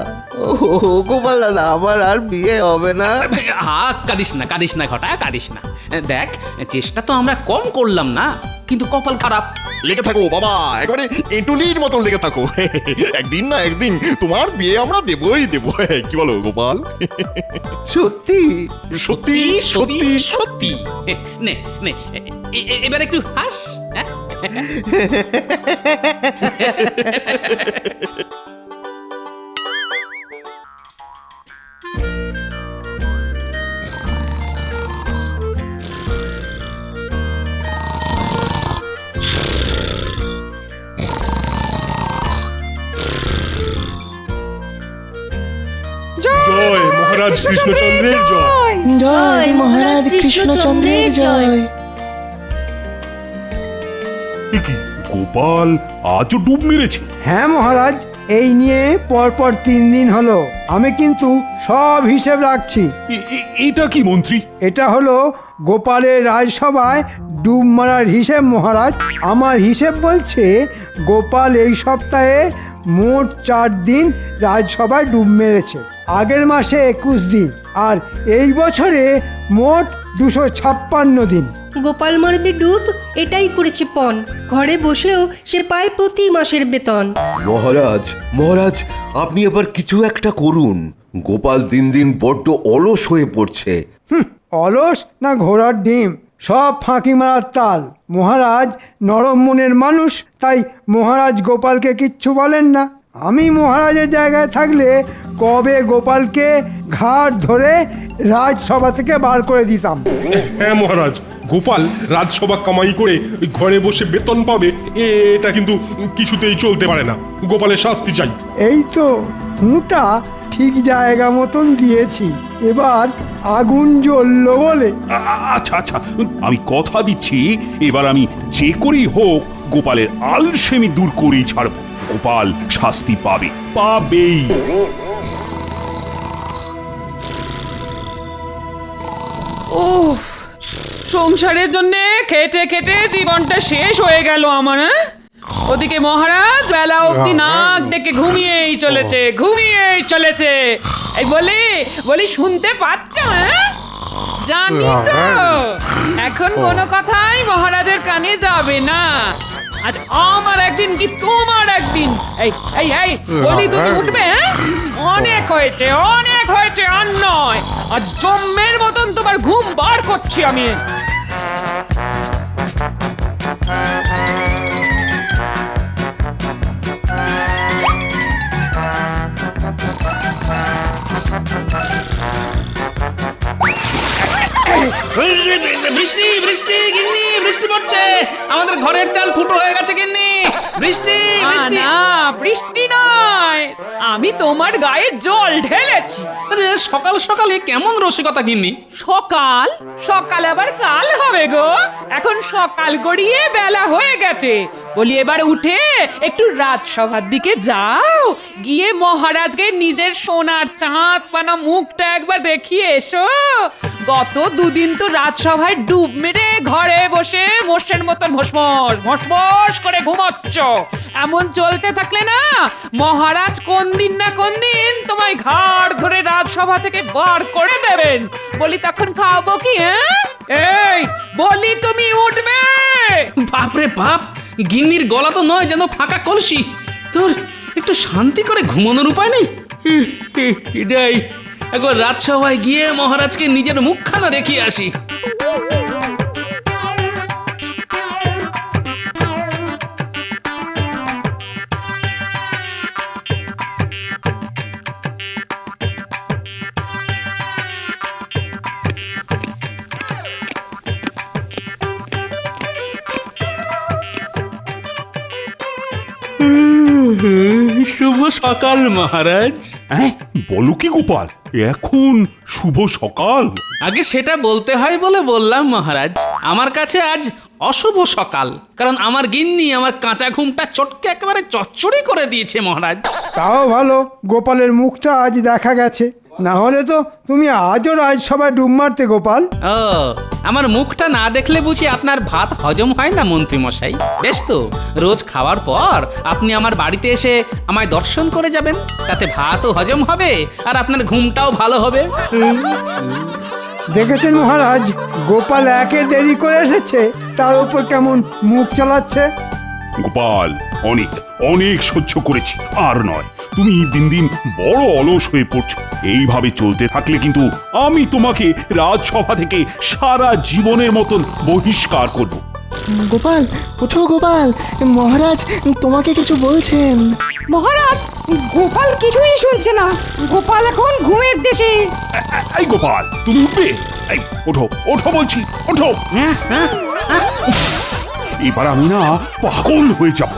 আমার আর বিয়ে হবে না। কাঁদিস না ঘটা, কাঁদিস না। দেখ, চেষ্টা তো আমরা কম করলাম না, কিন্তু কপাল খারাপ। লেগে থাকো বাবা, একবারে এঁটুলির মতো লেগে থাকো। একদিন না একদিন তোমার বিয়ে আমরা দেবই দেবো। কি বলো গোপাল? সত্যি সত্যি সত্যি সত্যি। নে নে, এবার একটু হাস। জয় মহারাজ কৃষ্ণচন্দ্রের জয়। জয় মহারাজ কৃষ্ণচন্দ্রের জয়। গোপাল আজও ডুব মেরেছে? হ্যাঁ মহারাজ, এই নিয়ে পরপর 3 দিন হলো। আমি কিন্তু সব হিসেব রাখছি। এটা কি মন্ত্রী? এটা হলো গোপালের রাজসভায় ডুব মারার হিসেব মহারাজ। আমার হিসেব বলছে গোপাল এই সপ্তাহে মোট 4 দিন রাজসভায় ডুব মেরেছে। আগের মাসে 21 দিন, আর এই বছরে মোট 256 দিন। গোপাল মারবে ডুব, এটাই করেছে পণ। ঘরে বসেও সে পায় প্রতি মাসের বেতন। মহারাজ, আপনি এবার কিছু একটা করুন। গোপাল দিন দিন বড্ড অলস হয়ে পড়ছে। অলস না ঘোড়ার ডিম, সব ফাঁকি মারার তাল। মহারাজ নরম মনের মানুষ, তাই মহারাজ গোপালকে কিচ্ছু বলেন না। আমি মহারাজের জায়গায় থাকলে কবে গোপালকে ঘাট ধরে রাজসভা থেকে বার করে দিতাম। হ্যাঁ মহারাজ, গোপাল রাজসভা কামাই করে ওই ঘরে বসে বেতন পাবে, এটা কিন্তু কিছুতেই চলতে পারে না। গোপালের শাস্তি চাই। এই তো হুঁটা ঠিক জায়গা মতন দিয়েছি, এবার আগুন জ্বললো বলে। আচ্ছা আচ্ছা, আমি কথা দিচ্ছি, এবার আমি যে করেই হোক গোপালের আলসেমি দূর করেই ছাড়ব। গোপাল শাস্তি পাবেই। সংসারের জন্য খেটে খেটে জীবনটা শেষ হয়ে গেল আমার। ওদিকে মহারাজ বেলা অবধি নাক ডেকে ঘুমিয়েই চলেছে এই বলি শুনতে পাচ্ছ? হ্যাঁ, জানি তো এখন কোনো কথাই মহারাজের কানে যাবে না। আজ আমার একদিন কি তোমার একদিন। এই বলি তুমি উঠবে? হ্যাঁ, অনেক হয়েছে আর নয়। আজ জম্মের মতন তোমার ঘুম বার করছি আমি। বৃষ্টি বৃষ্টি গিন্নি, বৃষ্টি পড়ছে, আমাদের ঘরের চাল ফুটো হয়ে গেছে গিন্নি। বৃষ্টি বৃষ্টি। না, বৃষ্টি নয়, আমি তোমার গায়ে জল ঢেলেছি। সকাল সকালে কেমন রসিকতা গিন্নি? সকাল আবার কাল হবে গো। এখন সকাল গড়িয়ে বেলা হয়ে গেছে। বলি এবার উঠে একটু রাজসভার দিকে যাও, গিয়ে মহারাজকে নিজের সোনার চাঁদ পানা মুখটা একবার দেখিয়ে এসো। গত দুদিন তো রাজসভায় ডুব মেরে ঘরে বসে মোষের মতন ভোসমস করে ঘুমাচ্ছ। এমন চলতে থাকলে না মহারাজ কোন দিন না কোন দিন তোমায় ঘাড় ধরে রাজসভা থেকে বার করে দেবেন। বলি তখন খাবো কি? এই বলি তুমি উঠবে? বাপরে বাপ, গিন্নির গলা তো নয় যেন ফাঁকা কলসি। তোর একটু শান্তি করে ঘুমানোর উপায় নেই? এটাই একবার রাজসভায় গিয়ে মহারাজকে নিজের মুখখানা দেখিয়ে আসি। শুভ সকাল মহারাজ। বলো কি গোপাল, এখন শুভ সকাল? আগে সেটা বলতে হয় বলে বললাম মহারাজ। আমার কাছে আজ অশুভ সকাল, কারণ আমার গিন্নি আমার কাঁচা ঘুমটা চটকে একেবারে চচ্চড়ি করে দিয়েছে মহারাজ। তাও ভালো, গোপালের মুখটা আজ দেখা গেছে, না হলে তো তুমি আজও রাজসভায় ডুব মারতে গোপাল। ও, আমার মুখটা না দেখলে বুঝি আপনার ভাত হজম হয় না মন্ত্রী মশাই? বেশ তো, রোজ খাওয়ার পর আপনি আমার বাড়িতে এসে আমায় দর্শন করে যাবেন, তাতে ভাতও হজম হবে আর আপনার ঘুমটাও ভালো হবে। দেখেছেন মহারাজ, গোপাল একে দেরি করে এসেছে, তার উপর কেমন মুখ চালাচ্ছে। গোপাল, অনেক অনেক সহ্য করেছি, আর নয়। তুমি দিন দিন বড় অলস হয়ে পড়ছো। এইভাবে চলতে থাকলে কিন্তু আমি তোমাকে রাজসভা থেকে সারা জীবনের মতন বহিষ্কার করব। গোপাল, ওঠো গোপাল, মহারাজ তোমাকে কিছু বলছেন। মহারাজ, গোপাল কিছুই শুনছে না, গোপাল এখন ঘুমের দেশে। এই গোপাল, তুমি উঠবে? এই ওঠো, ওঠো বলছি, ওঠো। এবার আমি না পাগল হয়ে যাব।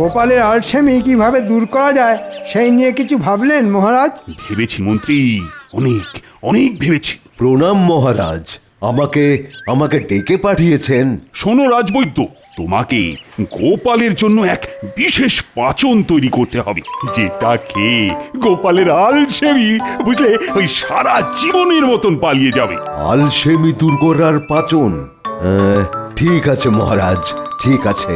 গোপালের আলসেমি কিভাবে দূর করা যায় সেই নিয়ে কিছু ভাবলেন মহারাজ? ভেবেছি মন্ত্রী, অনেক অনেক ভেবেছি। প্রণাম মহারাজ, আমাকে ডেকে পাঠিয়েছেন? শোনো রাজবৈদ্য, তোমাকে গোপালের জন্য এক বিশেষ পাচন তৈরি করতে হবে, যেটা খেয়ে গোপালের আলসেমি বুঝলে ওই সারা জীবনের মতন পালিয়ে যাবে। আলসেমি দূর করার পাচন? ঠিক আছে মহারাজ, ঠিক আছে।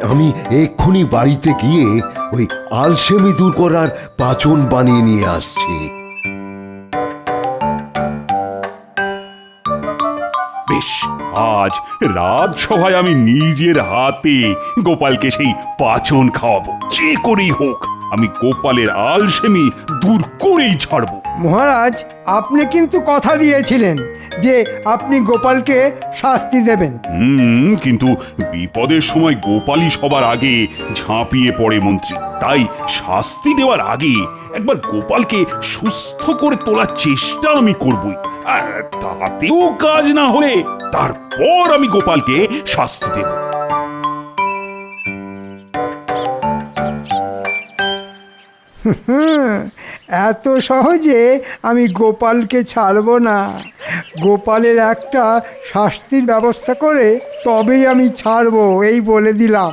আমি এক্ষুনি বাড়িতে গিয়ে ওই আলসেমি দূর করার পাচন বানিয়ে নিয়ে আসছি। বেশ, আজ রাজসভায় আমি নিজের হাতে গোপালকে সেই পাচন খাওয়াবো, যে করেই হোক আমি গোপালের আলসেমি দূর করেই ছাড়বো। মহারাজ, আপনি কিন্তু কথা দিয়েছিলেন যে আপনি গোপালকে শাস্তি দেবেন। কিন্তু বিপদের সময় গোপালই সবার আগে ঝাঁপিয়ে পড়ে মন্ত্রী। তাই শাস্তি দেওয়ার আগে একবার গোপালকে সুস্থ করে তোলার চেষ্টা আমি করবই। তাতেও কাজ না হলে তারপর আমি গোপালকে শাস্তি দেব। এত সহজে আমি গোপালকে ছাড়ব না। গোপালের একটা শাস্তির ব্যবস্থা করে তবেই আমি ছাড়ব, এই বলে দিলাম।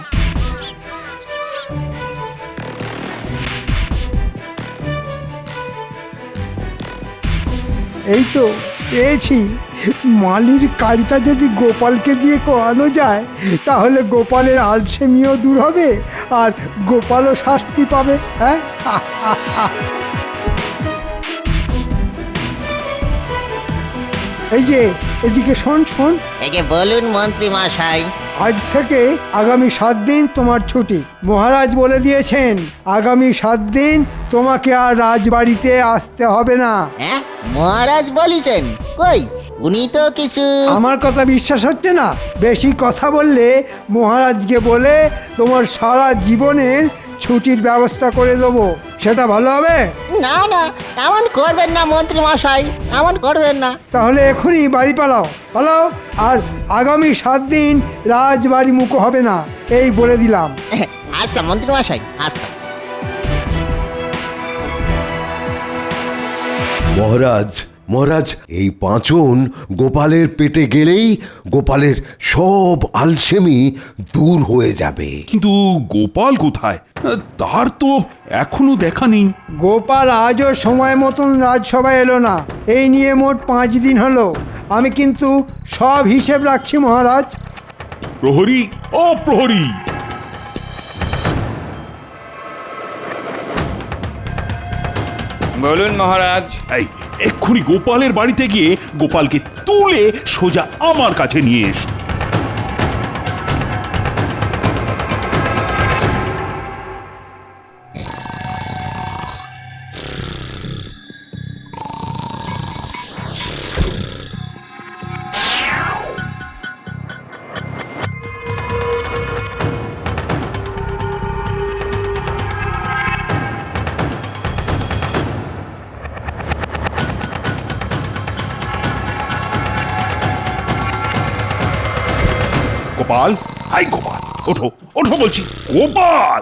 এই তো পেয়েছি। মালির কাজটা যদি গোপালকে দিয়ে করানো যায় তাহলে গোপালের আলসেমিও দূর হবে আর গোপালও শাস্তি পাবে। হ্যাঁ, এই যে এদিকে শোন শোন, একে বলুন মন্ত্রী মশাই। আজ থেকে আগামী 7 দিন তোমার ছুটি। মহারাজ বলে দিয়েছেন আগামী 7 দিন তোমাকে আর রাজবাড়িতে আসতে হবে না। হ্যাঁ, মহারাজ বলেছেন? কই, উনি তো কিছু। আমার কথা বিশ্বাস হচ্ছে না? বেশি কথা বললে মহারাজকে বলে তোমার সারা জীবনের ছুটির ব্যবস্থা করে দেবো, সেটা ভালো হবে? না না, এমন করবেন না মন্ত্রী মশাই, এমন করবেন না। তাহলে এখনই বাড়ি পালাও, পালাও। আর আগামী 7 দিন রাজবাড়ি মুখো হবে না, এই বলে দিলাম। আচ্ছা মন্ত্রী মশাই, আচ্ছা। মহারাজ, মহারাজ, এই পাঁচন গোপালের পেটে গেলেই গোপালের সব আলসেমি দূর হয়ে যাবে। কিন্তু গোপাল কোথায়? তার তো এখনো দেখা নেই। গোপাল আজও সময় মতন রাজসভায় এলো না। এই নিয়ে মোট 5 দিন হলো। আমি কিন্তু সব হিসেব রাখছি মহারাজ। প্রহরী, ও প্রহরী! বলুন মহারাজ। এই এক্ষুনি গোপালের বাড়িতে গিয়ে গোপালকে তুলে সোজা আমার কাছে নিয়ে এসো। গোপাল, হাই গোপাল, ওঠো ওঠো বলছি, গোপাল!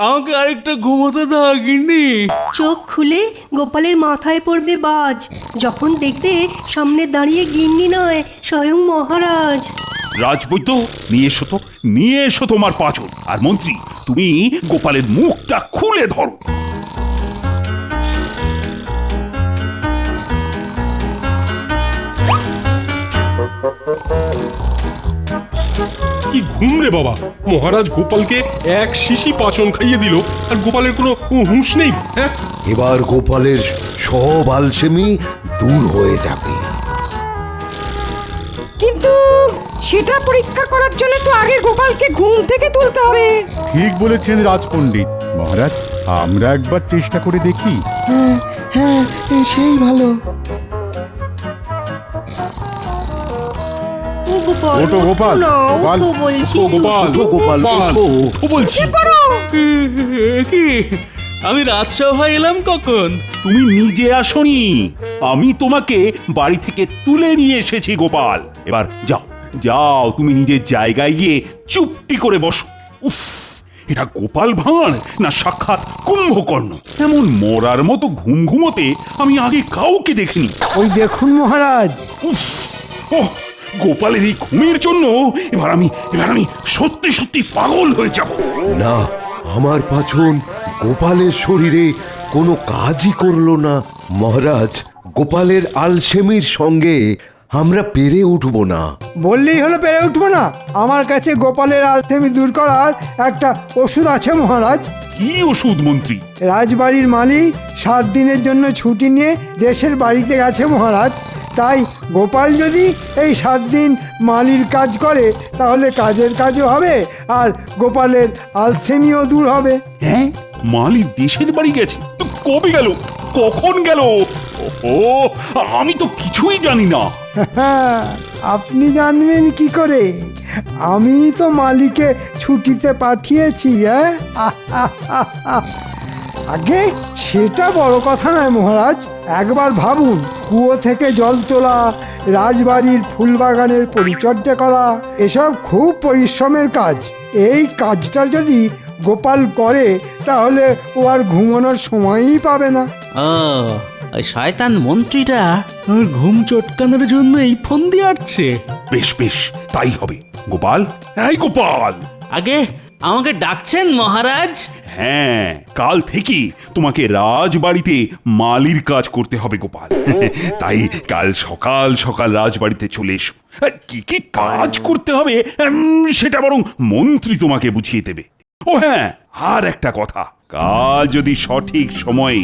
আমাকে আরেকটা ঘুমোতে দাও গিন্নি। চোখ খুলে গোপালের মাথায় পড়বে বাজ যখন দেখবে সামনে দাঁড়িয়ে গিন্নি নয়, স্বয়ং মহারাজ। রাজবৈদ্য, নিয়ে এসো তো, নিয়ে এসো তোমার পাঁচন। আর মন্ত্রী, তুমি গোপালের মুখটা খুলে ধরো। কি ঘুম রে বাবা! মহারাজ গোপালকে এক শিশি পাচন খাইয়ে দিল আর গোপালের কোনো হুঁশ নেই। হ্যাঁ, এবার গোপালের সব আলসেমি দূর হয়ে যাবে। কিন্তু সেটা পরীক্ষা করার জন্য তো আগে গোপালকে ঘুম থেকে তুলতে হবে। ঠিক বলেছেন রাজপণ্ডিত। মহারাজ, আমরা একবার চেষ্টা করে দেখি। হ্যাঁ হ্যাঁ, সেই ভালো। ওঠো গোপাল, গোপাল, ও গোপাল, ও গোপাল, ও বলছি। কি আমি রাজসভায় এলাম কখন? তুমি নিজে আসনি, আমি তোমাকে বাড়ি থেকে তুলে নিয়ে এসেছি গোপাল। এবার যাও যাও, তুমি নিজের জায়গায় গিয়ে চুপটি করে বসো। উফ, এটা গোপাল ভাঁড় না সাক্ষাৎ কুম্ভকর্ণ! এমন মরার মতো ঘুম ঘুমোতে আমি আগে কাউকে দেখিনি। ওই দেখুন মহারাজ। উফ, ওহ, গোপালের এই ঘুমের জন্য এবার আমি সত্যি সত্যি পাগল হয়ে যাব। না, আমার পাচন গোপালের শরীরে কোনো কাজই করলো না। মহারাজ, গোপালের আলসেমির সঙ্গে আমরা পেরে উঠব না। বললেই হলো পেরে উঠবো না? আমার কাছে গোপালের আলসেমি দূর করার একটা ওষুধ আছে মহারাজ। কি ওষুধ মন্ত্রী? রাজবাড়ির মালিক 7 দিনের জন্য ছুটি নিয়ে দেশের বাড়িতে গেছে মহারাজ। তাই গোপাল যদি এই 7 দিন মালির কাজ করে তাহলে কাজের কাজও হবে আর গোপালের আলসেমিও দূর হবে। হ্যাঁ, মালি দেশের বাড়ি গেছে? তো কবে গেল, কখন গেল? ও, আমি তো কিছুই জানি না। আপনি জানবেন কি করে? আমি তো মালিকে ছুটিতে পাঠিয়েছি। আগে সেটা বড় কথা নয় মহারাজ। একবার ভাবুন, কুয়ো থেকে জল তোলা, রাজবাড়ির ফুলবাগানের পরিচর্যা করা, এসব খুব পরিশ্রমের কাজ। এই কাজটা যদি গোপাল করে তাহলে ও আর ঘুমানোর সময়ই পাবে না। ওই শয়তান মন্ত্রীটা ওর ঘুম চটকানোর জন্য এই ফোন দিয়ে আসছে। বেশ বেশ, তাই হবে। গোপাল, এই গোপাল! আগে আমাকে ডাকছেন মহারাজ? হ্যাঁ, কাল থেকে তোমাকে রাজবাড়িতে মালির কাজ করতে হবে গোপাল। তাই কাল সকাল সকাল রাজবাড়িতে চলে এসো। কি কি কাজ করতে হবে সেটা বরং মন্ত্রী তোমাকে বুঝিয়ে দেবে। ও হ্যাঁ, আর একটা কথা, কাল যদি সঠিক সময়ে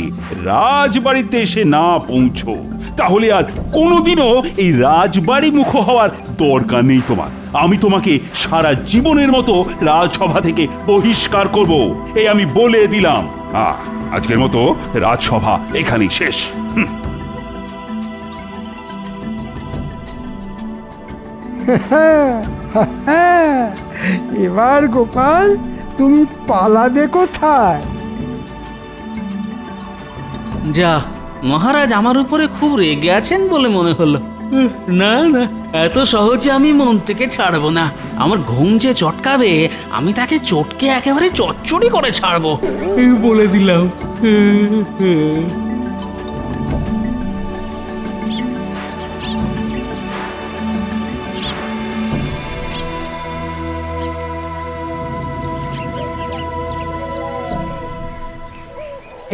রাজবাড়িতে এসে না পৌঁছো তাহলে আর কোনোদিনও এই রাজবাড়ি মুখ হওয়ার দরকার নেই তোমার। আমি তোমাকে সারা জীবনের মতো রাজসভা থেকে বহিষ্কার করব, এই আমি বলে দিলাম। আজকের মতো রাজসভা এখানেই শেষ। এবার গোপাল তুমি পালাবে কোথায়? যা, মহারাজ আমার উপরে খুব রেগে আছেন বলে মনে হলো। না না, এত সহজে আমি মন্ত্রীকে ছাড়বো না। আমার ঘুম যে চটকাবে, আমি তাকে চটকে একেবারে চচ্চড়ি করে ছাড়বো, বলে দিলাম।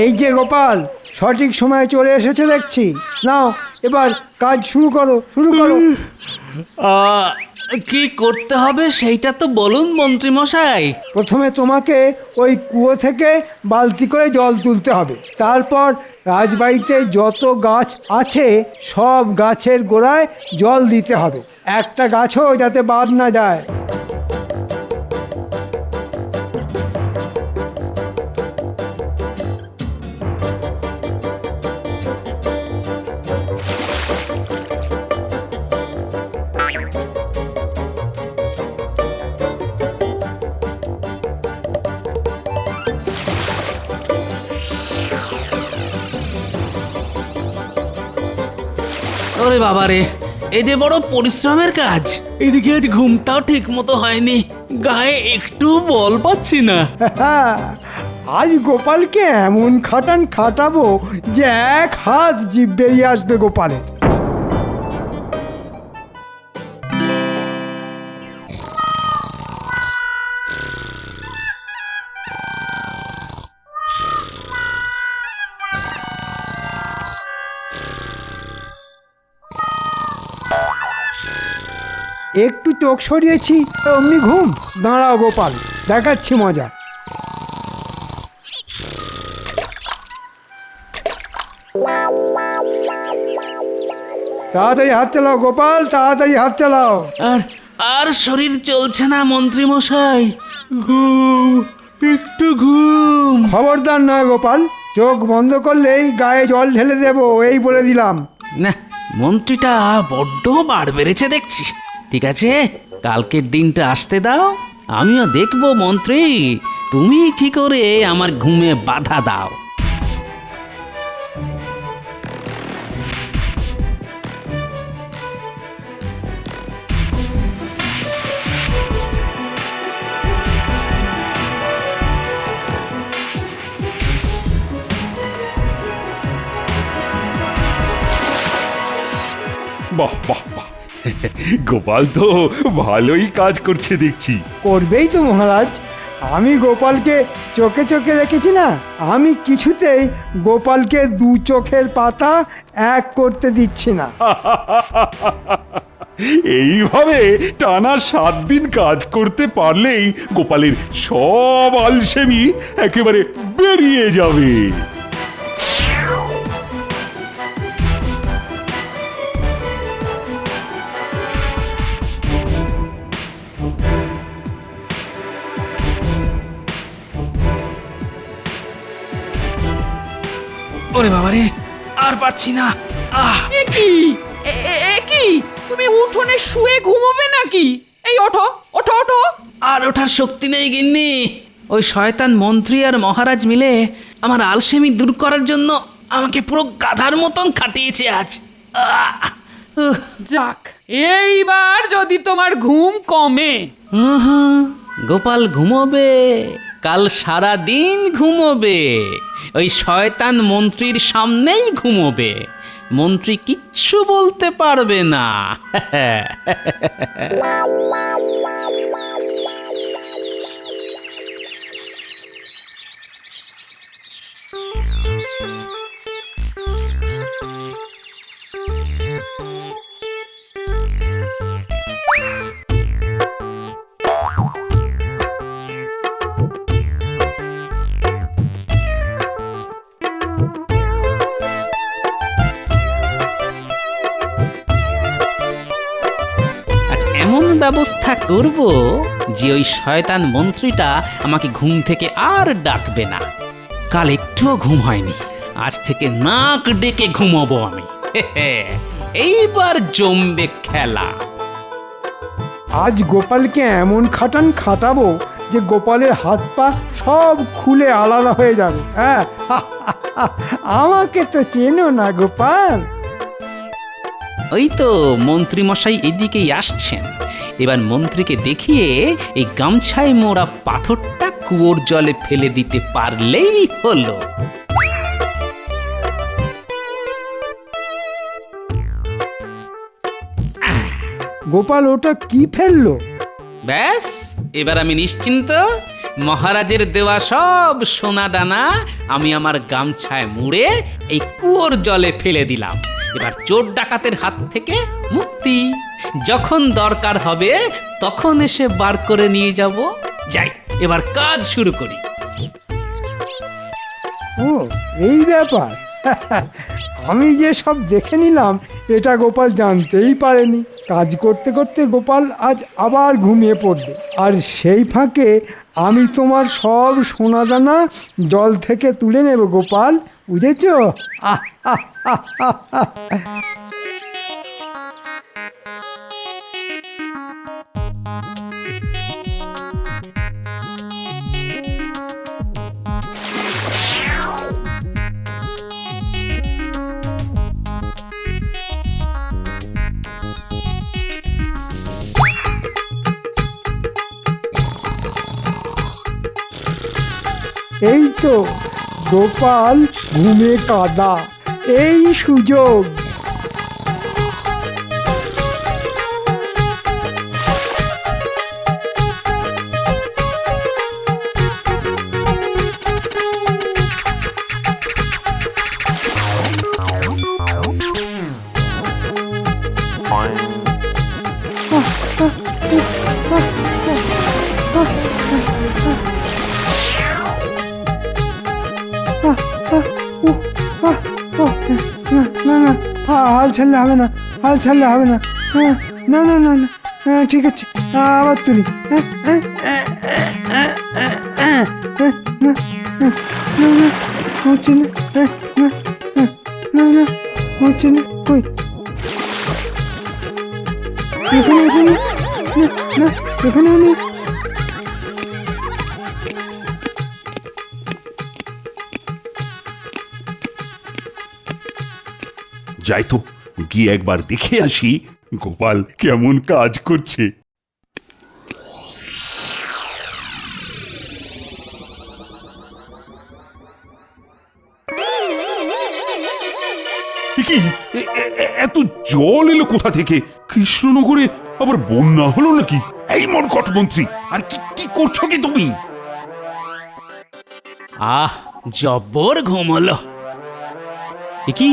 এই যে গোপাল, সঠিক সময়ে চলে এসেছে দেখছি। নাও এবার কাজ শুরু করো, শুরু করো। কি করতে হবে সেইটা তো বলুন মন্ত্রী মশাই। প্রথমে তোমাকে ওই কুয়ো থেকে বালতি করে জল তুলতে হবে। তারপর রাজবাড়িতে যত গাছ আছে সব গাছের গোড়ায় জল দিতে হবে, একটা গাছও যাতে বাদ না যায়। ওরে বাবারে, এই যে বড় পরিশ্রমের কাজ। এদিকে আজ ঘুমটাও ঠিক মতো হয়নি, গায়ে একটু বল পাচ্ছি না। আজ গোপালকে এমন খাটাবো যে এক হাত জিভ বেরিয়ে আসবে গোপালের। একটু চোখ সরিয়েছি অমনি ঘুম। দাঁড়াও গোপাল, দেখাচ্ছি মজা। তাড়াতাড়ি হাত চালাও গোপাল, তাড়াতাড়ি হাত চালাও। আর শরীর চলছে না মন্ত্রী মশাই, ঘুম, একটু ঘুম। খবরদার নয় গোপাল, চোখ বন্ধ করলেই গায়ে জল ঢেলে দেবো, এই বলে দিলাম। না, মন্ত্রীটা বড্ড বার বেড়েছে দেখছি। ঠিক আছে, কালকের দিনটা আসতে দাও, আমিও দেখবো মন্ত্রী তুমি কি করে আমার ঘুমে বাধা দাও। বাহ বাহ বাহ, গোপাল তো ভালোই কাজ করছে দেখছি। করবেই তো মহারাজ, আমি গোপালকে চোখে চোখে রেখেছি না। আমি কিছুতেই গোপালকে দু চোখের পাতা এক করতে দিচ্ছি না। এইভাবে টানা 7 দিন কাজ করতে পারলেই গোপালের সব আলসেমি একেবারে বেরিয়ে যাবে। ওরে বাবারে, আর পারছি না। কি তুমি উঠোনে শুয়ে ঘুমোবে নাকি? এই ওঠো ওঠো ওঠো। আর ওঠার শক্তি নেই গিন্নি। ওই শয়তান মন্ত্রী আর মহারাজ মিলে আমার আলসেমি দূর করার জন্য আমাকে পুরো গাধার মতন খাটিয়েছে আজ। যাক, এইবার যদি তোমার ঘুম কমে। গোপাল ঘুমোবে, কাল সারা দিন ঘুমোবে, ওই শয়তান মন্ত্রীর সামনেই ঘুমোবে, মন্ত্রী কিচ্ছু বলতে পারবে না। ব্যবস্থা করব যে ওই শয়তান মন্ত্রীটা আমাকে ঘুম থেকে আর ডাকবে না। কাল একটুও ঘুম হয়নি, আজ থেকে নাক ডেকে ঘুমাবো আমি। এইবার জমবে খেলা। আজ গোপালকে এমন খাটান খাটাবো যে গোপালের হাত পা সব খুলে আলাদা হয়ে যাবে। হ্যাঁ, আমাকে তো চেনো না গোপাল। ওই তো মন্ত্রী মশাই এদিকেই আসছেন। এবার মন্ত্রীকে দেখিয়ে এই গামছায় মোড়া পাথরটা কুয়োর জলে ফেলে দিতে পারলেই হলো। গোপাল ওটা কি ফেললো? ব্যাস, এবার আমি নিশ্চিন্ত। মহারাজের দেওয়া সব সোনা দানা আমি আমার গামছায় মুড়ে এই কুয়োর জলে ফেলে দিলাম। এবার চোর ডাকাতের হাত থেকে মুক্তি। যখন দরকার হবে তখন এসে বার করে নিয়ে যাব। যাই, এবার কাজ শুরু করি। ও এই ব্যাপার। আমি যে সব দেখে নিলাম এটা গোপাল জানতেই পারেনি। কাজ করতে করতে গোপাল আজ আবার ঘুমিয়ে পড়বে, আর সেই ফাঁকে আমি তোমার সব সোনাদানা জল থেকে তুলে নেব গোপাল, বুঝেছ? এই তো গোপাল ঘুমে কাদা, এই সুযোগ। না না, হাল ছাড়লে হবে না, হাল ছাড়লে হবে না। না না না না, ঠিক আছে, আবার তুলি। হচ্ছে না, না না হচ্ছে না। কই এখানে আছে না, না এখানেও নেই। যাই তো, গিয়ে একবার দেখে আসি গোপাল কেমন কাজ করছে। কি এত জল এলো কোথা থেকে? কৃষ্ণনগরে আবার বন্যা হলো নাকি? এই মরকট মন্ত্রী, আর কি করছো কি তুমি? আহ, জব্বর ঘুম হলো। কি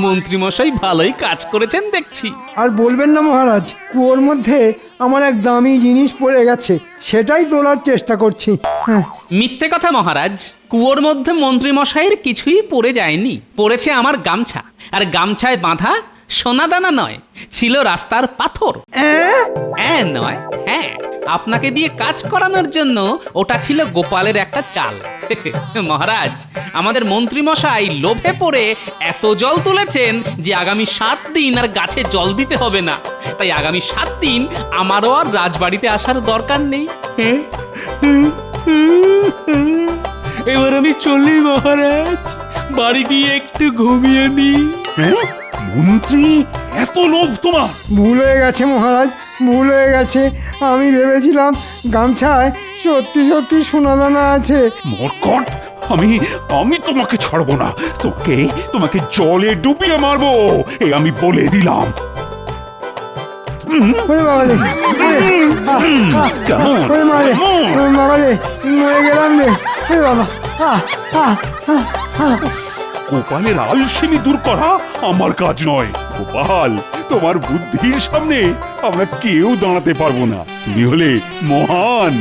মন্ত্রী মশাই ভালোই কাজ করেছেন দেখছি। আর বলবেন না মহারাজ, কুয়োর মধ্যে আমার এক দামি জিনিস পড়ে গেছে, সেটাই তোলার চেষ্টা করছি। মিথ্যে কথা মহারাজ, কুয়োর মধ্যে মন্ত্রী মশাইয়ের কিছুই পড়ে যায়নি। পড়েছে আমার গামছা, আর গামছায় বাঁধা সোনাদানা নয়, ছিল রাস্তার পাথর। নয়, হ্যাঁ, আপনাকে দিয়ে কাজ করানোর জন্য ওটা ছিল গোপালের একটা চাল। মহারাজ, আমাদের মন্ত্রী মশাই লোভে পড়ে এত জল তুলেছেন যে আগামী 7 দিন আর গাছে জল দিতে হবে না। তাই আগামী 7 দিন আমারও আর রাজবাড়িতে আসার দরকার নেই। এবার আমি চলি মহারাজ, বাড়ি গিয়ে একটু ঘুমিয়ে নিই। মন্ত্রী, এত লোভ তোমার? ভুল হয়ে গেছে মহারাজ, ভুল হয়ে গেছে। আমি ভেবেছিলাম গামছায় সত্যি সত্যি সোনাদানা আছে। মরকট, আমি তোমাকে ছাড়বো না। তোমাকে জলে ডুবিয়ে মারবো, এই আমি বলে দিলাম। মরে গেলাম রে বাবা। গোপালের আলসেমি দূর করা আমার কাজ নয়। গোপাল, তোমার বুদ্ধির সামনে আমরা কেউ দাঁড়াতে পারবো না। তুমি হলে মহান।